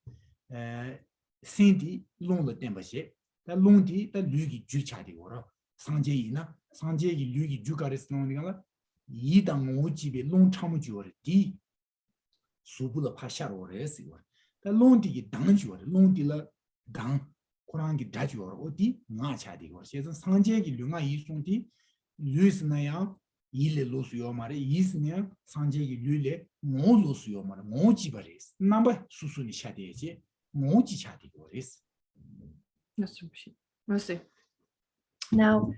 센디 롱을 땡바시 다 롱디 다 류기 주차디오라 상제이나 상제기 류기 주가레스노니가 이당 오집에 롱 참주어리 디 수부를 파샤로레스요 다 롱디기 당주어 롱디라 당 코랑기 다주어 어디 나차디고 그래서 상제기 류가 이송디 류스나야 이레 로스요 말에 이스냐 상제기 류레 모 로스요 말에 모지바레스 남바 수수니 샤데지 모지 샤디고레스. Merci. Now,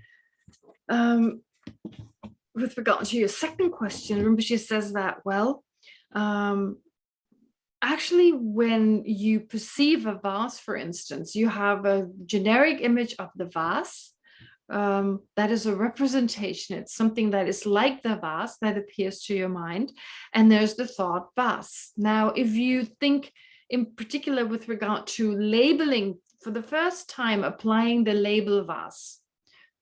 with regard to your second question, Rinpoche says that, well, actually, when you perceive a vase, for instance, you have a generic image of the vase. That is a representation. It's something that is like the vase that appears to your mind. And there's the thought vase. Now, if you think in particular with regard to labeling, for the first time applying the label vase,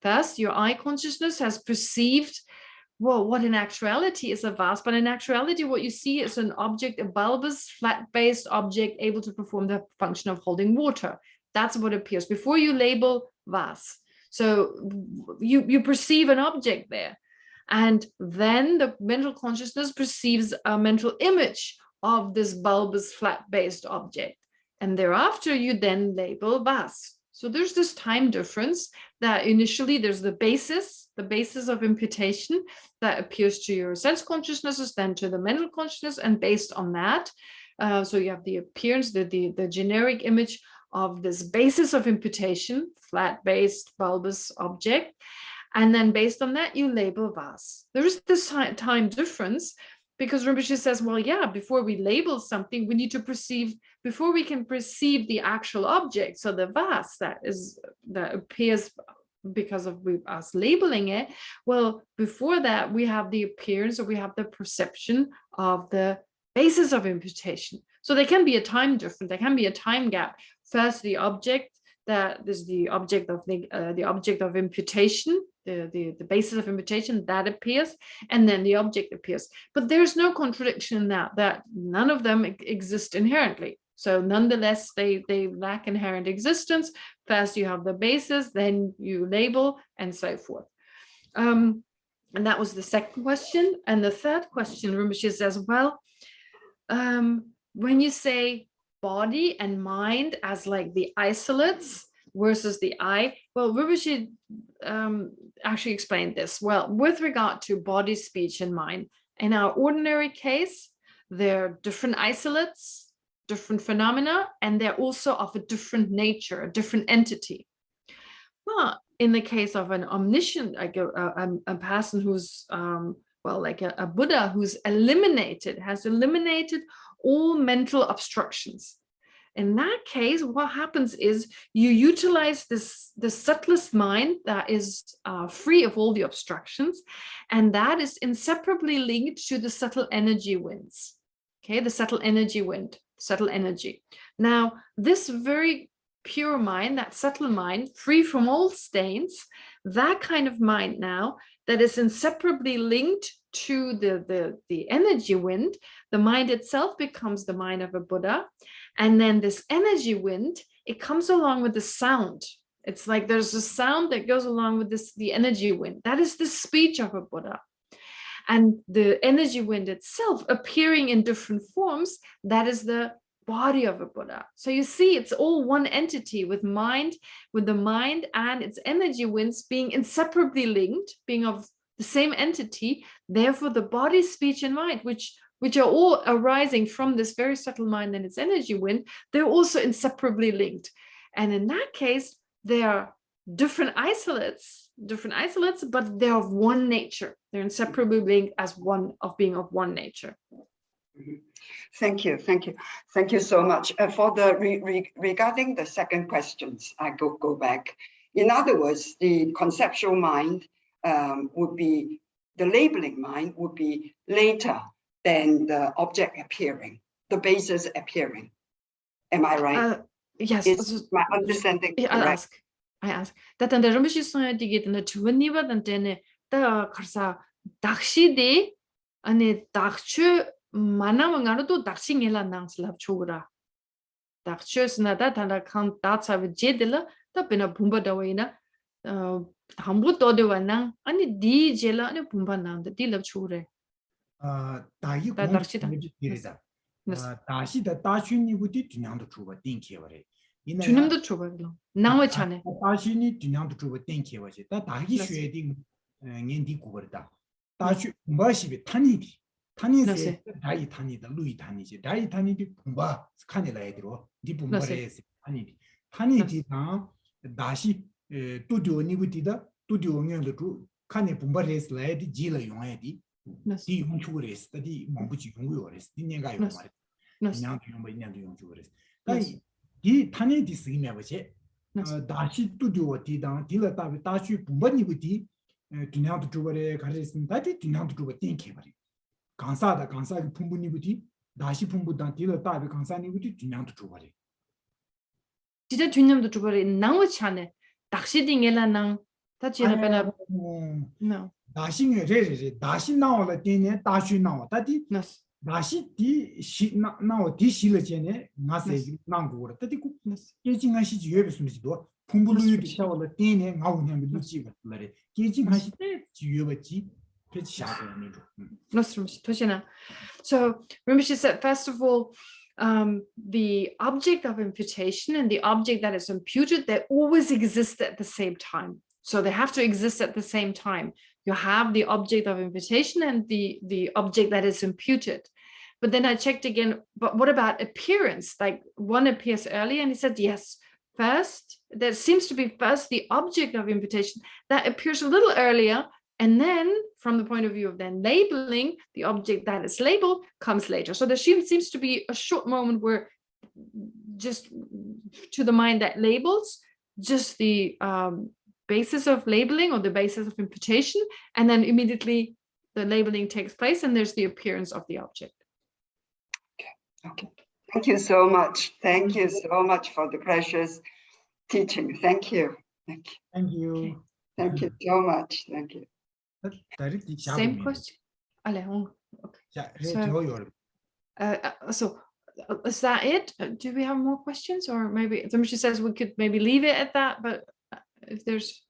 first, your eye consciousness has perceived, well, what in actuality is a vase, but in actuality, what you see is an object, a bulbous, flat-based object able to perform the function of holding water. That's what appears before you label vase. So you perceive an object there, and then the mental consciousness perceives a mental image of this bulbous, flat-based object, and thereafter you then label vase. So there's this time difference that initially there's the basis of imputation that appears to your sense consciousnesses, then to the mental consciousness, and based on that, so you have the appearance, the generic image of this basis of imputation, flat-based bulbous object, And then based on that, you label vas. There is this time difference, because Rinpoche says, well, yeah, before we label something, we need to perceive, before we can perceive the actual object, so the vas that appears because of us labeling it, well, before that, we have the appearance, or we have the perception of the basis of imputation. So there can be a time difference, there can be a time gap. First, the object that is the object of imputation, the basis of imputation, that appears, and then the object appears. But there's no contradiction in that none of them exist inherently. So nonetheless, they lack inherent existence. First, you have the basis, then you label, and so forth. And that was the second question. And the third question, Rinpoche says, well, when you say body and mind as like the isolates versus the I, well, Rinpoche actually explained this. Well, with regard to body, speech, and mind, in our ordinary case, they're different isolates, different phenomena, and they're also of a different nature, a different entity. Well, in the case of an omniscient, like a person who's, well, like a Buddha who's has eliminated all mental obstructions. In that case, what happens is you utilize the subtlest mind that is free of all the obstructions, and that is inseparably linked to the subtle energy winds. Okay, the subtle energy wind, subtle energy. Now, this very pure mind, that subtle mind, free from all stains, that kind of mind now that is inseparably linked to the energy wind, the mind itself becomes the mind of a Buddha. And then this energy wind, it comes along with the sound. It's like there's a sound that goes along with the energy wind. That is the speech of a Buddha. And the energy wind itself appearing in different forms, that is the body of a Buddha. So you see, it's all one entity with the mind and its energy winds being inseparably linked, being of the same entity. Therefore, the body, speech, and mind, which are all arising from this very subtle mind and its energy wind, they're also inseparably linked. And in that case, they are different isolates, but they're of one nature. They're inseparably linked as one, of being of one nature. Thank you so much. For regarding the second questions, I go back. In other words, the conceptual mind would be, the labeling mind would be later than the object appearing, the basis appearing. Am I right? Yes. Is my understanding correct? I ask. That the Rinpoche soya digit na chuvaniwa dan tene ta karsa dakshi de ane dakchu manama ngarudo dakshi ngela nangslap chugura. Dakchu sna da tanda kan datsa ve jedela ta bena bumba dawina hambu to de wanang ane di jela ane bumba nang de dilap chugure. 다시 공부해서 다시 더 다시니 부디 균형도 주고 땡기어래. 주님도 줘봐요. 나무 차네. 다시니 균형도 주고 땡기어지. 다 다시 쉐딩 년디 구버다. 다시 뭐시비 타니디. 타니세 다이 타니다 루이 타니지. 다이 타니디 분바 스카네라에 들어. 니 분바레스 타니디. 타니디가 다시 두디오니 부디다. 두디오면도 주 칸에 분바레스 라이디 지라 용해디. 디 용주거레스. 디 뭐부지 용고요레스. 니네가 요 말이야. 냥도 용주거레스. 다이 이 타네 디스기면 뭐지? 다시 두디오 디당 딜라 다비 다시 분번이부디 균형도 주버래 가르쳤습니다. 디 균형도 주버 땡케 버리. 강사다 강사기 분분이부디 다시 분부당 딜라 다비 강사니부디 균형도 주버래. 진짜 균형도 주버래 나무 차네. dakshidingelanang tachirapena no 다시는 레레 다시 나와라 되네 다시 나와 다디 다시 디 나와 디실을 전에 나세 나고라 다디 고 계징하시 지여베스미도 풍부루이 샤워를 되네 나오냐면 루지가 말에 계징하시 때 지여베지 패치샤고니 Nostrum Toshina. So Rinpoche said, first of all, the object of imputation and the object that is imputed, they always exist at the same time. So they have to exist at the same time. You have the object of imputation and the object that is imputed. But then I checked again, but what about appearance? Like one appears early and he said, yes, first, there seems to be first the object of invitation that appears a little earlier, and then from the point of view of then labeling, the object that is labeled comes later. So there seems to be a short moment where just to the mind that labels, just the basis of labeling or the basis of invitation, and then immediately the labeling takes place and there's the appearance of the object. Okay. Thank you so much. Thank you so much for the precious teaching. Thank you. Thank you. Thank you. Thank you so much. Thank you. Same question. Okay. So is that it? Do we have more questions, or maybe she says we could maybe leave it at that? But if there's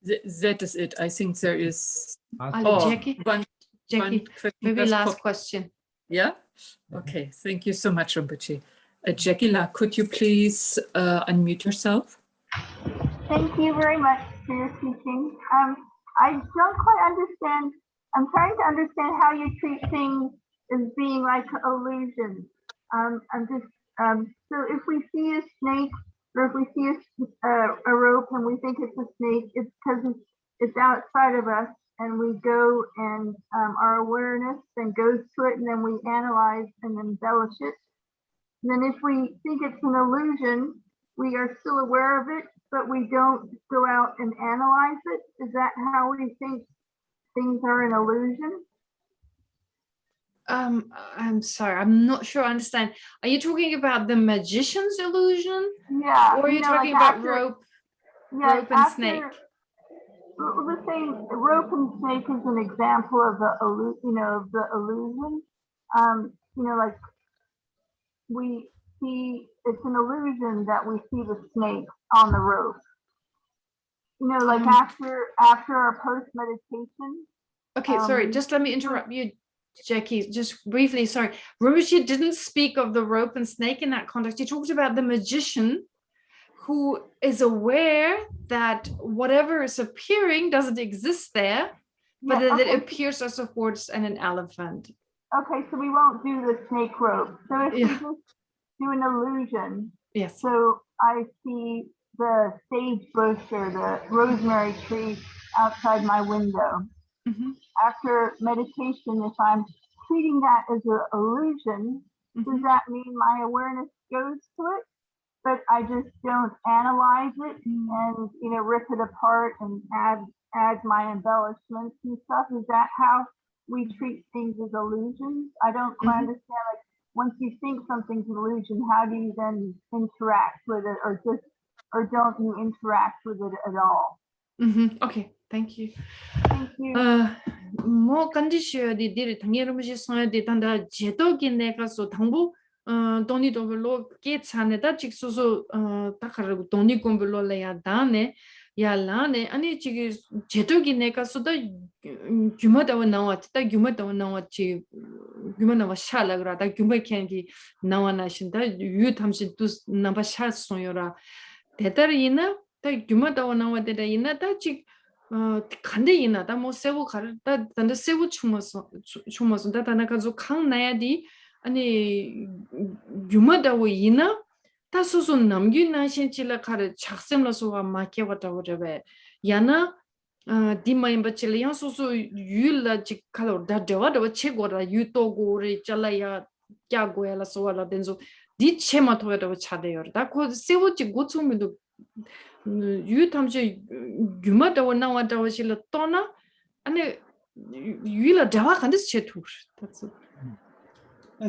that is it. I think there is Jackie. Jackie, maybe last question. Yeah. Okay. Thank you so much, Rinpoche. Jackie La, could you please unmute yourself? Thank you very much for your teaching. I don't quite understand. I'm trying to understand how you treat things as being like illusions. So if we see a snake, or if we see a rope and we think it's a snake, it's because it's outside of us, and we go and our awareness then goes to it, and then we analyze and embellish it. And then if we think it's an illusion, we are still aware of it, but we don't go out and analyze it. Is that how we think things are an illusion? I'm sorry, I'm not sure I understand. Are you talking about the magician's illusion? Yeah. Or are you talking like about rope and snake? Well, the same, rope and snake is an example of the illusion. Like we see, it's an illusion that we see the snake on the rope. Like after our post meditation. Okay, sorry, just let me interrupt you, Jackie, just briefly, sorry. Rinpoche didn't speak of the rope and snake in that context. He talked about the magician who is aware that whatever is appearing doesn't exist there, but that it appears as a horse and an elephant. Okay, so we won't do the snake rope. So if we just do an illusion, yes. So I see the sage bush or the rosemary tree outside my window. Mm-hmm. After meditation, if I'm treating that as an illusion, does that mean my awareness goes to it, but I just don't analyze it and rip it apart and add my embellishments and stuff? Is that how we treat things as illusions? I don't quite understand. Like, once you think something's an illusion, how do you then interact with it, or don't you interact with it at all? Okay, thank you. Thank you. More condition di dire tangier mo soya di tanda jeto gi ne ka so thangbu doni do lo ke chane da chik so ta khar doni kom lo la ya da ne ya la ne ani chi jeto gi ne ka so da gyuma da na wa ta gyuma da na wa chi gyuma na wa sha la gra da gyuma khen gi na wa na shin da yu tham shi tu na ba sha so yora 대달 이나 다 규마다 나와 되다 이나 다 지 간데 이나 다뭐 세고 가르다 단데 세고 추모서 다 다나 가지고 강 나야디 아니 규마다 이나 다 소소 남기나 신치라 가르 작sem라서와 마케 왔다 그러베 야나 디마임 버칠이야 소소 유일라 지 칼로 다 저와도 체고라 유토고리 잘라야 꺄고야라 소와라 된소 디 체마 토에도 차대요. 다고 세우지 고츠미도 유탐지 규마다 나와다 실라 떠나 아니 유일라 자와 간데 체투. that's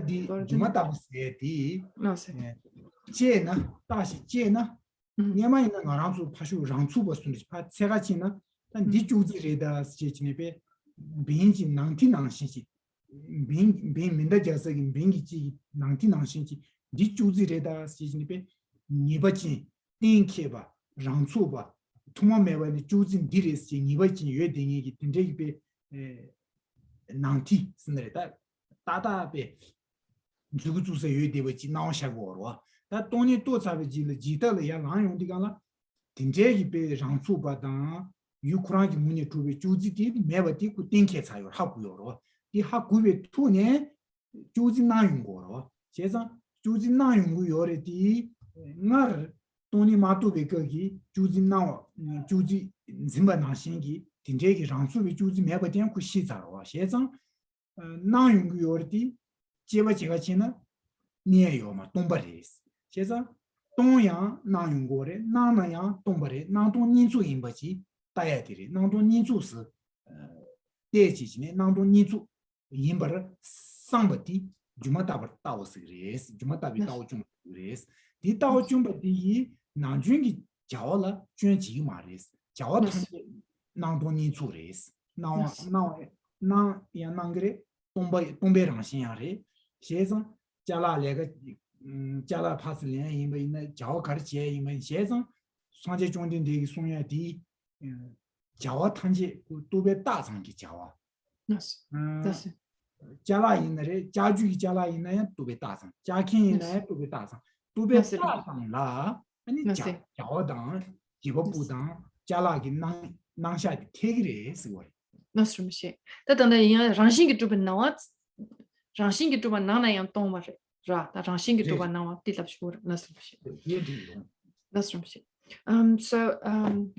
디 규마다 세디 노세 제나 다시 제나 냐마이나 나랑수 파슈 랑수 버스니 파 세가지나 디 주지레다 스체치네베 빈지 낭티낭시지 빈 민다자서긴 빈기지 낭티낭시지 디 주지레다 스체치네베 니바지 띵케바 랑수바 투마메바니 주진 디레스 니바지 예딩이기 텐데이베 낭티 스네레다 다다베 주구주세 예데버지 나오샤고로 다 돈이 또 잡지를 지달을 야 랑용디가라 딘제기베 랑수바다 유크라기 문이 두베 주지디 메바디 ku 띵케 차요 하고요로 이 하고베 투네 주진 나용고로 제가 주진 나용고 요레디 날 돈이 마토베 거기 주지 나와 주지 짐바 나신기 딘제기 장수비 주지 매버 된고 시자와 세상 나용구 요르디 제바 제가 지나 니에요마 동바레스 세상 동양 나용고레 나나야 동바레 나동 니주 인바지 다야들이 나동 니주스 대지지네 나동 니주 인바르 상바디 주마다버 따오스레스 주마다비 따오중 그레스 디 따오중바디 나중기 자와라 준지 마레스 자와 나동 니주레스 나와 나 야낭그레 동베랑 신야레 세상 자라레가 자라 파슬리아 이메나 자와 가르치에 이메 세상 상제 중된 되게 송야디 자와 탄지 도베 다상기 자와 that's 자라 이나레 자주기 자라 이나야 도베 다상 자킨 이나야 도베 다상 도베 다상라 아니 자와당 기법부당 자라기 낭샤디 태기레 쓰고 Nostrum-shi. Tadanda yin rangshin ki tuba nawa, rangshin ki tuba nana yang tongwa shi. Ra, da rangshin ki tuba nawa, tilap shura, Nostrum-shi. Nostrum-shi. So,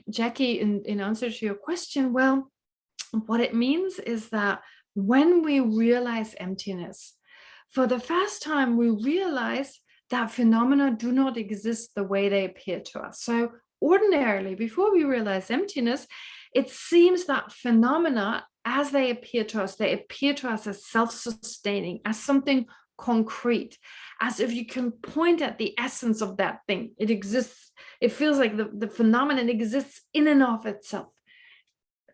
Jackie, in answer to your question, well, what it means is that when we realize emptiness, for the first time, we realize that phenomena do not exist the way they appear to us. So ordinarily, before we realize emptiness, it seems that phenomena, as they appear to us as self-sustaining, as something concrete, as if you can point at the essence of that thing. It exists. It feels like the phenomenon exists in and of itself,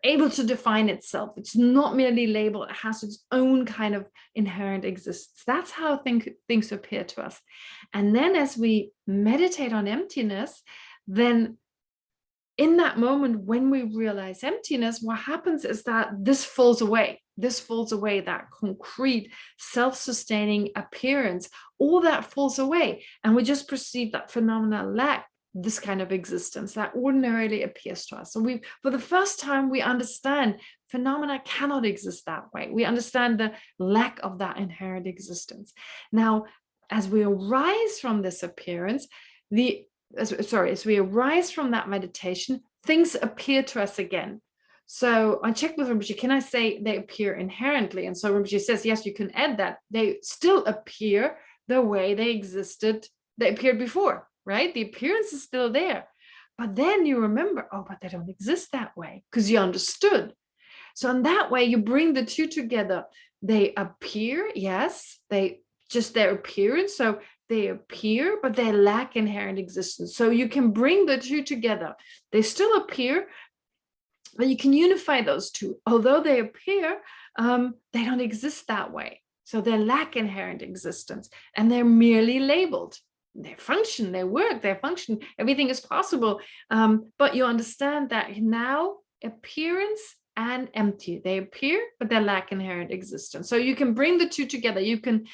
able to define itself. It's not merely labeled. It has its own kind of inherent existence. That's how things appear to us. And then as we meditate on emptiness, then in that moment, when we realize emptiness, what happens is that this falls away. This falls away, that concrete, self-sustaining appearance, all that falls away. And we just perceive that phenomena lack this kind of existence that ordinarily appears to us. So for the first time, we understand phenomena cannot exist that way. We understand the lack of that inherent existence. Now, as we arise from this appearance, as we arise from that meditation, things appear to us again. So I checked with Rinpoche, can I say they appear inherently? And so Rinpoche says, yes, you can add that. They still appear the way they existed, they appeared before, right? The appearance is still there. But then you remember, oh, but they don't exist that way, because you understood. So in that way, you bring the two together. They appear, yes, just their appearance. So they appear, but they lack inherent existence. So you can bring the two together. They still appear, but you can unify those two. Although they appear, they don't exist that way. So they lack inherent existence, and they're merely labeled. They function, they work, they function, everything is possible. But you understand that now appearance and empty, they appear, but they lack inherent existence. So you can bring the two together. You can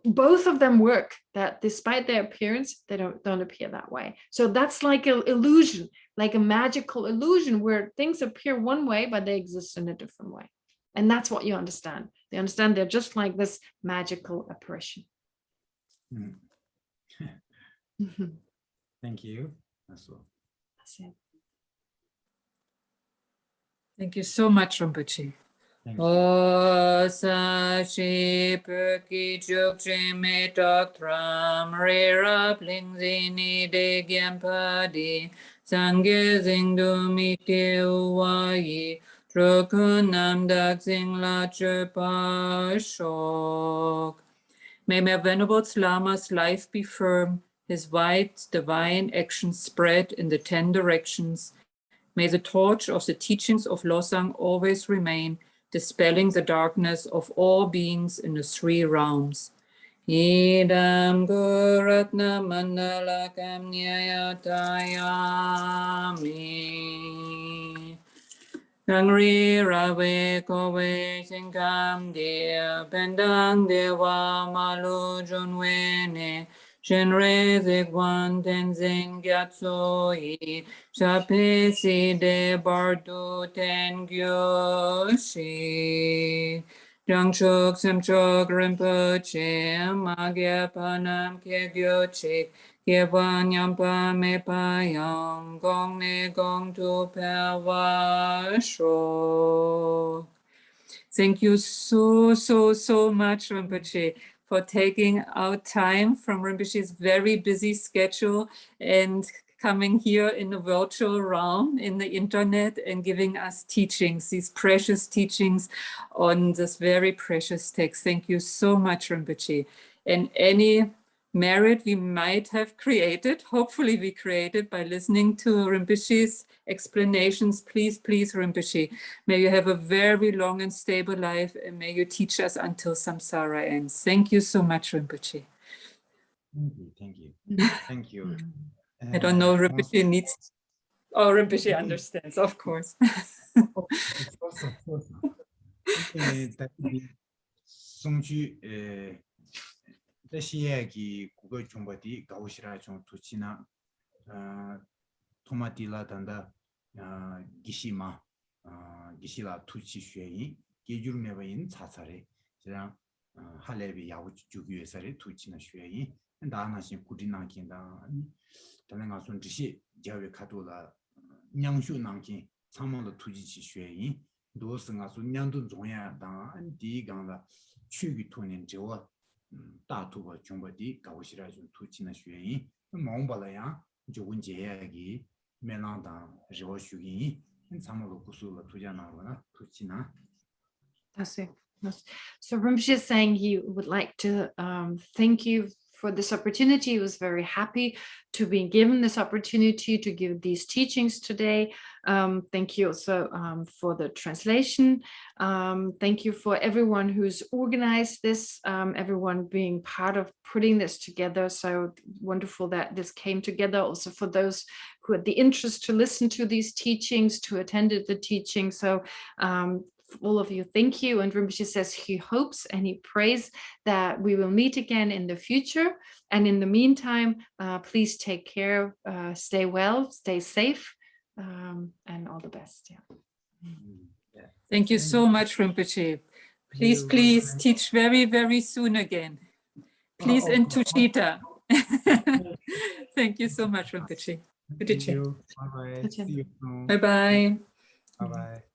both of them work, that despite their appearance, they don't appear that way. So that's like an illusion, like a magical illusion where things appear one way, but they exist in a different way. And that's what you understand. They understand they're just like this magical apparition. Thank you. That's all. That's it. Thank you so much, Rinpoche. O sa shi perki juk me tram re rap ling zini de gyampa di sangye zingdu mi te uwayi trokunam dak zing la pa shok. May my Venerable Lama's life be firm, his white divine actions spread in the 10 directions. May the torch of the teachings of Losang always remain, dispelling the darkness of all beings in the 3 realms. Idam Guratna Mandalakam Nyayatayami. Gangri Rave Kowe Sinkam Dia Pendang Dewa Malu Junwene Shenre Zigwan Tenzing Gyatsoi Shapesi De Bardu Tengyoshi Jangchok Semchok Rinpoche Magya Panam Kegyochik Yewa nyampa me pa yang gong ne gong tu pa wa sho. Thank you so much, Rinpoche, for taking out time from Rinpoche's very busy schedule and coming here in the virtual realm, in the internet, and giving us teachings, these precious teachings on this very precious text. Thank you so much, Rinpoche. And any merit we might have created, hopefully we created by listening to Rinpoche's explanations, please, Rinpoche, may you have a very long and stable life, and may you teach us until samsara ends. Thank you so much, Rinpoche. Thank you. Thank you. I don't know, Rinpoche needs, oh, Rinpoche understands, of course. 다시야기 국어 중보디 가우시라 좀 두치나 토마티라 단다 기시마 기시라 투치 쉐이 게주르메바인 차차레 제가 할레비 야우 주기에서리 투치나 쉐이 다나신 구디나긴다 다른가 손지시 자외 카도라 냥슈 남긴 참모의 투지치 쉐이 도스가 손냥도 종야다 디강라 추기 토는 저와 다투가 중보디 가오시라 좀 투치나 쉐이 몽발아야 조군제야기 메난다 저슈기 참모의 구슬로 투자나거나 투치나. That's it. So Rinpoche is saying he would like to thank you for this opportunity. He was very happy to be given this opportunity to give these teachings today. Thank you also for the translation. Thank you for everyone who's organized this, everyone being part of putting this together. So wonderful that this came together. Also for those who had the interest to listen to these teachings, to attend the teaching. So all of you, thank you. And Rinpoche says he hopes and he prays that we will meet again in the future. And in the meantime, please take care, stay well, stay safe, and all the best. Yeah. Thank you so much, Rinpoche. Please teach very soon again. Please in Tuchita. Thank you so much, Rinpoche. Thank you. Bye-bye. See you soon. Bye-bye. Bye-bye.